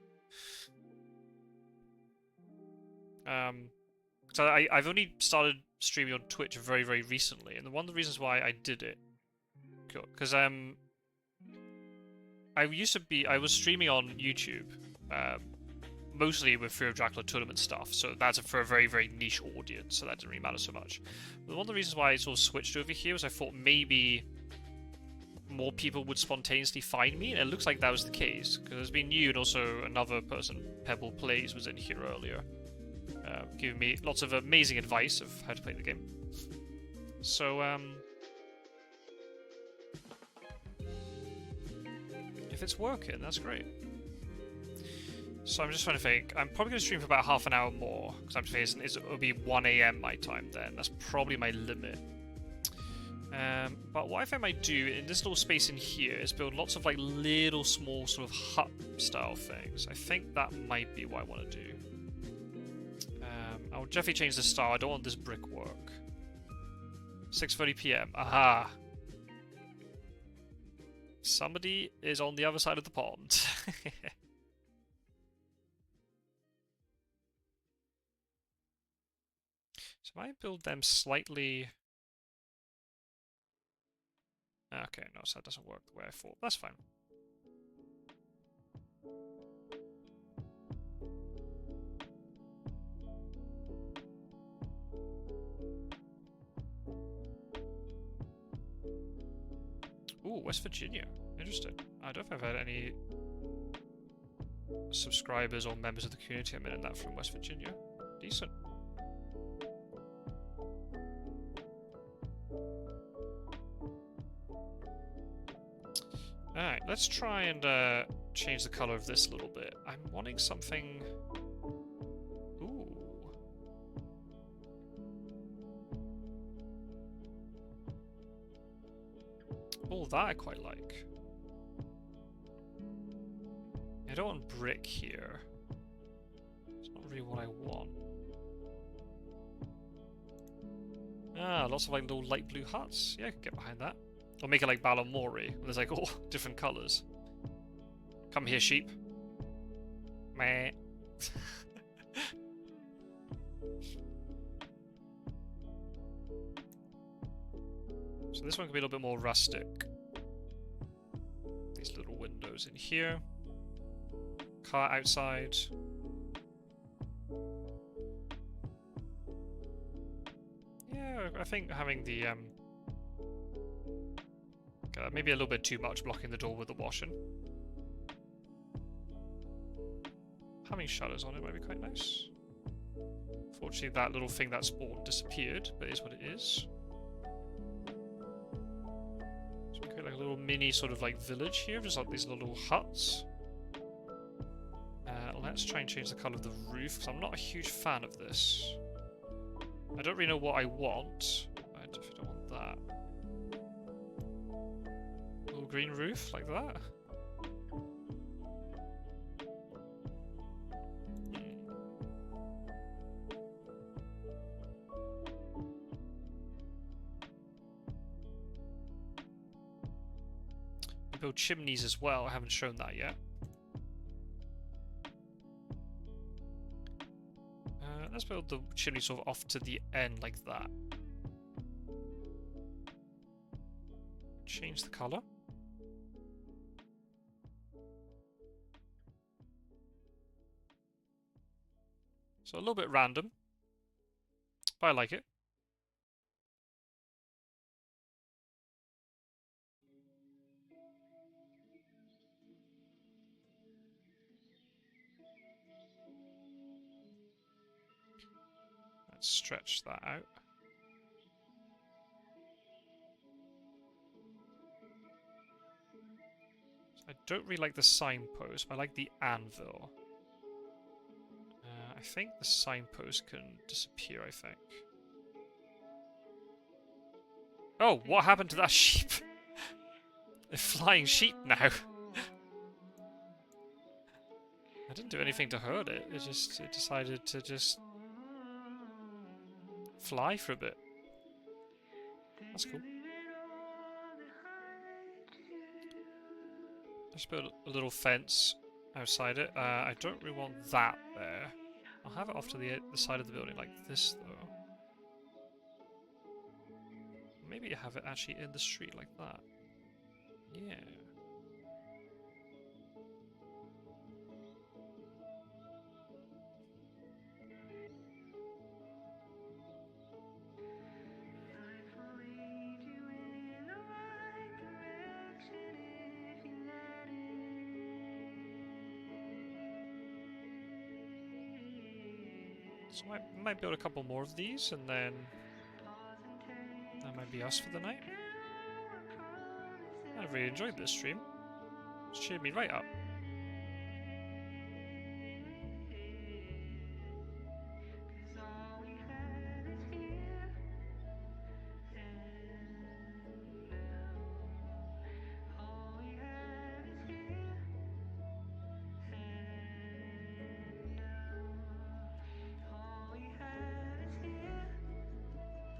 So I've only started streaming on Twitch very, very recently, and one of the reasons why I did it, because I was streaming on YouTube, mostly with Fear of Dracula tournament stuff, so that's for a very, very niche audience, so that didn't really matter so much. But one of the reasons why I sort of switched over here was I thought maybe more people would spontaneously find me, and it looks like that was the case, because there's been you and also another person, Pebble Plays, was in here earlier, giving me lots of amazing advice of how to play the game. So, if it's working, that's great. So I'm just trying to think. I'm probably going to stream for about half an hour more, because I'm thinking it'll be 1 AM my time then. That's probably my limit. But what I think I might do in this little space in here is build lots of like little small sort of hut style things. I think that might be what I want to do. I'll definitely change the style. I don't want this brickwork. 6:30 PM. Aha! Somebody is on the other side of the pond. So I build them slightly... Okay, no, so that doesn't work the way I thought. That's fine. Ooh, West Virginia. Interesting. I don't know if I've had any subscribers or members of the community in that from West Virginia. Decent. Alright, let's try and change the color of this a little bit. I'm wanting something... Ooh. All that I quite like. I don't want brick here. It's not really what I want. Ah, lots of like little light blue huts. Yeah, I can get behind that. Or make it like Balamori, where there's like all different colours. Come here, sheep. Meh. So this one can be a little bit more rustic. These little windows in here. Car outside. Yeah, I think having the maybe a little bit too much blocking the door with the washing. Having shutters on it might be quite nice. Fortunately, that little thing that spawned disappeared, but it is what it is. So we create like a little mini sort of like village here, just like these little huts. Let's try and change the colour of the roof, because I'm not a huge fan of this. I don't really know what I want. I definitely don't want that. Little green roof, like that. We build chimneys as well, I haven't shown that yet. Let's build the chimney sort of off to the end like that. Change the colour. So a little bit random, but I like it. Let's stretch that out. I don't really like the signpost, but I like the anvil. I think the signpost can disappear, I think. Oh, what happened to that sheep? A flying sheep now. I didn't do anything to hurt it. It decided to just fly for a bit. That's cool. Let's build a little fence outside it. I don't really want that there. I'll have it off to the side of the building like this, though. Maybe have it actually in the street like that. Yeah. So I might build a couple more of these, and then that might be us for the night. I really enjoyed this stream. It's cheered me right up.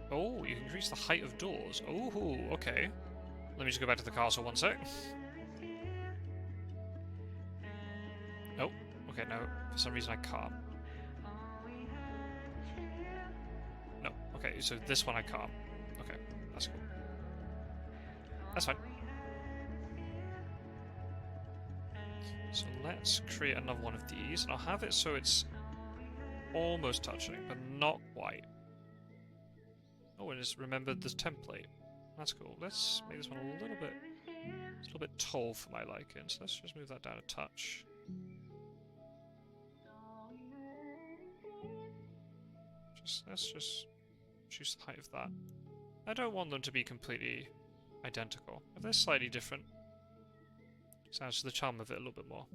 Oh, you can increase the height of doors. Oh, okay. Let me just go back to the castle one sec. Oh, okay, no. For some reason I can't. No, okay, so this one I can't. Okay, that's cool. That's fine. So let's create another one of these, and I'll have it so it's almost touching, but not quite. Oh, and just remembered this template. That's cool. Let's make this one a little bit... It's a little bit tall for my liking, so let's just move that down a touch. Let's just choose the height of that. I don't want them to be completely identical. If they're slightly different, it adds to the charm of it a little bit more.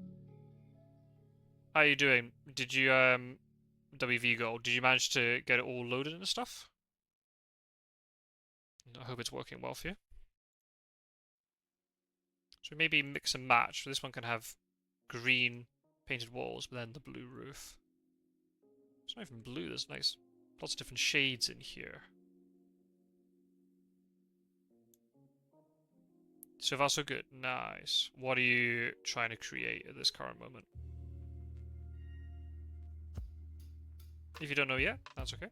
How are you doing? Did you, WV Gold, did you manage to get it all loaded and stuff? I hope it's working well for you. So maybe mix and match. So this one can have green painted walls, but then the blue roof. It's not even blue, there's nice, lots of different shades in here. So far so good. Nice. What are you trying to create at this current moment? If you don't know yet, that's okay.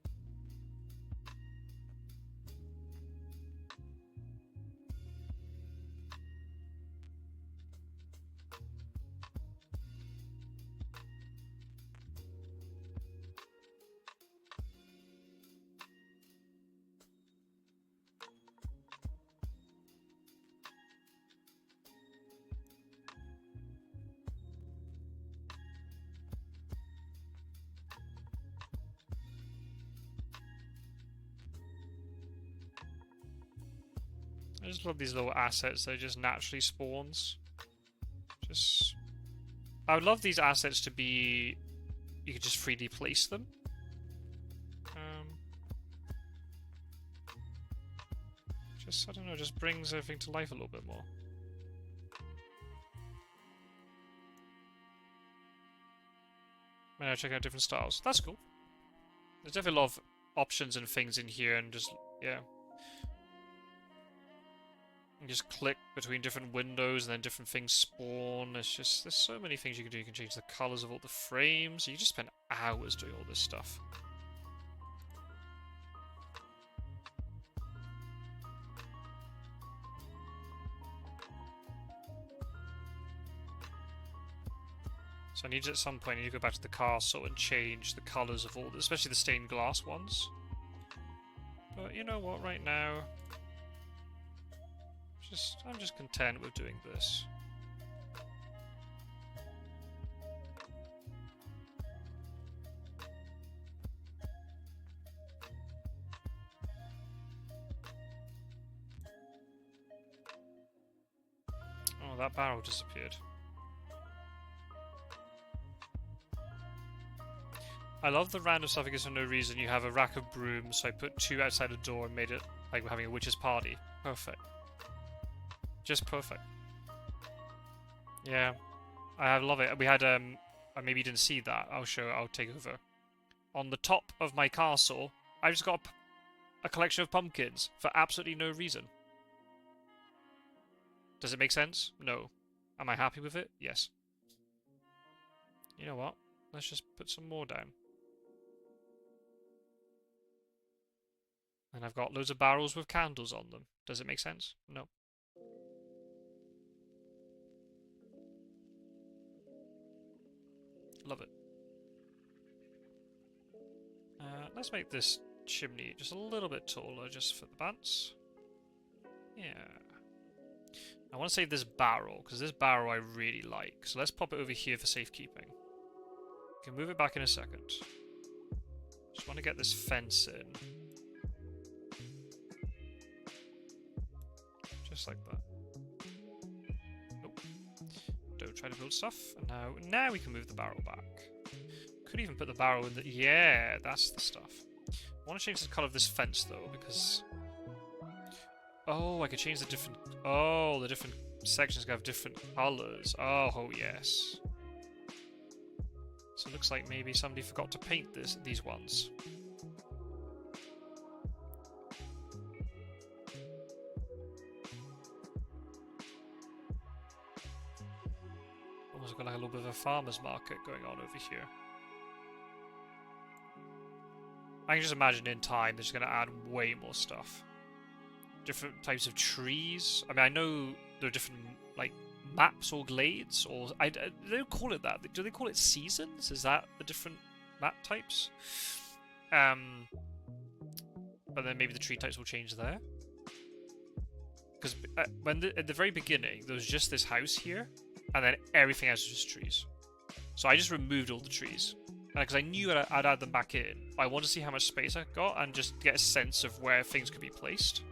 I just love these little assets that just naturally spawns. I would love these assets to be... You could just freely place them. I don't know, just brings everything to life a little bit more. Now check out different styles. That's cool. There's definitely a lot of options and things in here, and just, yeah. You just click between different windows and then different things spawn. It's just, there's so many things you can do. You can change the colours of all the frames. You just spend hours doing all this stuff. So I need to, at some point, I need to go back to the castle and change the colours of all this, especially the stained glass ones. But you know what, right now, I'm just content with doing this. that barrel disappeared. I love the random stuff because for no reason. You have a rack of brooms, so I put 2 outside the door and made it like we're having a witch's party. Perfect. Just perfect. Yeah. I love it. We had, maybe you didn't see that. I'll take over. On the top of my castle, I just got a collection of pumpkins for absolutely no reason. Does it make sense? No. Am I happy with it? Yes. You know what? Let's just put some more down. And I've got loads of barrels with candles on them. Does it make sense? No. Love it. Let's make this chimney just a little bit taller, just for the bants. Yeah. I want to save this barrel, because this barrel I really like. So let's pop it over here for safekeeping. Can move it back in a second. Just want to get this fence in. Just like that. Nope. Don't try to build stuff. And now we can move the barrel back. Could even put the barrel in the... Yeah, that's the stuff. I want to change the colour of this fence, though, because... Oh, I could change the different... Oh, the different sections have different colours. Oh, yes. So it looks like maybe somebody forgot to paint these ones. Almost got like a little bit of a farmer's market going on over here. I can just imagine in time they're just going to add way more stuff. Different types of trees. I mean, I know there are different, like, maps or glades, or... they don't call it that. Do they call it seasons? Is that the different map types? But then maybe the tree types will change there. Because at the very beginning, there was just this house here, and then everything else was just trees. So I just removed all the trees. Because I knew I'd add them back in. I wanted to see how much space I got and just get a sense of where things could be placed.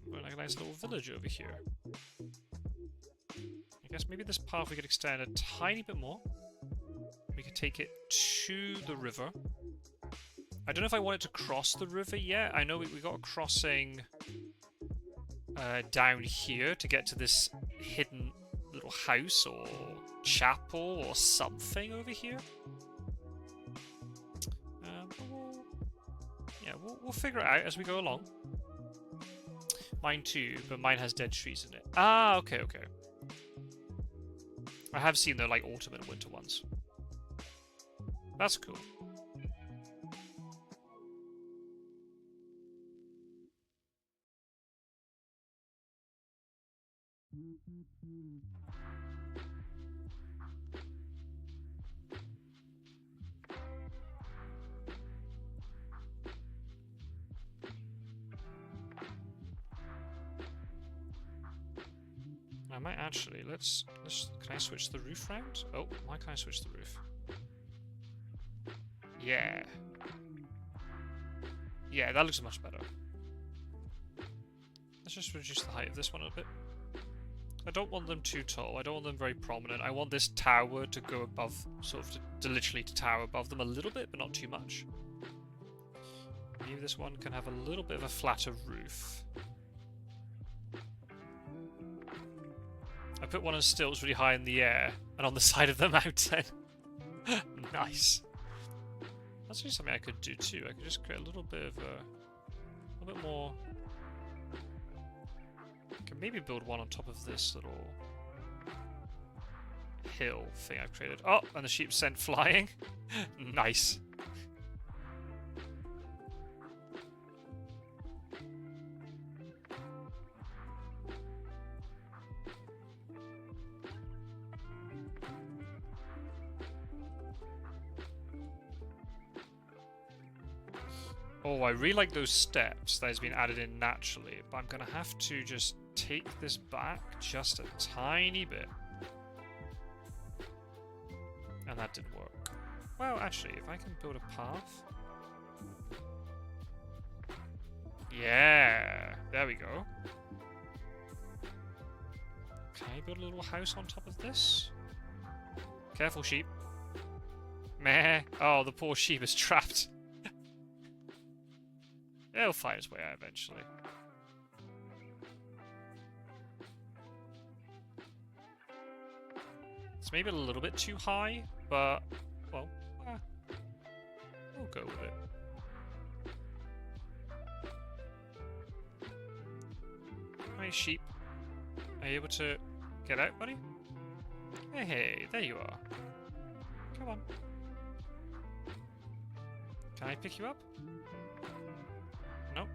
We're like a nice little village over here. I guess maybe this path we could extend a tiny bit more. We could take it to the river. I don't know if I want it to cross the river yet. I know we got a crossing down here to get to this hidden little house or chapel or something over here. We'll figure it out as we go along. Mine too, but mine has dead trees in it. Ah, okay. I have seen the like autumn and winter ones. That's cool. I might actually, can I switch the roof round? Oh, why can't I switch the roof? Yeah. Yeah, that looks much better. Let's just reduce the height of this one a bit. I don't want them too tall, I don't want them very prominent. I want this tower to go above, sort of to literally to tower above them a little bit, but not too much. Maybe this one can have a little bit of a flatter roof. I put one on stilts really high in the air and on the side of the mountain. Nice. That's actually something I could do too. I could just create a little bit more. I can maybe build one on top of this little hill thing I've created. Oh, and the sheep sent flying. Nice. Oh, I really like those steps that has been added in naturally, but I'm gonna have to just take this back just a tiny bit. And that didn't work. Well, actually, if I can build a path... Yeah! There we go. Can I build a little house on top of this? Careful, sheep. Meh. Oh, the poor sheep is trapped. It'll find its way out eventually. It's maybe a little bit too high, but, well, we'll go with it. How many sheep? Are you able to get out, buddy? Hey, there you are. Come on. Can I pick you up? Nope.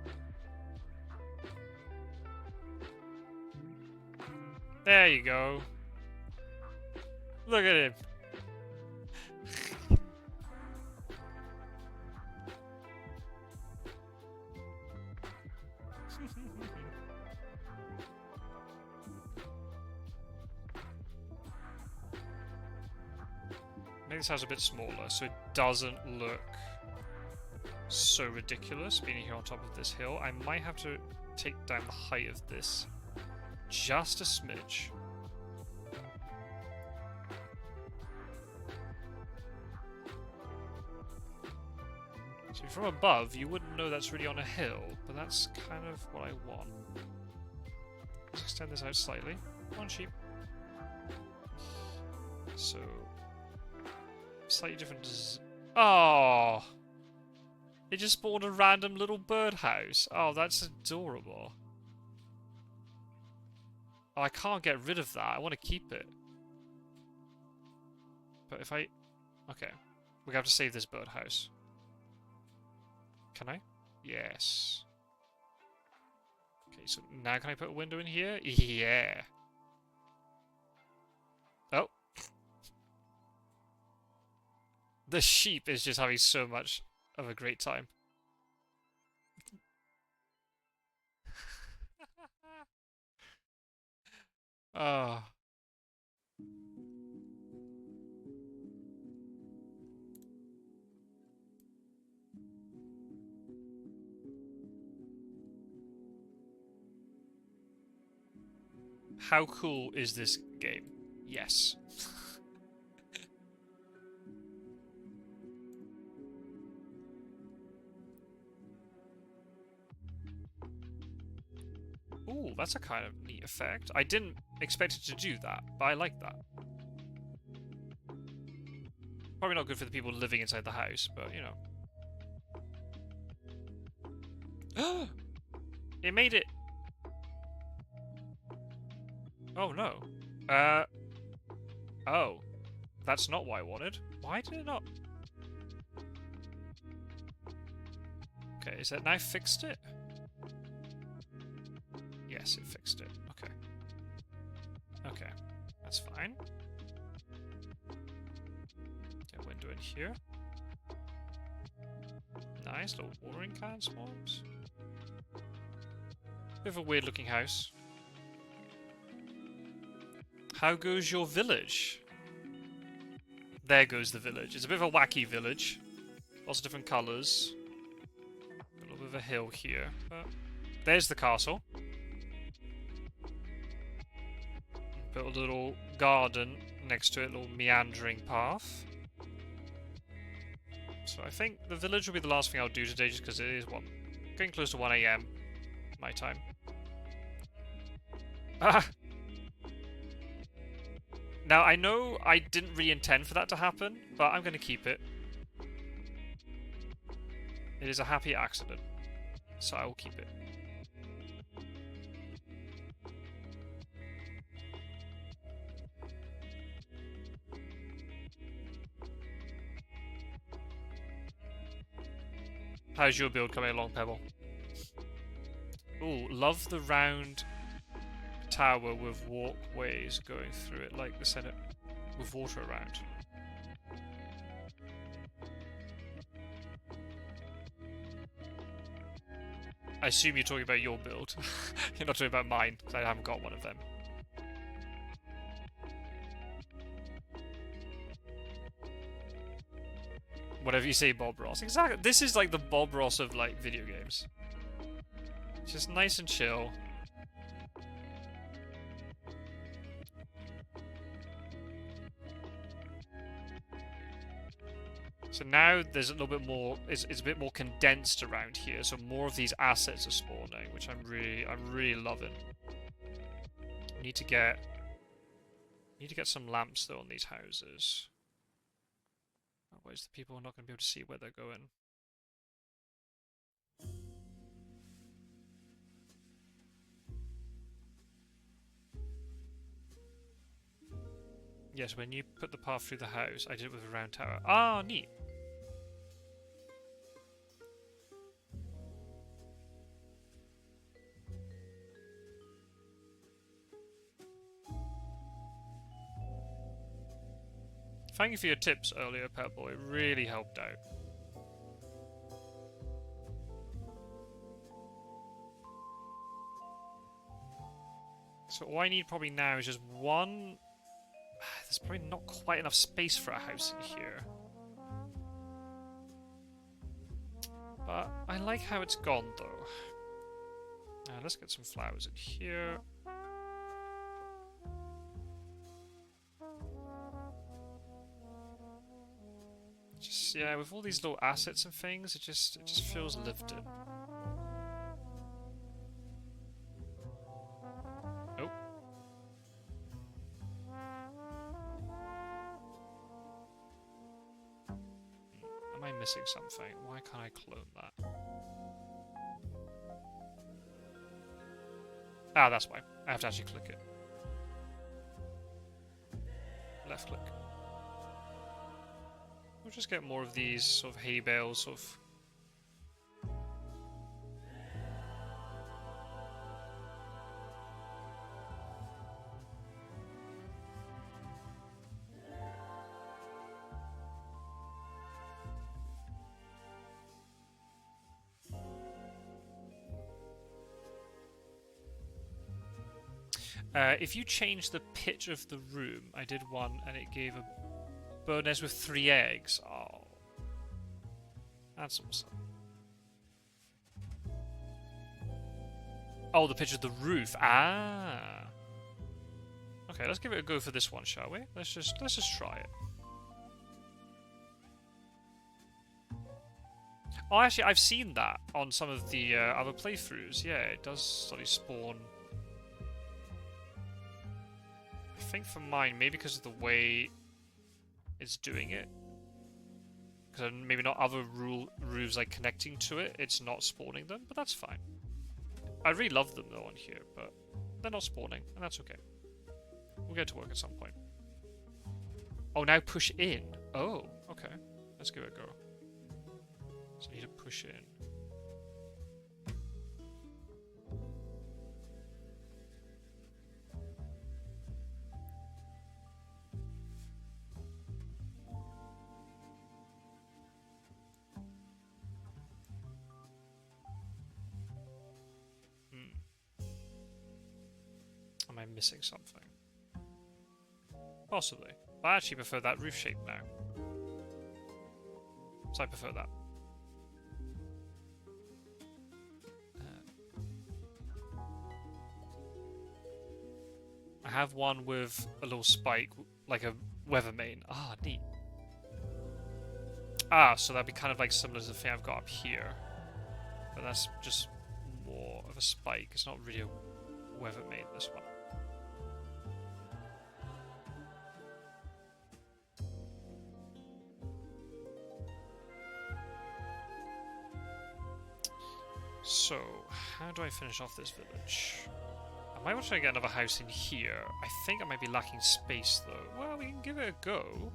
There you go. Look at him. Make this house a bit smaller so it doesn't look so ridiculous being here on top of this hill. I might have to take down the height of this just a smidge. So from above, you wouldn't know that's really on a hill, but that's kind of what I want. Let's extend this out slightly. Come on, sheep. So, slightly different. Oh! It just spawned a random little birdhouse. Oh, that's adorable. Oh, I can't get rid of that. I want to keep it. But if I... Okay. We have to save this birdhouse. Can I? Yes. Okay, so now can I put a window in here? Yeah. Oh. The sheep is just having so much of a great time. Oh. How cool is this game? Yes. Ooh, that's a kind of neat effect. I didn't expect it to do that, but I like that. Probably not good for the people living inside the house, but you know. It made it... Oh no. Oh. That's not what I wanted. Why did it not? Okay, is that now fixed it? Yes, it fixed it. Okay. Okay, that's fine. Get a window in here. Nice, little watering can spawns. Bit of a weird looking house. How goes your village? There goes the village. It's a bit of a wacky village. Lots of different colours. A little bit of a hill here. But there's the castle. Built a little garden next to it, a little meandering path. So I think the village will be the last thing I'll do today, just because it is, what, getting close to 1 AM my time. Ah! Now, I know I didn't really intend for that to happen, but I'm going to keep it. It is a happy accident, so I will keep it. How's your build coming along, Pebble? Ooh, love the round tower with walkways going through it, like the Senate, with water around. I assume you're talking about your build. You're not talking about mine, because I haven't got one of them. Whatever you say, Bob Ross. Exactly. This is like the Bob Ross of like video games. Just nice and chill. So now there's a little bit more. It's a bit more condensed around here. So more of these assets are spawning, which I'm really loving. Need to get some lamps though on these houses. Otherwise, the people are not going to be able to see where they're going. Yes, when you put the path through the house, I did it with a round tower. Ah, neat. Thank you for your tips earlier, Pebble. It really helped out. So all I need probably now is just one. There's probably not quite enough space for a house in here. But I like how it's gone, though. Let's get some flowers in here. Just, yeah, with all these little assets and things, it just feels lived in. Oh. Am I missing something? Why can't I clone that? Ah, that's why. I have to actually click it. Left click. We'll just get more of these sort of hay bales, sort of. If you change the pitch of the room, I did one and it gave a bird nest with 3 eggs. Oh, that's awesome. Oh, the pitch of the roof. Ah. Okay, let's give it a go for this one, shall we? Let's just try it. Oh, actually, I've seen that on some of the other playthroughs. Yeah, it does suddenly spawn. I think for mine, maybe because of the way it's doing it, because maybe not other roofs like connecting to it, it's not spawning them, but that's fine. I really love them though on here, but they're not spawning, and that's okay. We'll get to work at some point. Oh, now push in. Oh, okay. Let's give it a go. So I need to push in. Am I missing something? Possibly. But I actually prefer that roof shape now. So I prefer that. I have one with a little spike, like a weather vane. Ah, neat. Ah, so that'd be kind of like similar to the thing I've got up here. But that's just more of a spike. It's not really a weather vane, this one. So, how do I finish off this village? I might want to try to get another house in here. I think I might be lacking space though. Well, we can give it a go.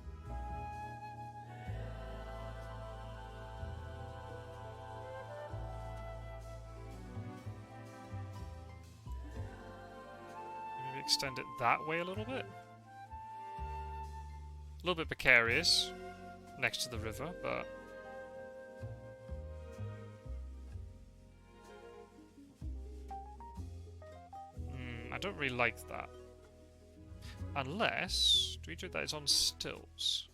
Maybe extend it that way a little bit. A little bit precarious next to the river, but I don't really like that. Unless, do we do that? It's on stilts.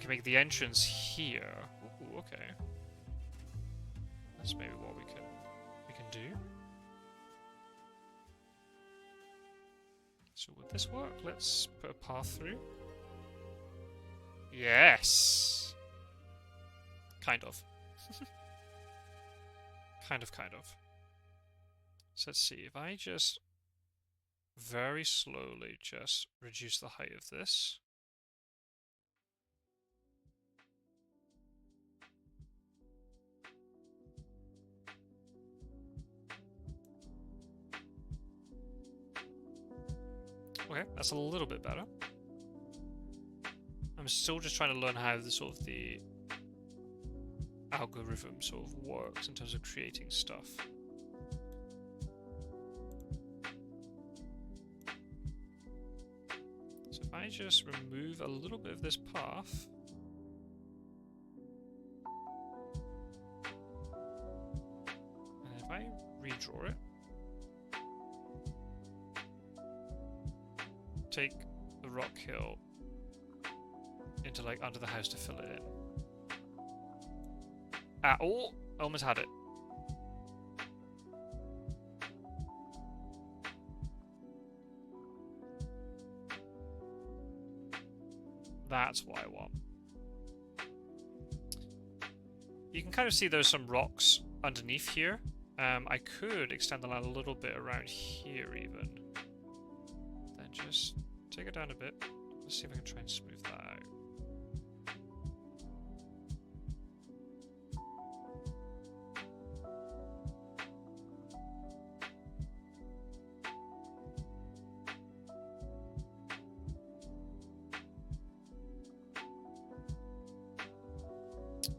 can make the entrance here. Ooh, okay. That's maybe what we can do. So would this work? Let's put a path through. Yes! Kind of. kind of. So let's see, if I just very slowly just reduce the height of this. Okay, that's a little bit better. I'm still just trying to learn how the algorithm sort of works in terms of creating stuff. So if I just remove a little bit of this path, and if I redraw it, take the rock hill into like under the house to fill it in. Ah, oh, almost had it. That's what I want. You can kind of see there's some rocks underneath here. I could extend the line a little bit around here even. Then just take it down a bit. Let's see if I can try and smooth that out.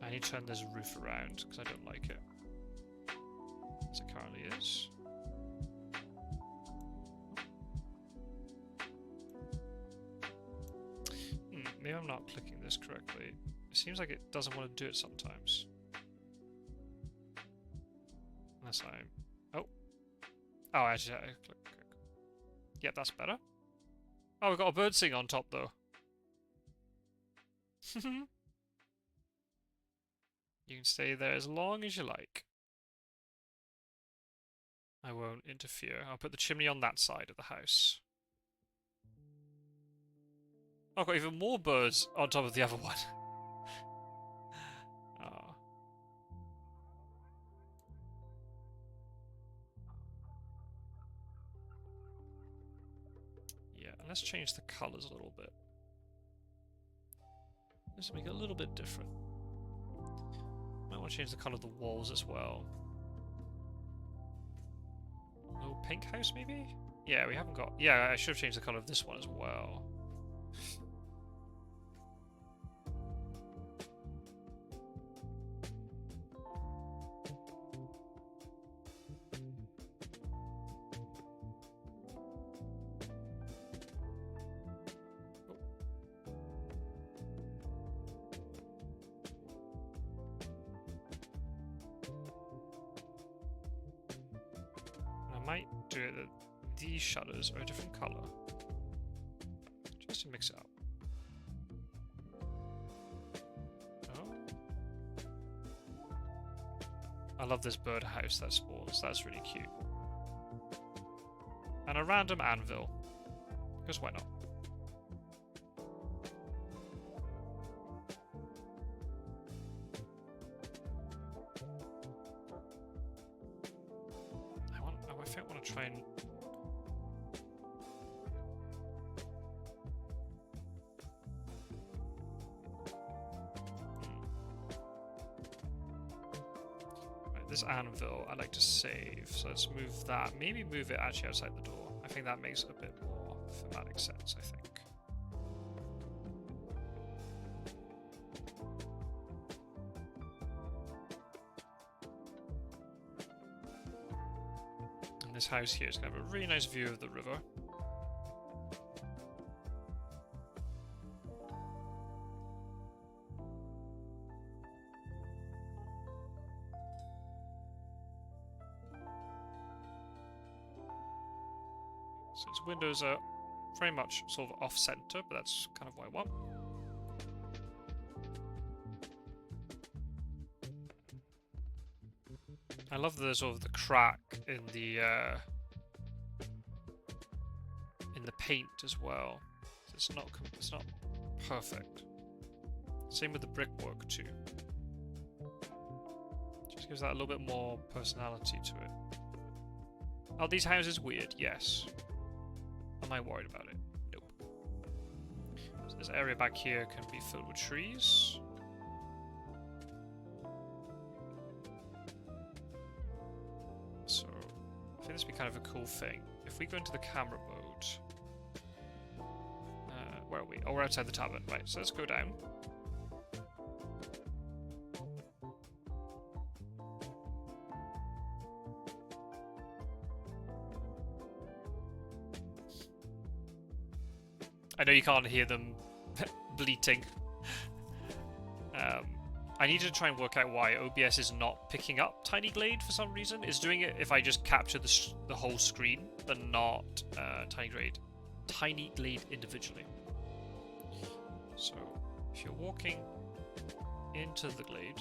I need to turn this roof around because I don't like it as it currently is. Maybe I'm not clicking this correctly. It seems like it doesn't want to do it sometimes. Unless I'm... Oh. Oh, actually, I click. Yep, that's better. Oh, we've got a bird sing on top, though. You can stay there as long as you like. I won't interfere. I'll put the chimney on that side of the house. Oh, I've got even more birds on top of the other one. Oh. Yeah, and let's change the colours a little bit. Let's make it a little bit different. Might want to change the colour of the walls as well. Oh, pink house maybe? Yeah, we haven't got... Yeah, I should have changed the colour of this one as well. Might do it that these shutters are a different colour. Just to mix it up. Oh. I love this bird house that spawns, that's really cute. And a random anvil. Because why not? I want to try and... Right, this anvil I like to save, so let's move that. Maybe move it actually outside the door. I think that makes a bit more thematic sense, I think. This house here is going to have a really nice view of the river. So its windows are very much sort of off-center, but that's kind of what I want. I love the sort of the crack in the paint as well. It's not perfect. Same with the brickwork too. Just gives that a little bit more personality to it. Are these houses weird? Yes. Am I worried about it? Nope. So this area back here can be filled with trees. So I think this would be kind of a cool thing. If we go into the camera mode, where are we? Oh, we're outside the tavern. Right, so let's go down. I know you can't hear them bleating. I need to try and work out why OBS is not picking up Tiny Glade for some reason. It's doing it if I just capture the whole screen, but not Tiny Glade individually. So, if you're walking into the glade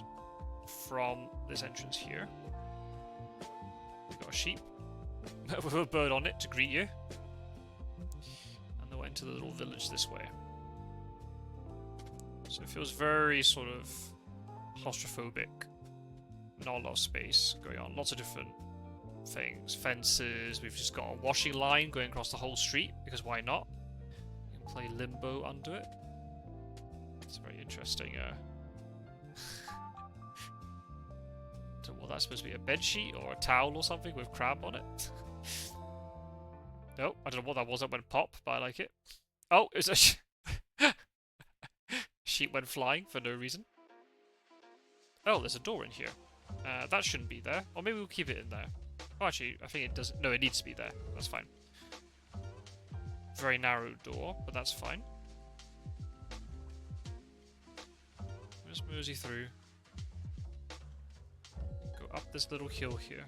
from this entrance here, we've got a sheep with a bird on it to greet you. And then we're into the little village this way. So it feels very sort of claustrophobic. Not a lot of space going on. Lots of different things. Fences. We've just got a washing line going across the whole street, because why not? You can play Limbo under it. It's very interesting. So what, that's supposed to be a bedsheet or a towel or something with crab on it? No, I don't know what that was that went pop, but I like it. Oh, it's a sheep went flying for no reason. Oh, there's a door in here. That shouldn't be there. Or maybe we'll keep it in there. Oh, actually, I think it doesn't. No, it needs to be there. That's fine. Very narrow door, but that's fine. Just mosey through. Go up this little hill here.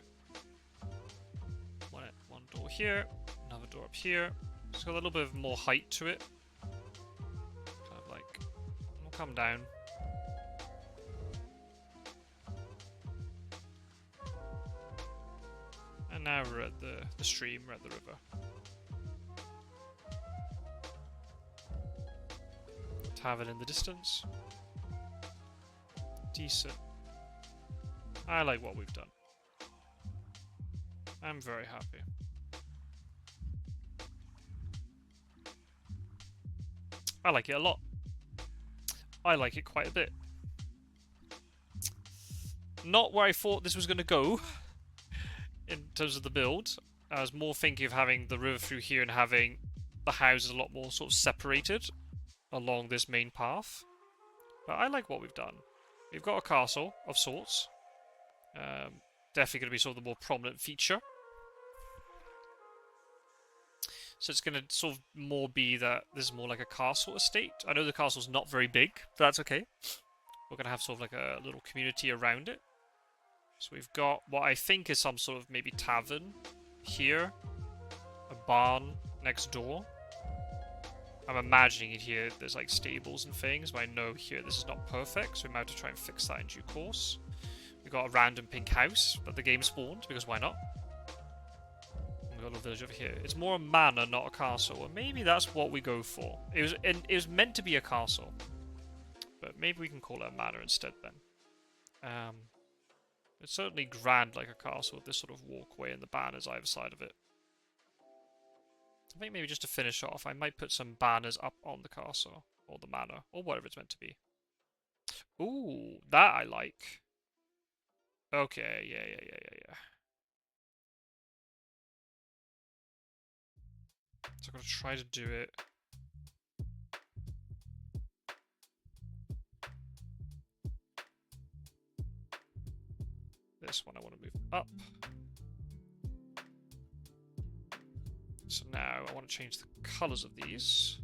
One door here, another door up here. It's got a little bit of more height to it. Kind of like, we'll come down. And now we're at the stream, we're at the river. Tavern in the distance. Decent. I like what we've done. I'm very happy. I like it a lot. I like it quite a bit. Not where I thought this was going to go in terms of the build. I was more thinking of having the river through here and having the houses a lot more sort of separated along this main path. But I like what we've done. We've got a castle of sorts. Definitely going to be sort of the more prominent feature. So it's going to sort of more be that this is more like a castle estate. I know the castle's not very big, but that's okay. We're going to have sort of like a little community around it. So we've got what I think is some sort of maybe tavern here. A barn next door. I'm imagining it here there's like stables and things, but I know here this is not perfect, so we might have to try and fix that in due course. We've got a random pink house that the game spawned, because why not? We've got a little village over here. It's more a manor, not a castle, and maybe that's what we go for. It was meant to be a castle, but maybe we can call it a manor instead then. It's certainly grand like a castle with this sort of walkway and the banners either side of it. I think maybe just to finish off, I might put some banners up on the castle, or the manor, or whatever it's meant to be. Ooh, that I like. Okay, yeah. So I'm going to try to do it. This one I want to move up. So now I want to change the colours of these.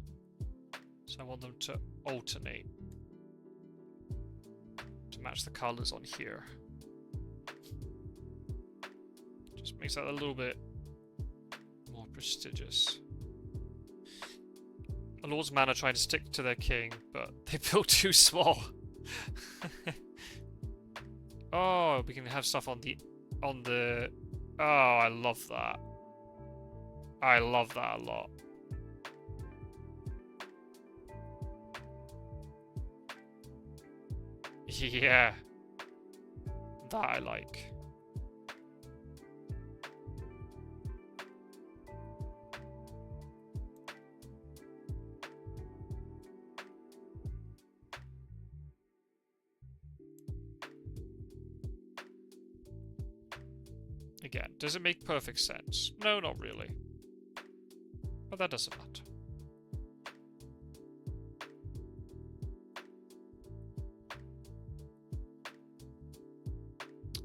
So I want them to alternate to match the colours on here. Just makes that a little bit more prestigious. The Lord's Manor trying to stick to their king, but they built too small. Oh, we can have stuff on the on the... Oh, I love that. I love that a lot. Yeah. That I like. Again, does it make perfect sense? No, not really. But that doesn't matter.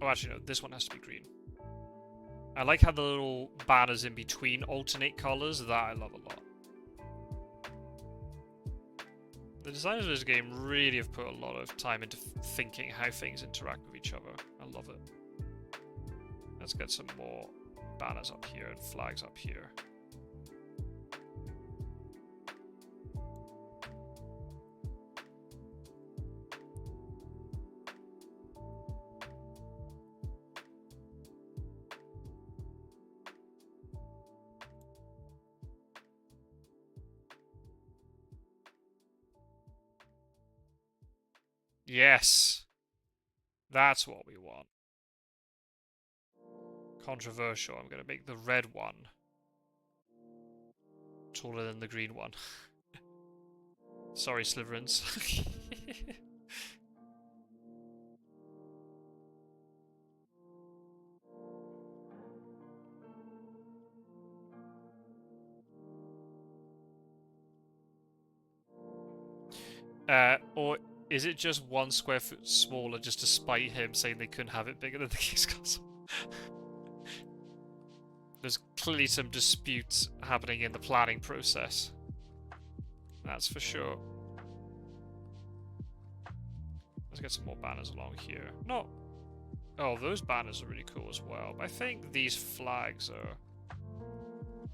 Oh, actually, no, this one has to be green. I like how the little banners in between alternate colours. That I love a lot. The designers of this game really have put a lot of time into thinking how things interact with each other. I love it. Let's get some more banners up here and flags up here. Yes! That's what we want. Controversial. I'm going to make the red one taller than the green one. Sorry, Slytherins. Or is it just 1 square foot smaller just to spite him, saying they couldn't have it bigger than the King's Castle? There's clearly some disputes happening in the planning process. That's for sure. Let's get some more banners along here. No. Oh, those banners are really cool as well. But I think these flags are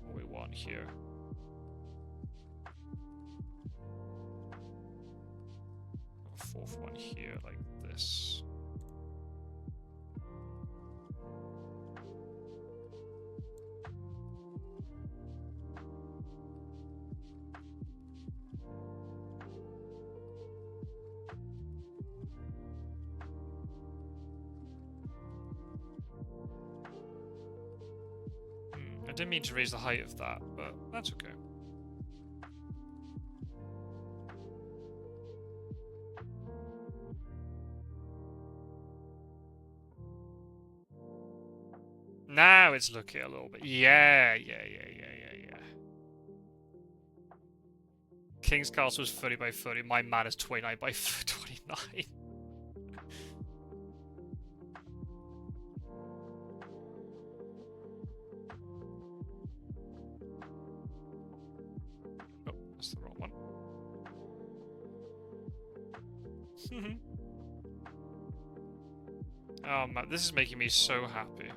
what we want here. A 4th one here, like this. I didn't mean to raise the height of that, but that's okay. Now it's looking a little bit. Yeah. King's Castle is 30 by 30. My man is 29 by 29. Oh, that's the wrong one. Oh man, this is making me so happy.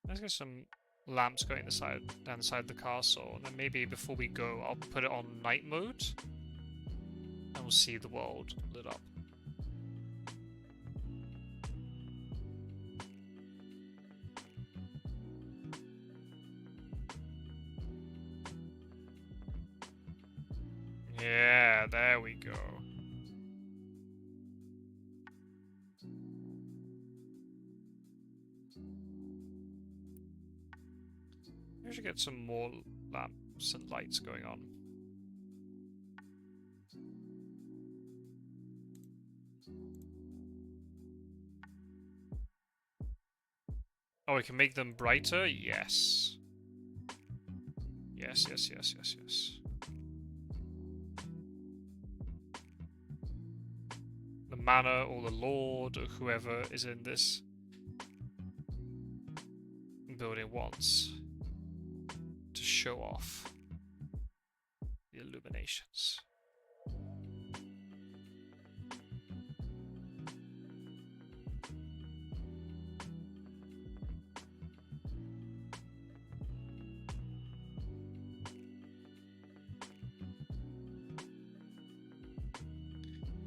Let's get some lamps going down the side of the castle, and then maybe before we go, I'll put it on night mode, and we'll see the world lit up. We should get some more lamps and lights going on. Oh, we can make them brighter? Yes. Yes, yes, yes, yes, yes. The manor or the lord or whoever is in this building wants to show off the illuminations.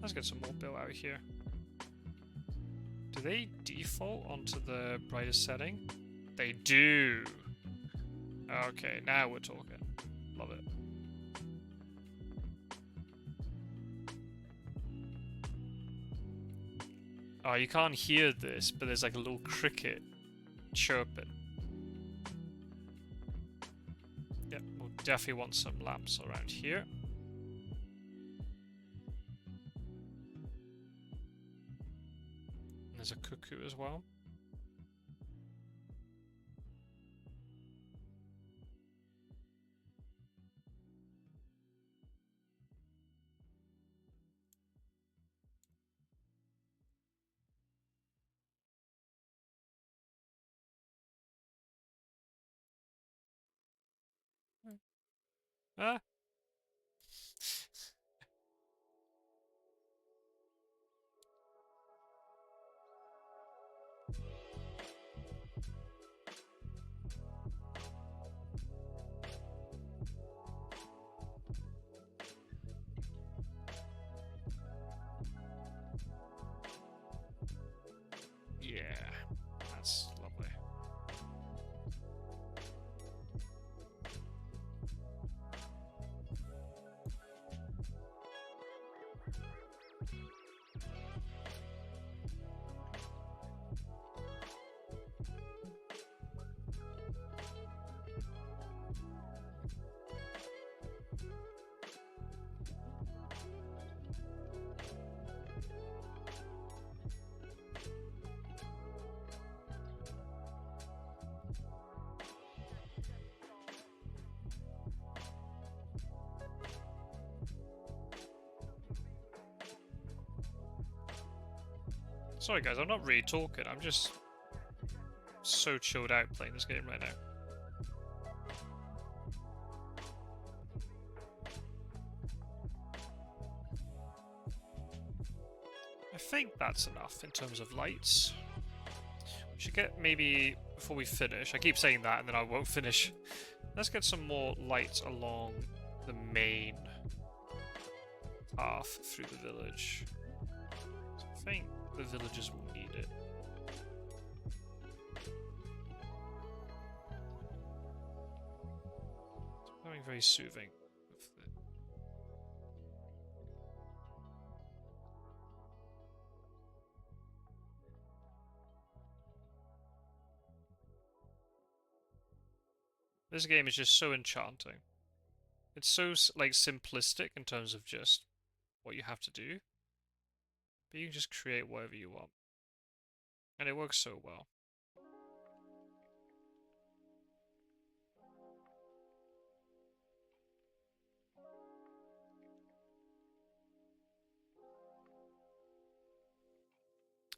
Let's get some more built out here. Do they default onto the brightest setting? They do! Okay, now we're talking. Love it. Oh, you can't hear this, but there's like a little cricket chirping. Yep, we'll definitely want some lamps around here. There's a cuckoo as well. Ah! Yeah, that's lovely. Sorry guys, I'm not really talking, I'm just so chilled out playing this game right now. I think that's enough in terms of lights. We should get maybe, before we finish, I keep saying that and then I won't finish. Let's get some more lights along the main path through the village. So I think the villagers will need it. It's becoming very soothing. This game is just so enchanting. It's so like simplistic in terms of just what you have to do, but you can just create whatever you want, and it works so well.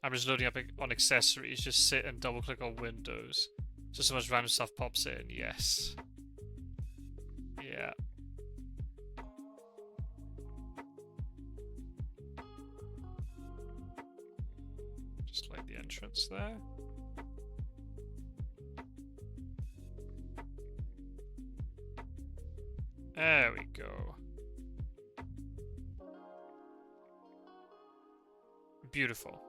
I'm just loading up on accessories. Just sit and double click on Windows. So much random stuff pops in. Yes. Yeah. Just like the entrance there. There we go. Beautiful.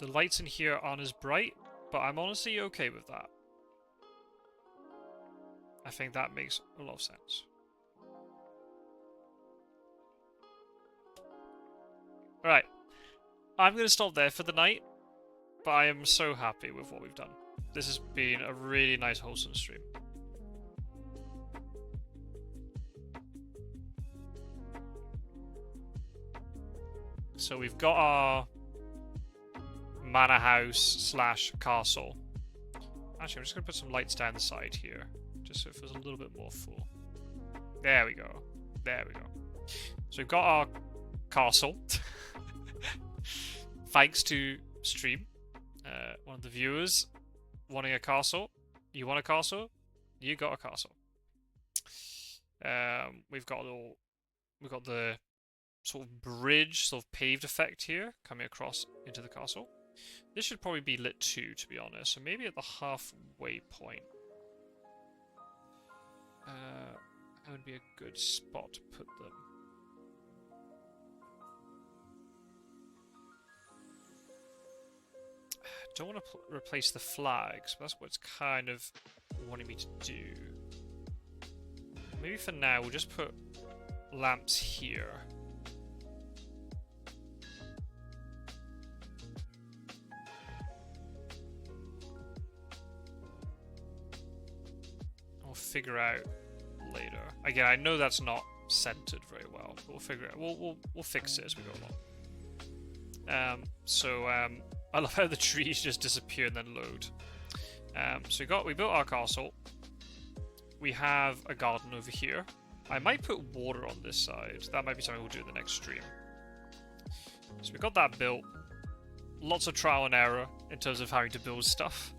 The lights in here aren't as bright, but I'm honestly okay with that. I think that makes a lot of sense. Alright. I'm going to stop there for the night. but I am so happy with what we've done. This has been a really nice, wholesome stream. So we've got our manor house / castle. Actually, I'm just going to put some lights down the side here, just so it feels a little bit more full. There we go. There we go. So we've got our castle. Thanks to stream, one of the viewers wanting a castle. You want a castle? You got a castle. We've got the sort of bridge, sort of paved effect here coming across into the castle. This should probably be lit too, to be honest. So maybe at the halfway point. That would be a good spot to put them. I don't want to replace the flags, but that's what it's kind of wanting me to do. Maybe for now we'll just put lamps here. We'll figure out later. Again, I know that's not centered very well, but we'll figure it out. We'll fix it as we go along. I love how the trees just disappear and then load. So we built our castle. We have a garden over here. I might put water on this side. That might be something we'll do in the next stream. So we got that built. Lots of trial and error in terms of having to build stuff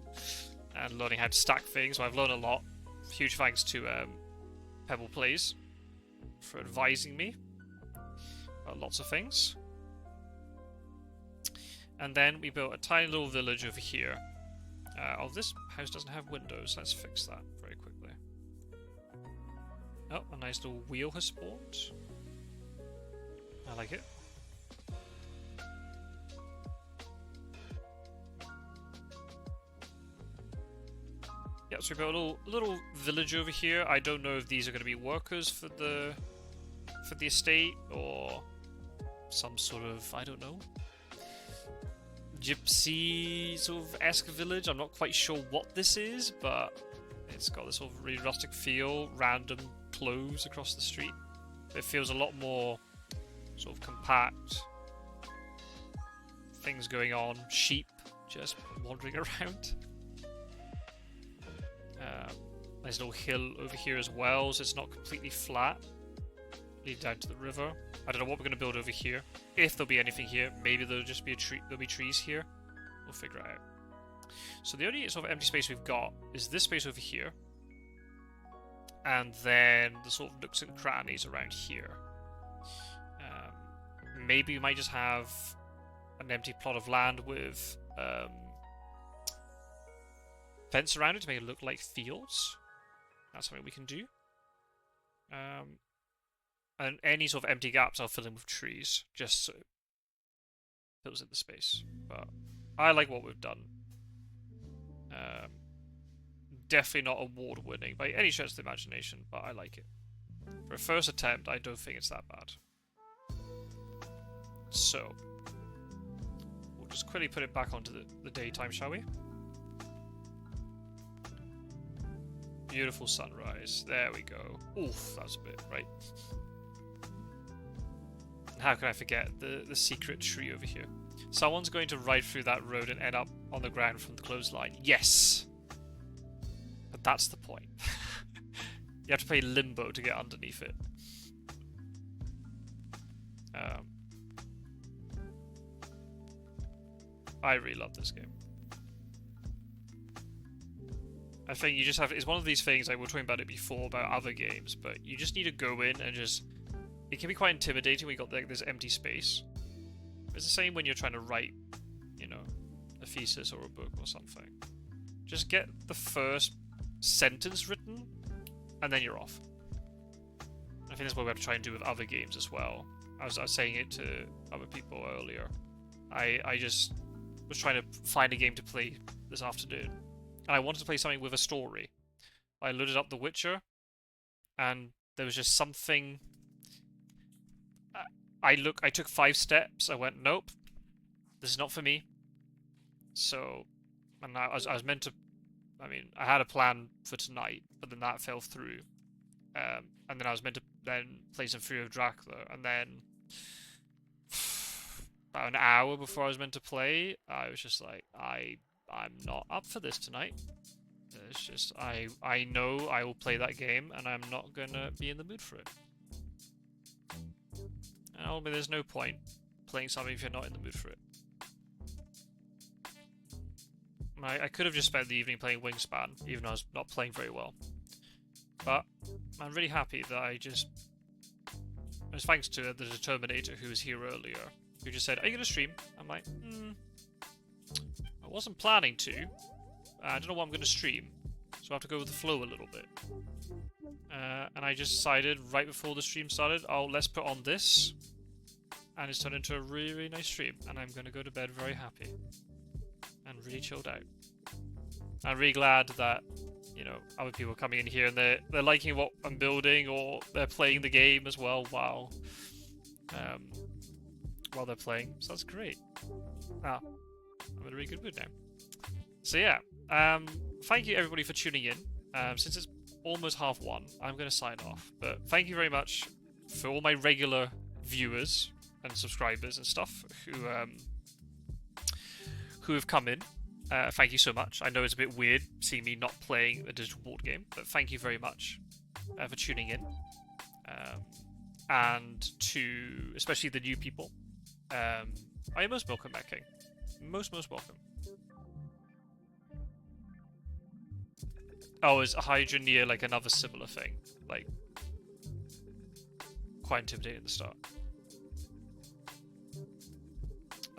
and learning how to stack things. So I've learned a lot. Huge thanks to Pebble Plays for advising me about lots of things. And then we built a tiny little village over here. Oh, this house doesn't have windows. Let's fix that very quickly. Oh, a nice little wheel has spawned. I like it. Yeah, so we built a little village over here. I don't know if these are going to be workers for the estate or some sort of, I don't know, gypsy sort of esque village. I'm not quite sure what this is, but it's got this sort of really rustic feel, random clothes across the street. It feels a lot more sort of compact. Things going on, sheep just wandering around. Nice little hill over here as well, so it's not completely flat. Lead down to the river. I don't know what we're going to build over here. If there'll be anything here, maybe there'll just be a tree. There'll be trees here. We'll figure it out. So the only sort of empty space we've got is this space over here, and then the sort of nooks and crannies around here. Maybe we might just have an empty plot of land with fence around it to make it look like fields. That's something we can do. And any sort of empty gaps I'll fill in with trees, just so it fills in the space. But I like what we've done. Definitely not award-winning by any stretch of the imagination, but I like it. For a first attempt, I don't think it's that bad. So, we'll just quickly put it back onto the daytime, shall we? Beautiful sunrise. There we go. Oof, that was a bit, right? How can I forget the secret tree over here? Someone's going to ride through that road and end up on the ground from the clothesline. Yes! But that's the point. You have to play limbo to get underneath it. I really love this game. I think you just have... It's one of these things, like we were talking about it before, about other games, but you just need to go in and just... It can be quite intimidating when you got like this empty space. It's the same when you're trying to write, you know, a thesis or a book or something. Just get the first sentence written, and then you're off. I think that's what we have to try and do with other games as well. I was saying it to other people earlier. I just was trying to find a game to play this afternoon. And I wanted to play something with a story. I loaded up The Witcher, and there was just something... I took 5 steps, I went, nope, this is not for me. So, and I was meant to. I mean, I had a plan for tonight, but then that fell through. And then I was meant to then play some Fury of Dracula, and then about an hour before I was meant to play, I was just like, I'm not up for this tonight. It's just I know I will play that game, and I'm not gonna be in the mood for it. And I mean, there's no point playing something if you're not in the mood for it. I could have just spent the evening playing Wingspan, even though I was not playing very well. But I'm really happy that it was thanks to the Determinator who was here earlier, who just said, "Are you going to stream?" I'm like, I wasn't planning to. I don't know what I'm going to stream, so I have to go with the flow a little bit. And I just decided right before the stream started, oh, let's put on this. And it's turned into a really, really nice stream. And I'm going to go to bed very happy. And really chilled out. I'm really glad that, you know, other people are coming in here and they're liking what I'm building, or they're playing the game as well while they're playing. So that's great. I'm in a really good mood now. So yeah, thank you everybody for tuning in. Since it's almost 1:30, I'm going to sign off. But thank you very much for all my regular viewers and subscribers and stuff who have come in. Thank you so much. I know it's a bit weird seeing me not playing a digital board game, but thank you very much for tuning in. And to especially the new people, I am most welcome, Matt King. Most welcome. Oh, is Hydra near like another similar thing? Like, quite intimidating at the start.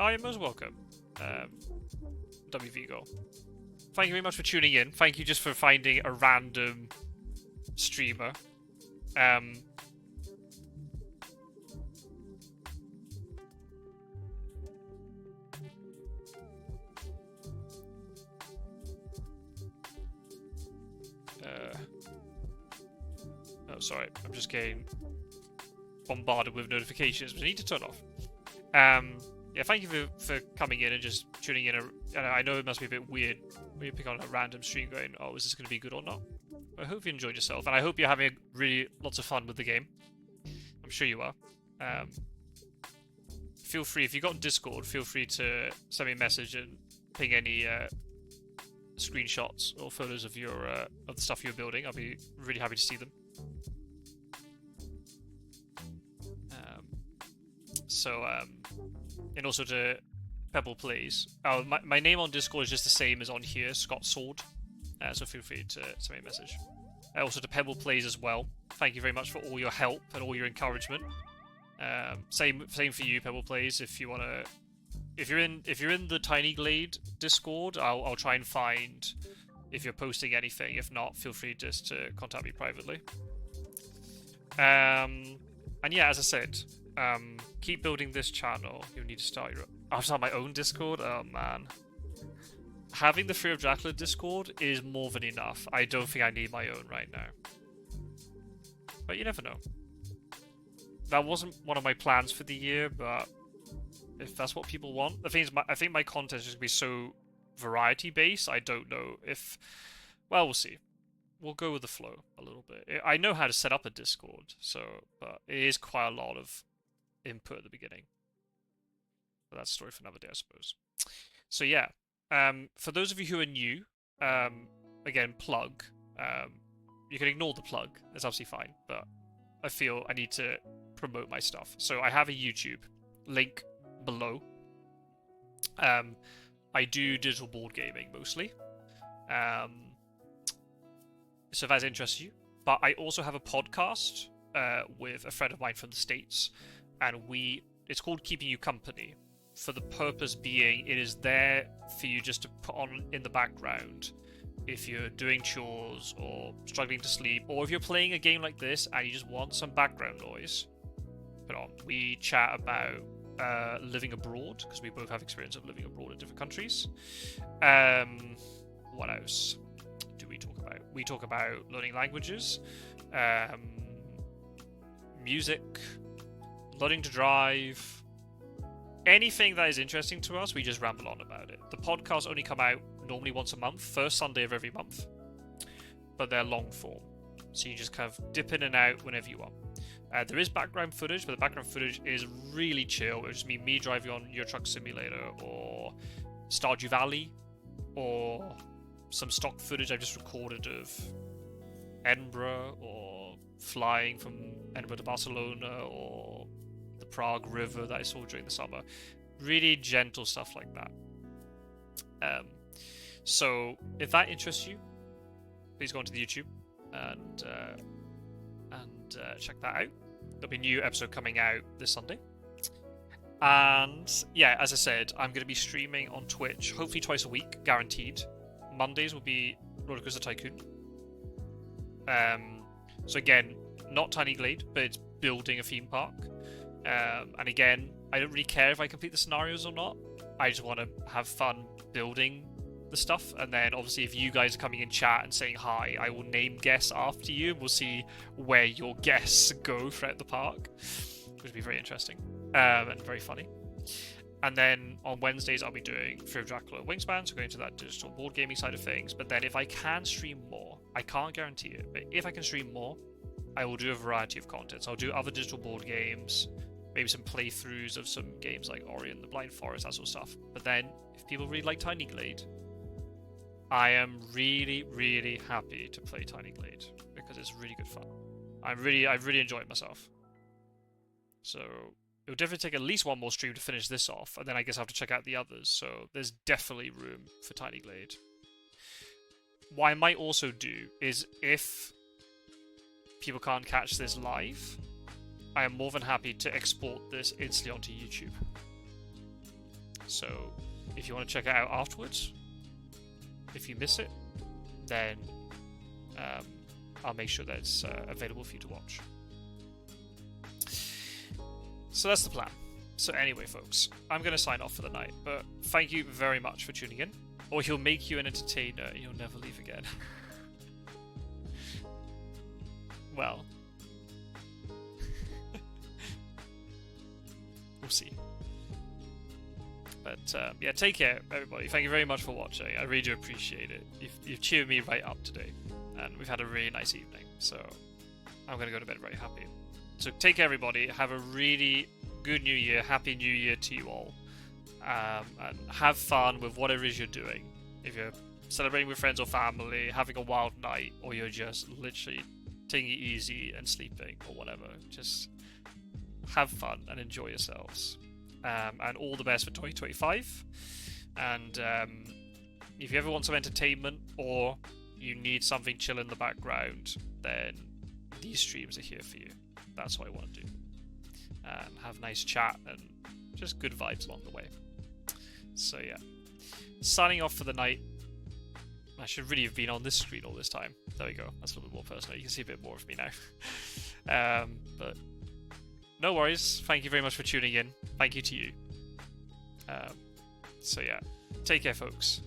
Oh, you're most welcome. WV Goal. Thank you very much for tuning in. Thank you just for finding a random streamer. Oh, sorry. I'm just getting bombarded with notifications, which I need to turn off. Yeah, thank you for coming in and just tuning in. I know it must be a bit weird when you pick on a random stream going, oh, is this going to be good or not? I hope you enjoyed yourself, and I hope you're having really lots of fun with the game. I'm sure you are. Feel free, if you've got Discord, feel free to send me a message and ping any screenshots or photos of your of the stuff you're building. I'll be really happy to see them. And also to Pebble Plays. Oh, my name on Discord is just the same as on here, Scotsword. So feel free to send me a message. Also to Pebble Plays as well. Thank you very much for all your help and all your encouragement. Same for you, Pebble Plays. If you wanna, if you're in the Tiny Glade Discord, I'll try and find if you're posting anything. If not, feel free just to contact me privately. And yeah, as I said, keep building this channel. You need to start your. I'll start my own Discord. Oh man, having the Fury of Dracula Discord is more than enough. I don't think I need my own right now, but you never know. That wasn't one of my plans for the year, but if that's what people want, the thing is, I think my content is going to be so variety based. I don't know if. Well, we'll see. We'll go with the flow a little bit. I know how to set up a Discord, but it is quite a lot of input at the beginning. But that's a story for another day, I suppose. So yeah, for those of you who are new, again, plug. You can ignore the plug. It's absolutely fine, but I feel I need to promote my stuff. So I have a YouTube link below. I do digital board gaming mostly. So if that interests you. But I also have a podcast with a friend of mine from the States, and it's called Keeping You Company, for the purpose being it is there for you just to put on in the background if you're doing chores or struggling to sleep, or if you're playing a game like this and you just want some background noise, put on. We chat about living abroad, because we both have experience of living abroad in different countries. What else do we talk about? We talk about learning languages, music, learning to drive, anything that is interesting to us, we just ramble on about it. The podcasts only come out normally once a month, first Sunday of every month, but they're long form, so you just kind of dip in and out whenever you want. There is background footage, but the background footage is really chill. It would just mean me driving on Euro Truck Simulator or Stardew Valley, or some stock footage I've just recorded of Edinburgh, or flying from Edinburgh to Barcelona, or the Prague River that I saw during the summer. Really gentle stuff like that. So if that interests you, please go onto the YouTube and check that out. There'll be a new episode coming out this Sunday. And yeah, as I said, I'm going to be streaming on Twitch, hopefully twice a week, guaranteed. Mondays will be Rollercoaster Tycoon. So again, not Tiny Glade, but it's building a theme park. And again, I don't really care if I complete the scenarios or not. I just want to have fun building the stuff, and then obviously if you guys are coming in chat and saying hi, I will name guests after you, and we'll see where your guests go throughout the park, which will be very interesting and very funny. And then on Wednesdays I'll be doing Fear of Dracula Wingspan, so going to that digital board gaming side of things. But then if I can stream more, I can't guarantee it, but if I can stream more, I will do a variety of content. So I'll do other digital board games, maybe some playthroughs of some games like Ori and the Blind Forest, that sort of stuff. But then if people really like Tiny Glade, I am really, really happy to play Tiny Glade because it's really good fun. I've really enjoyed myself. So it will definitely take at least one more stream to finish this off, and then I guess I have to check out the others. So there's definitely room for Tiny Glade. What I might also do is, if people can't catch this live, I am more than happy to export this instantly onto YouTube. So if you want to check it out afterwards, if you miss it, then I'll make sure that it's available for you to watch. So that's the plan. So anyway, folks, I'm going to sign off for the night, but thank you very much for tuning in, or he'll make you an entertainer and you'll never leave again. Well, we'll see. But yeah, take care, everybody. Thank you very much for watching. I really do appreciate it. You've cheered me right up today, and we've had a really nice evening. So I'm going to go to bed very happy. So take care, everybody. Have a really good New Year. Happy New Year to you all. And have fun with whatever it is you're doing. If you're celebrating with friends or family, having a wild night, or you're just literally taking it easy and sleeping or whatever, just have fun and enjoy yourselves. And all the best for 2025. And if you ever want some entertainment or you need something chill in the background, then these streams are here for you. That's what I want to do. Have nice chat and just good vibes along the way. So yeah, signing off for the night. I should really have been on this screen all this time. There we go. That's a little bit more personal. You can see a bit more of me now. But no worries. Thank you very much for tuning in. Thank you to you. So yeah, take care, folks.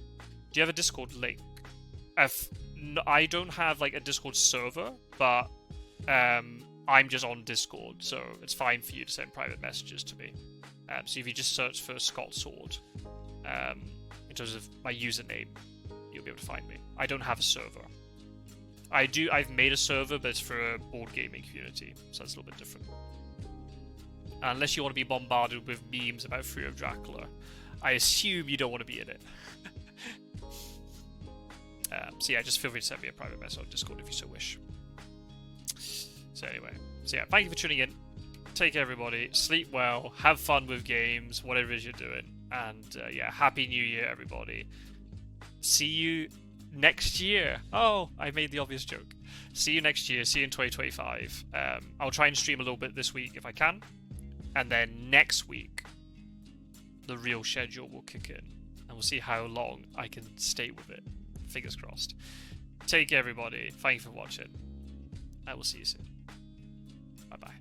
Do you have a Discord link? I don't have like a Discord server, but I'm just on Discord, so it's fine for you to send private messages to me. So if you just search for Scotsword, in terms of my username, you'll be able to find me. I don't have a server. I've made a server, but it's for a board gaming community, so that's a little bit different. Unless you want to be bombarded with memes about Fear of Dracula, I assume you don't want to be in it. So yeah, just feel free to send me a private message on Discord if you so wish. So anyway, so yeah, thank you for tuning in. Take care, everybody. Sleep well. Have fun with games, whatever it is you're doing. And yeah, Happy New Year, everybody. See you next year. Oh, I made the obvious joke. See you next year. See you in 2025. I'll try and stream a little bit this week if I can. And then next week, the real schedule will kick in. And we'll see how long I can stay with it. Fingers crossed. Take care, everybody. Thank you for watching. I will see you soon. Bye-bye.